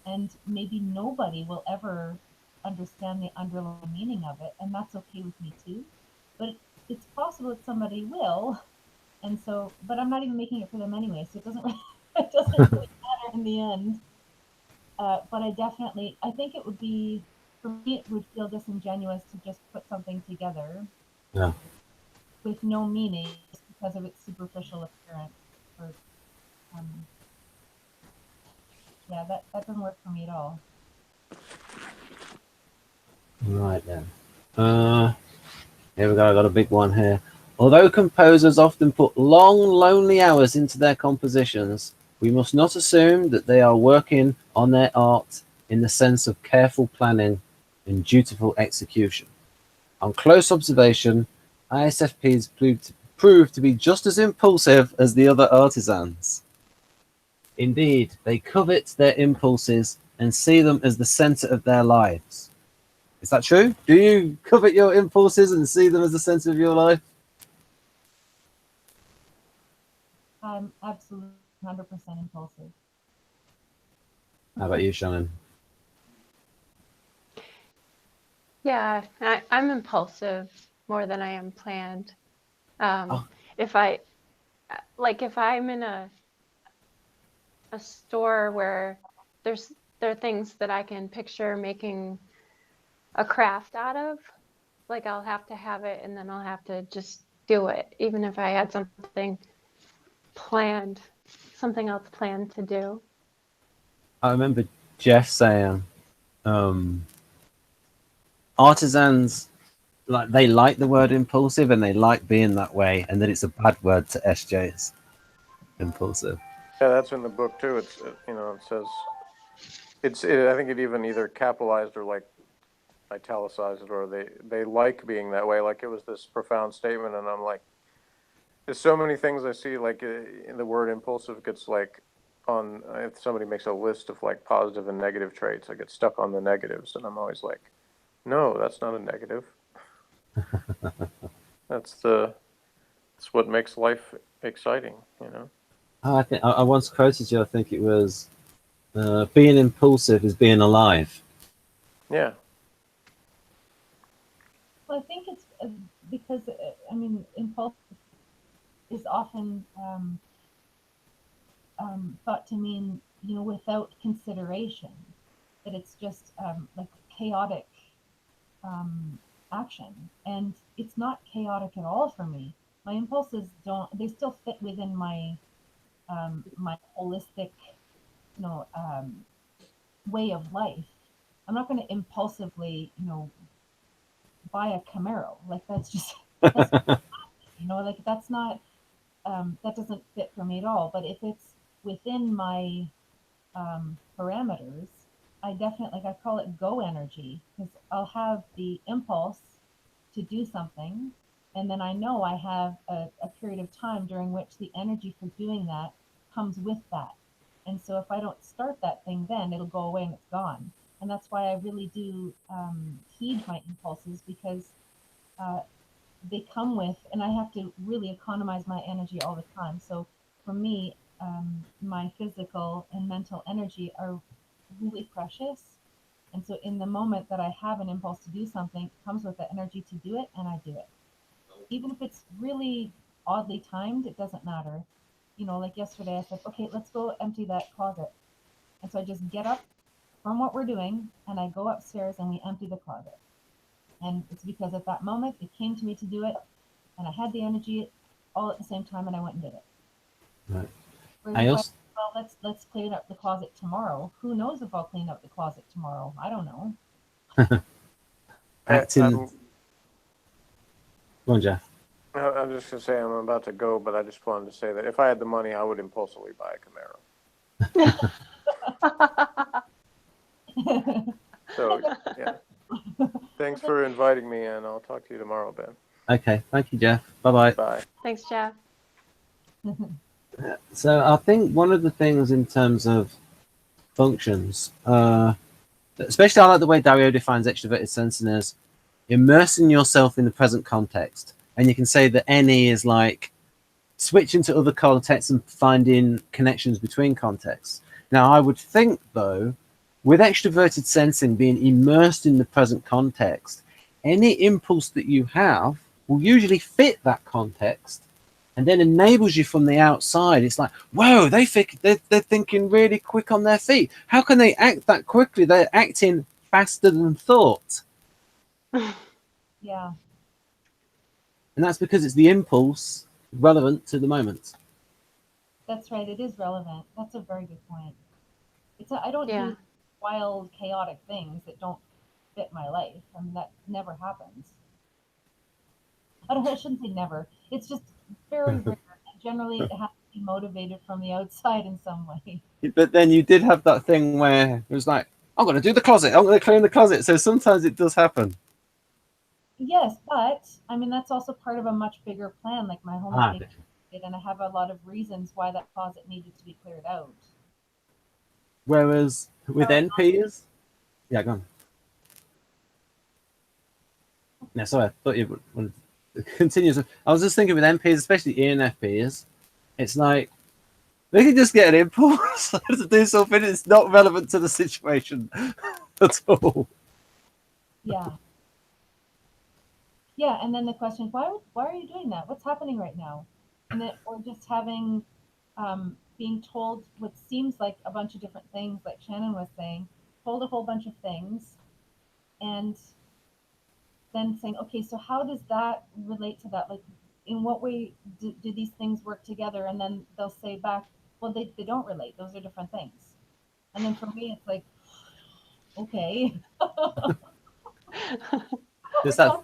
Speaker 2: and maybe nobody will ever understand the underlying meaning of it, and that's okay with me too. But it's possible that somebody will, and so, but I'm not even making it for them anyway, so it doesn't it doesn't really matter in the end. But I think it would be, for me, it would feel disingenuous to just put something together
Speaker 1: Yeah.
Speaker 2: with no meaning just because of its superficial appearance. Or, yeah, that doesn't work for me at all.
Speaker 1: Right then. Here we go. I got a big one here. Although composers often put long, lonely hours into their compositions, we must not assume that they are working on their art in the sense of careful planning and dutiful execution. On close observation, ISFPs prove to be just as impulsive as the other artisans. Indeed, they covet their impulses and see them as the center of their lives. Is that true? Do you covet your impulses and see them as the center of your life?
Speaker 2: I'm absolutely 100% impulsive.
Speaker 1: How about you, Shannon?
Speaker 4: Yeah, I'm impulsive more than I am planned.
Speaker 1: Oh.
Speaker 4: If I'm in a store where there are things that I can picture making a craft out of, like I'll have to have it and then I'll have to just do it, even if I had something else planned to do.
Speaker 1: I remember Jeff saying, artisans, they like the word impulsive and they like being that way, and that it's a bad word to SJs. Impulsive.
Speaker 5: Yeah, that's in the book too. It's it says I think it even either capitalized or like italicized it, or they like being that way. Like it was this profound statement, and I'm like, there's so many things I see like in the word impulsive gets like on, if somebody makes a list of like positive and negative traits, I get stuck on the negatives, and I'm always like, no, that's not a negative. That's what makes life exciting, you know.
Speaker 1: I think I once quoted you. I think it was, being impulsive is being alive.
Speaker 5: Yeah.
Speaker 2: Well, I think it's because, I mean, impulsive is often thought to mean, you know, without consideration, that it's just like chaotic action. And it's not chaotic at all for me. My impulses they still fit within my my holistic, you know, way of life. I'm not going to impulsively, you know, buy a Camaro. Like that's just, that's, you know, like that's not, that doesn't fit for me at all. But if it's within my parameters, I definitely, like I call it go energy, because I'll have the impulse to do something, and then I know I have a period of time during which the energy for doing that comes with that. And so if I don't start that thing, then it'll go away and it's gone. And that's why I really do heed my impulses, because uh, they come with, and I have to really economize my energy all the time. So for me, my physical and mental energy are really precious. And so in the moment that I have an impulse to do something, it comes with the energy to do it, and I do it. Even if it's really oddly timed, it doesn't matter. You know, like yesterday I said, okay, let's go empty that closet. And so I just get up from what we're doing and I go upstairs and we empty the closet. And it's because at that moment it came to me to do it, and I had the energy all at the same time, and I went and did it.
Speaker 1: Right.
Speaker 2: Whereas well, let's clean up the closet tomorrow. Who knows if I'll clean up the closet tomorrow? I don't know.
Speaker 1: Acting. Go on, Jeff.
Speaker 5: I'm just gonna say I'm about to go, but I just wanted to say that if I had the money, I would impulsively buy a Camaro. So yeah, Thanks for inviting me, and I'll talk to you tomorrow, Ben.
Speaker 1: Okay, thank you, Jeff. Bye-bye.
Speaker 5: Bye.
Speaker 4: Thanks, Jeff.
Speaker 1: So I think one of the things in terms of functions, especially I like the way Dario defines extroverted sensing as immersing yourself in the present context. And you can say that NE is like switching to other contexts and finding connections between contexts. Now, I would think, though, with extroverted sensing being immersed in the present context, any impulse that you have will usually fit that context and then enables you from the outside. It's like, whoa, they're thinking really quick on their feet. How can they act that quickly? They're acting faster than thought.
Speaker 2: Yeah.
Speaker 1: And that's because it's the impulse relevant to the moment.
Speaker 2: That's right. It is relevant. That's a very good point. I don't
Speaker 4: Yeah.
Speaker 2: do wild, chaotic things that don't fit my life. I mean, that never happens. I shouldn't say never. It's just very rare. Generally, it has to be motivated from the outside in some way.
Speaker 1: But then you did have that thing where it was like, I'm going to do the closet. I'm going to clean the closet. So sometimes it does happen.
Speaker 2: Yes, but I mean, that's also part of a much bigger plan. Like my home is big, and I have a lot of reasons why that closet needed to be cleared out.
Speaker 1: Whereas with NPs, yeah, go on. No, sorry, I thought you wanted to continue. I was just thinking with NPs, especially ENFPs, it's like they can just get an impulse to do something. It's not relevant to the situation at all.
Speaker 2: Yeah. Yeah, and then the question, why are you doing that? What's happening right now? And then, or just having, being told what seems like a bunch of different things, like Shannon was saying, told a whole bunch of things, and then saying, okay, so how does that relate to that? Like, in what way do these things work together? And then they'll say back, well, they don't relate. Those are different things. And then for me, it's like, okay.
Speaker 1: Just that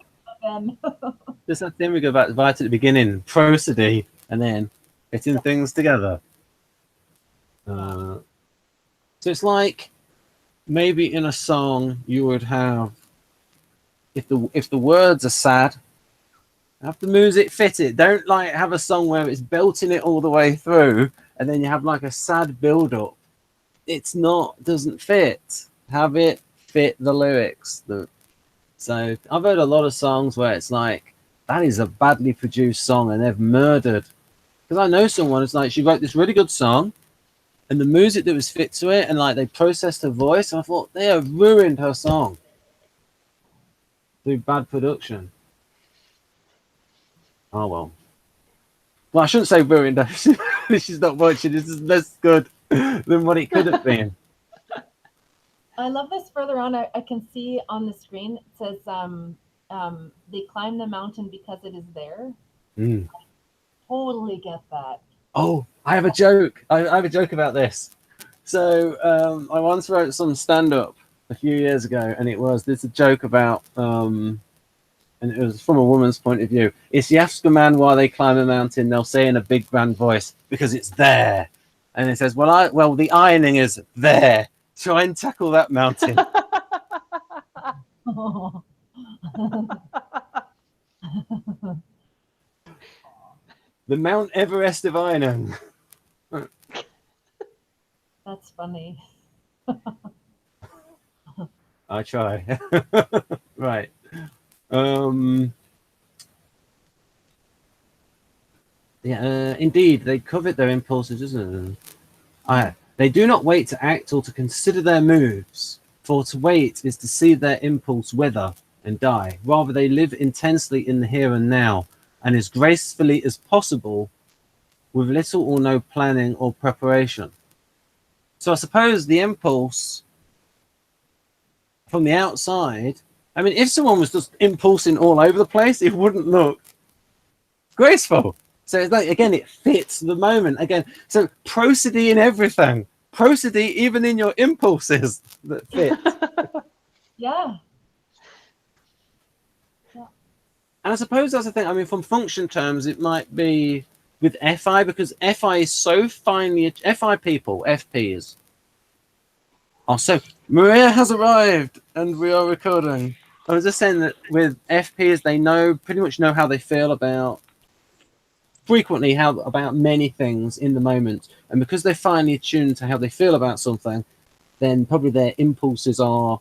Speaker 1: thing we go back right at the beginning, prosody, and then getting things together. So it's like maybe in a song you would have, if the words are sad, have the music fit it. Don't like have a song where it's belting it all the way through and then you have like a sad build up. It's not, doesn't fit. Have it fit the lyrics. So I've heard a lot of songs where it's like, that is a badly produced song and they've murdered. Because I know someone, it's like she wrote this really good song and the music that was fit to it and like they processed her voice and I thought they have ruined her song through bad production. Oh well. Well, I shouldn't say ruined her. She's not watching. This is less good than what it could have been.
Speaker 2: I love this further on. I can see on the screen, it says they climb the mountain because it is there.
Speaker 1: Mm.
Speaker 2: I totally get that.
Speaker 1: Oh, I have a joke. I have a joke about this. So I once wrote some stand-up a few years ago, and there's a joke about, and it was from a woman's point of view. If you ask a man why they climb a mountain, they'll say in a big grand voice, because it's there. And it says, well, the ironing is there. Try and tackle that mountain. The Mount Everest of ironing.
Speaker 2: That's funny.
Speaker 1: I try. Right. Indeed, they covet their impulses, isn't it? They do not wait to act or to consider their moves, for to wait is to see their impulse wither and die. Rather, they live intensely in the here and now, and as gracefully as possible, with little or no planning or preparation. So I suppose the impulse from the outside, I mean, if someone was just impulsing all over the place, it wouldn't look graceful. So it's like, again, it fits the moment. Again, so prosody in everything. Prosody even in your impulses that fit.
Speaker 2: Yeah.
Speaker 1: And I suppose that's the thing. I mean, from function terms, it might be with FI, because FI is so finely... FI people, FPs, Oh, so Maria has arrived, and we are recording. I was just saying that with FPs, they pretty much know how they feel about about many things in the moment, and because they're finely attuned to how they feel about something, then probably their impulses are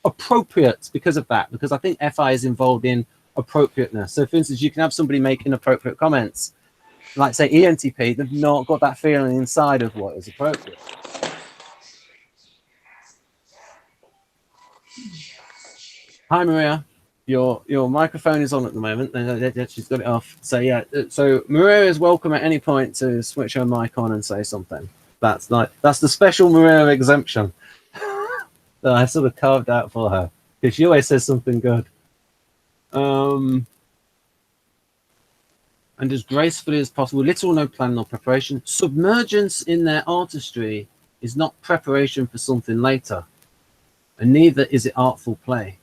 Speaker 1: appropriate because of that. Because I think FI is involved in appropriateness. So, for instance, you can have somebody make inappropriate comments, like say ENTP, they've not got that feeling inside of what is appropriate. Hi, Maria. Your microphone is on at the moment. She's got it off. So yeah. So Maria is welcome at any point to switch her mic on and say something. That's the special Maria exemption that I sort of carved out for her because she always says something good. And as gracefully as possible, little or no plan nor preparation. Submergence in their artistry is not preparation for something later, and neither is it artful play.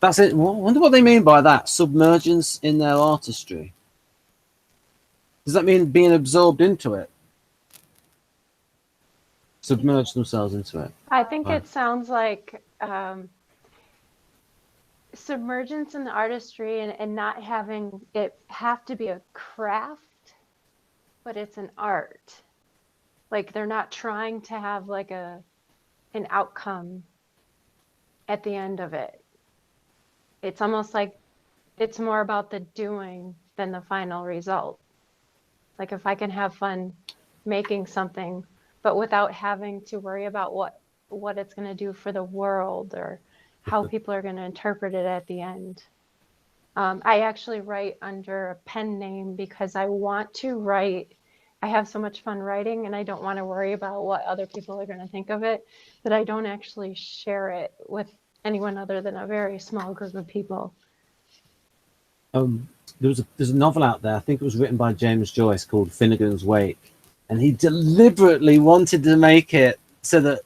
Speaker 1: That's it. I wonder what they mean by that. Submergence in their artistry. Does that mean being absorbed into it? Submerge themselves into it.
Speaker 4: I think it sounds like submergence in the artistry and not having it have to be a craft, but it's an art. Like they're not trying to have like an outcome at the end of it. It's almost like it's more about the doing than the final result. Like if I can have fun making something, but without having to worry about what it's going to do for the world or how people are going to interpret it at the end. I actually write under a pen name because I want to write. I have so much fun writing and I don't want to worry about what other people are going to think of it, that I don't actually share it with anyone other than a very small group of people.
Speaker 1: There's a novel out there, I think it was written by James Joyce, called Finnegan's Wake, and he deliberately wanted to make it so that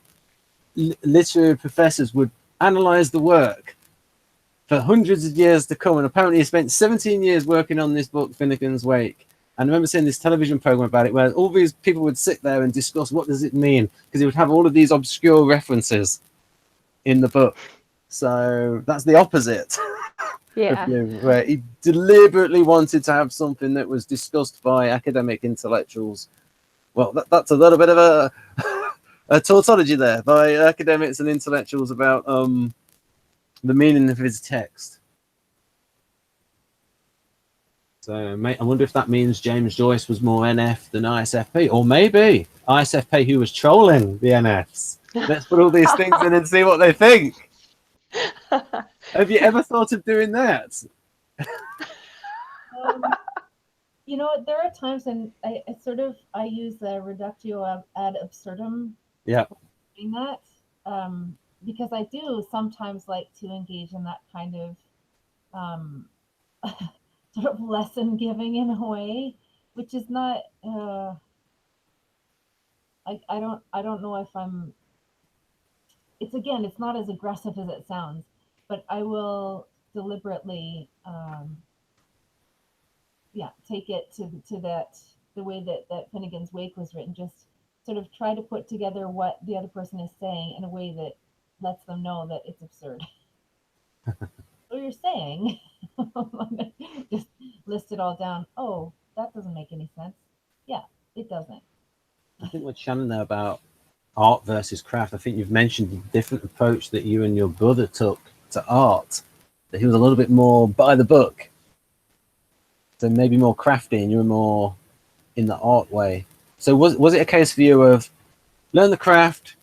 Speaker 1: literary professors would analyze the work for hundreds of years to come. And apparently he spent 17 years working on this book, Finnegan's Wake. And I remember seeing this television program about it where all these people would sit there and discuss what does it mean, because he would have all of these obscure references in the book. So that's the opposite.
Speaker 4: Yeah.
Speaker 1: Where he deliberately wanted to have something that was discussed by academic intellectuals. Well, that's a little bit of a tautology there by academics and intellectuals about the meaning of his text. So I wonder if that means James Joyce was more NF than ISFP, or maybe ISFP who was trolling the NFs. Let's put all these things in and see what they think. Have you ever thought of doing that?
Speaker 2: You know, there are times when I use the reductio ad absurdum.
Speaker 1: Yeah.
Speaker 2: Doing that, because I do sometimes like to engage in that kind of sort of lesson giving in a way, which is not. I don't know if I'm. It's not as aggressive as it sounds, but I will deliberately, take it to that the way that Finnegan's Wake was written. Just sort of try to put together what the other person is saying in a way that lets them know that it's absurd. What you're saying, just list it all down. Oh, that doesn't make any sense. Yeah, it doesn't.
Speaker 1: I think what Shannon there about art versus craft, I think you've mentioned the different approach that you and your brother took to art, that he was a little bit more by the book, so maybe more crafty and you were more in the art way. So was it a case for you of learn the craft,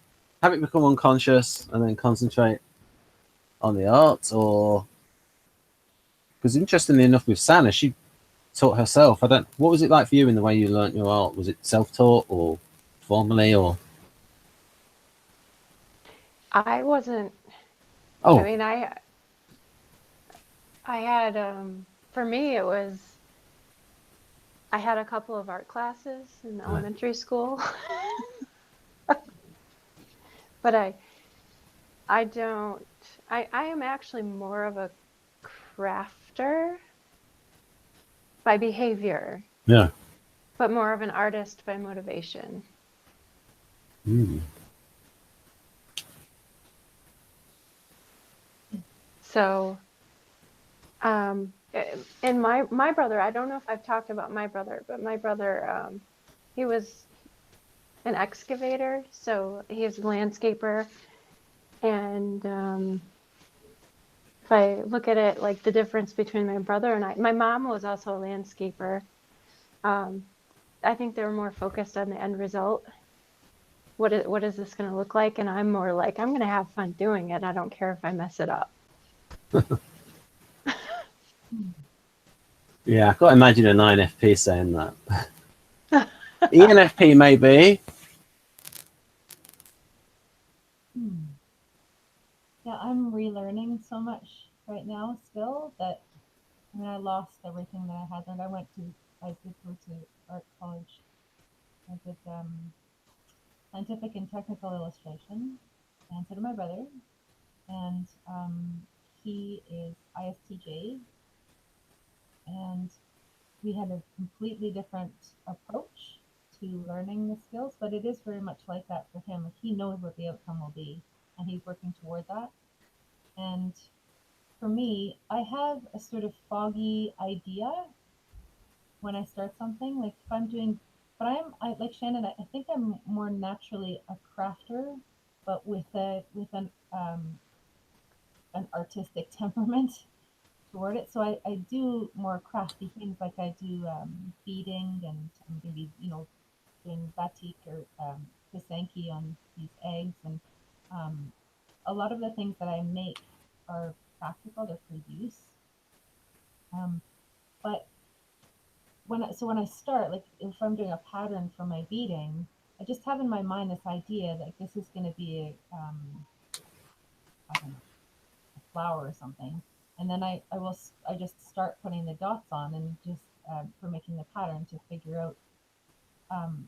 Speaker 1: have it become unconscious, and then concentrate on the art? Or because interestingly enough with Sana, she taught herself. What was it like for you in the way you learnt your art? Was it self-taught or formally, or?
Speaker 4: I wasn't.
Speaker 1: Oh,
Speaker 4: I mean, I had, for me, it was, I had a couple of art classes in elementary school, but I am actually more of a crafter by behavior.
Speaker 1: yeah.
Speaker 4: But more of an artist by motivation. So, and my brother, I don't know if I've talked about my brother, but my brother, he was an excavator, so he's a landscaper. And if I look at it, like the difference between my brother and I, my mom was also a landscaper. I think they were more focused on the end result. What is this going to look like? And I'm more like, I'm going to have fun doing it. I don't care if I mess it up.
Speaker 1: Yeah, I can't imagine an INFP saying that. ENFP maybe.
Speaker 2: Yeah, I'm relearning so much right now still that I mean I lost everything that I had learned. I did go to art college. I did scientific and technical illustration, and so did my brother. And he is ISTJ, and we had a completely different approach to learning the skills, but it is very much like that for him. Like, he knows what the outcome will be, and he's working toward that. And for me, I have a sort of foggy idea when I start something. Like if I'm doing, but I like Shannon. I think I'm more naturally a crafter, but with an artistic temperament toward it. So I do more crafty things, like I do beading, and I'm gonna be doing batik or pisanki on these eggs, and um, a lot of the things that I make are practical. They're for use. But when I start, like if I'm doing a pattern for my beading, I just have in my mind this idea that this is going to be I don't know, a flower or something, and then I just start putting the dots on, and just for making the pattern to figure out um,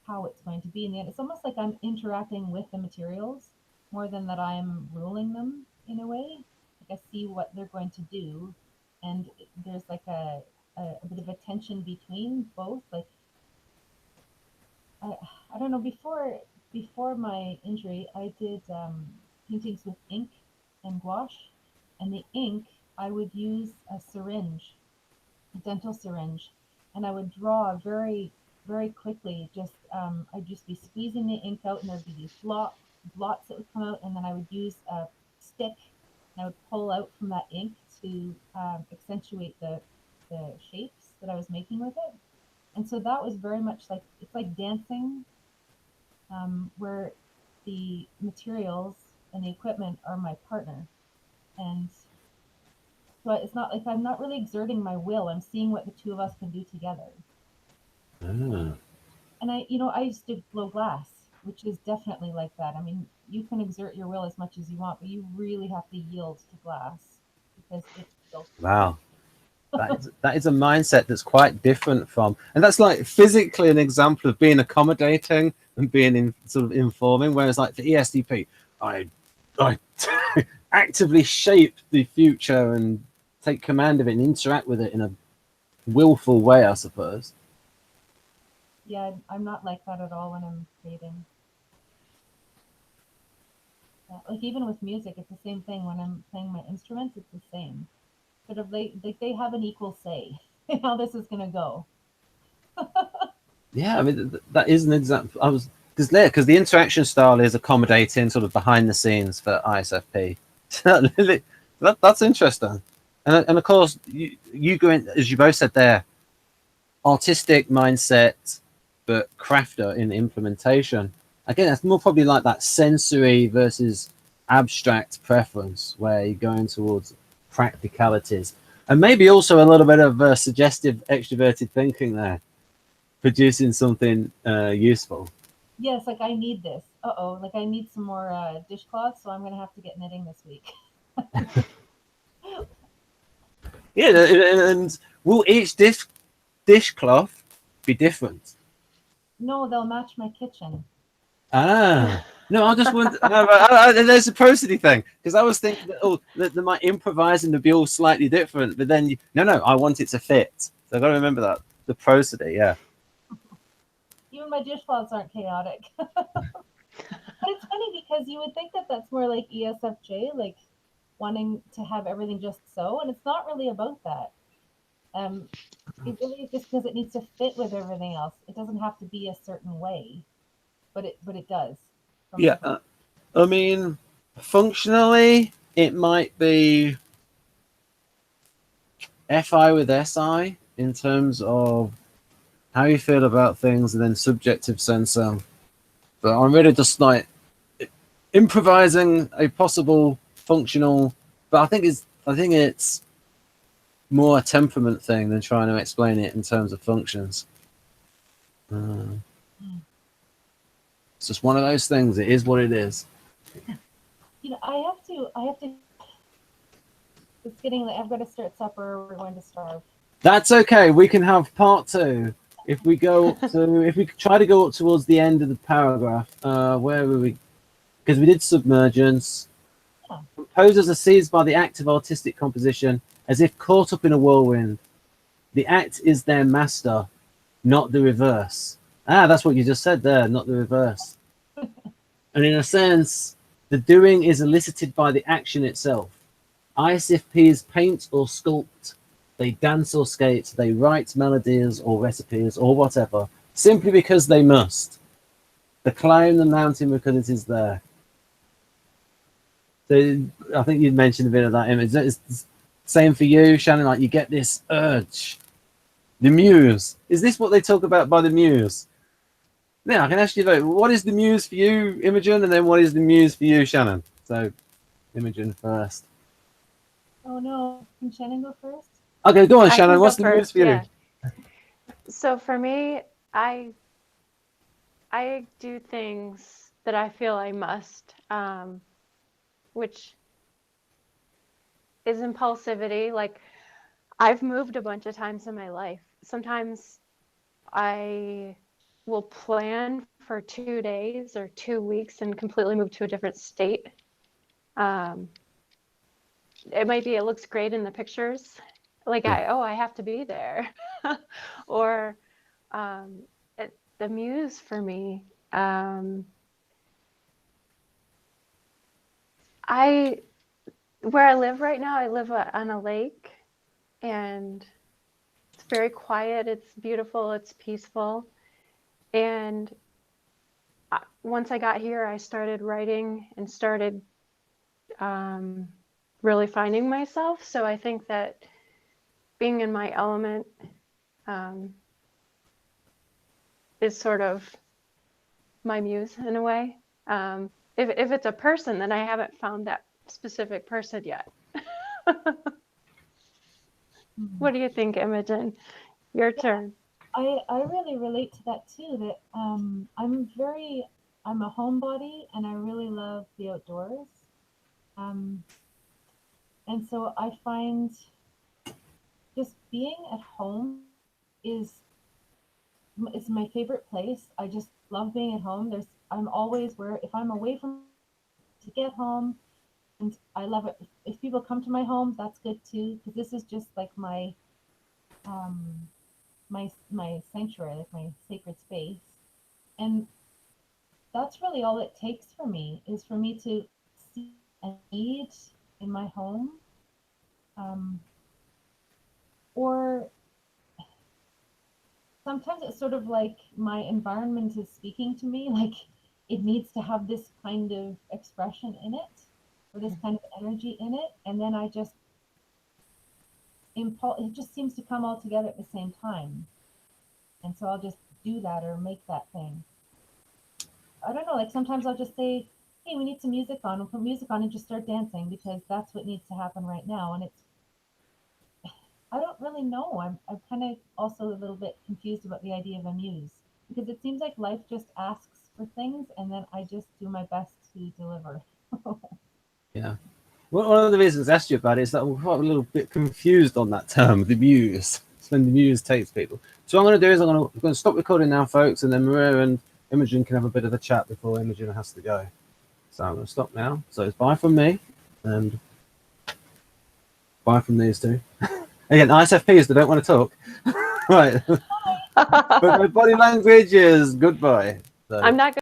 Speaker 2: how it's going to be in the end. It's almost like I'm interacting with the materials more than that I'm ruling them in a way. Like I see what they're going to do, and there's like a bit of a tension between both. Like I, I don't know. Before my injury, I did paintings with ink and gouache, and the ink I would use a syringe, a dental syringe, and I would draw very quickly. I'd just be squeezing the ink out, and there'd be these blots that would come out, and then I would use a stick, and I would pull out from that ink to accentuate the shapes that I was making with it. And so that was very much like it's like dancing, where the materials and the equipment are my partner, and so it's not like I'm not really exerting my will. I'm seeing what the two of us can do together.
Speaker 1: Ah.
Speaker 2: And I used to blow glass, which is definitely like that. I mean, you can exert your will as much as you want, but you really have to yield to glass because it's built.
Speaker 1: Wow. That is a mindset that's quite different from, and that's like physically an example of being accommodating and being sort of informing. Whereas like for ESTP, I actively shape the future and take command of it and interact with it in a willful way, I suppose.
Speaker 2: Yeah, I'm not like that at all when I'm creating. Yeah, like even with music, it's the same thing. When I'm playing my instruments, it's the same. Sort of they have an equal say in how this is gonna go.
Speaker 1: Yeah, I mean that is an example. I was because the interaction style is accommodating, sort of behind the scenes for ISFP. That's interesting, and of course you go in, as you both said there, artistic mindset, but crafter in implementation. Again, that's more probably like that sensory versus abstract preference, where you're going towards practicalities, and maybe also a little bit of suggestive extroverted thinking there, producing something useful.
Speaker 2: Yes, like I need this. Uh-oh, like I need some more dishcloths, so I'm gonna have to get knitting this week.
Speaker 1: Yeah, and will each dishcloth be different?
Speaker 2: No, they'll match my kitchen.
Speaker 1: Ah, no, I just wonder. There's a prosody thing, because I was thinking that they might improvise and they'll be all slightly different, but then no, I want it to fit. So I've got to remember that the prosody, yeah.
Speaker 2: Even my dishcloths aren't chaotic. But it's funny because you would think that that's more like ESFJ, like wanting to have everything just so, and it's not really about that. It really is just because it needs to fit with everything else. It doesn't have to be a certain way, but it does.
Speaker 1: Yeah, I mean, functionally, it might be FI with SI in terms of how you feel about things, and then subjective sensor. But I'm really just like improvising a possible functional. But I think it's more a temperament thing than trying to explain it in terms of functions. It's just one of those things. It is what it is.
Speaker 2: I have to. It's getting late. I've got to start supper. We're going to starve.
Speaker 1: That's okay. We can have part 2 if we try to go up towards the end of the paragraph. Where were we? Because we did submergence.
Speaker 2: Yeah.
Speaker 1: Composers are seized by the act of artistic composition as if caught up in a whirlwind. The act is their master, not the reverse. That's what you just said there, not the reverse. And in a sense, the doing is elicited by the action itself. ISFPs paint or sculpt, they dance or skate, they write melodies or recipes or whatever, simply because they must. They climb the mountain because it is there. So I think you mentioned a bit of that image. It's the same for you, Shannon, like you get this urge. The muse. Is this what they talk about by the muse? Yeah, I can ask you though, what is the muse for you, Imogen, and then what is the muse for you, Shannon? So, Imogen first.
Speaker 2: Oh no, can Shannon go first?
Speaker 1: Okay, go on,
Speaker 4: I
Speaker 1: Shannon.
Speaker 4: can
Speaker 1: What's
Speaker 4: go
Speaker 1: the muse
Speaker 4: first,
Speaker 1: for you?
Speaker 4: yeah. So for me, I do things that I feel I must, which is impulsivity. Like, I've moved a bunch of times in my life. Sometimes I will plan for 2 days or 2 weeks and completely move to a different state. It might be, it looks great in the pictures. Like, I have to be there. Or the muse for me, where I live right now, I live on a lake, and it's very quiet, it's beautiful, it's peaceful. And once I got here, I started writing and started really finding myself. So I think that being in my element is sort of my muse in a way. If it's a person, then I haven't found that specific person yet. What do you think, Imogen? Your turn.
Speaker 2: I really relate to that too. That I'm a homebody and I really love the outdoors. And so I find just being at home is my favorite place. I just love being at home. I'm always if I'm away from to get home, and I love it. If people come to my home, that's good too, because this is just like my sanctuary, like my sacred space. And that's really all it takes for me, is for me to see a need in my home, or sometimes it's sort of like my environment is speaking to me, like it needs to have this kind of expression in it, or this kind of energy in it, and then I just it just seems to come all together at the same time, and so I'll just do that or make that thing. I don't know, like sometimes I'll just say, hey, we need some music on. We'll put music on and just start dancing because that's what needs to happen right now. And I don't really know. I'm kind of also a little bit confused about the idea of a muse, because it seems like life just asks for things and then I just do my best to deliver.
Speaker 1: Yeah. Well, one of the reasons I asked you about it is that we're quite a little bit confused on that term, the muse. It's when the muse takes people. So what I'm going to do is I'm going to stop recording now, folks, and then Maria and Imogen can have a bit of a chat before Imogen has to go. So I'm going to stop now. So it's bye from me and bye from these two. Again, ISFPs, they don't want to talk. Right. But my body language is goodbye. So.
Speaker 4: I'm not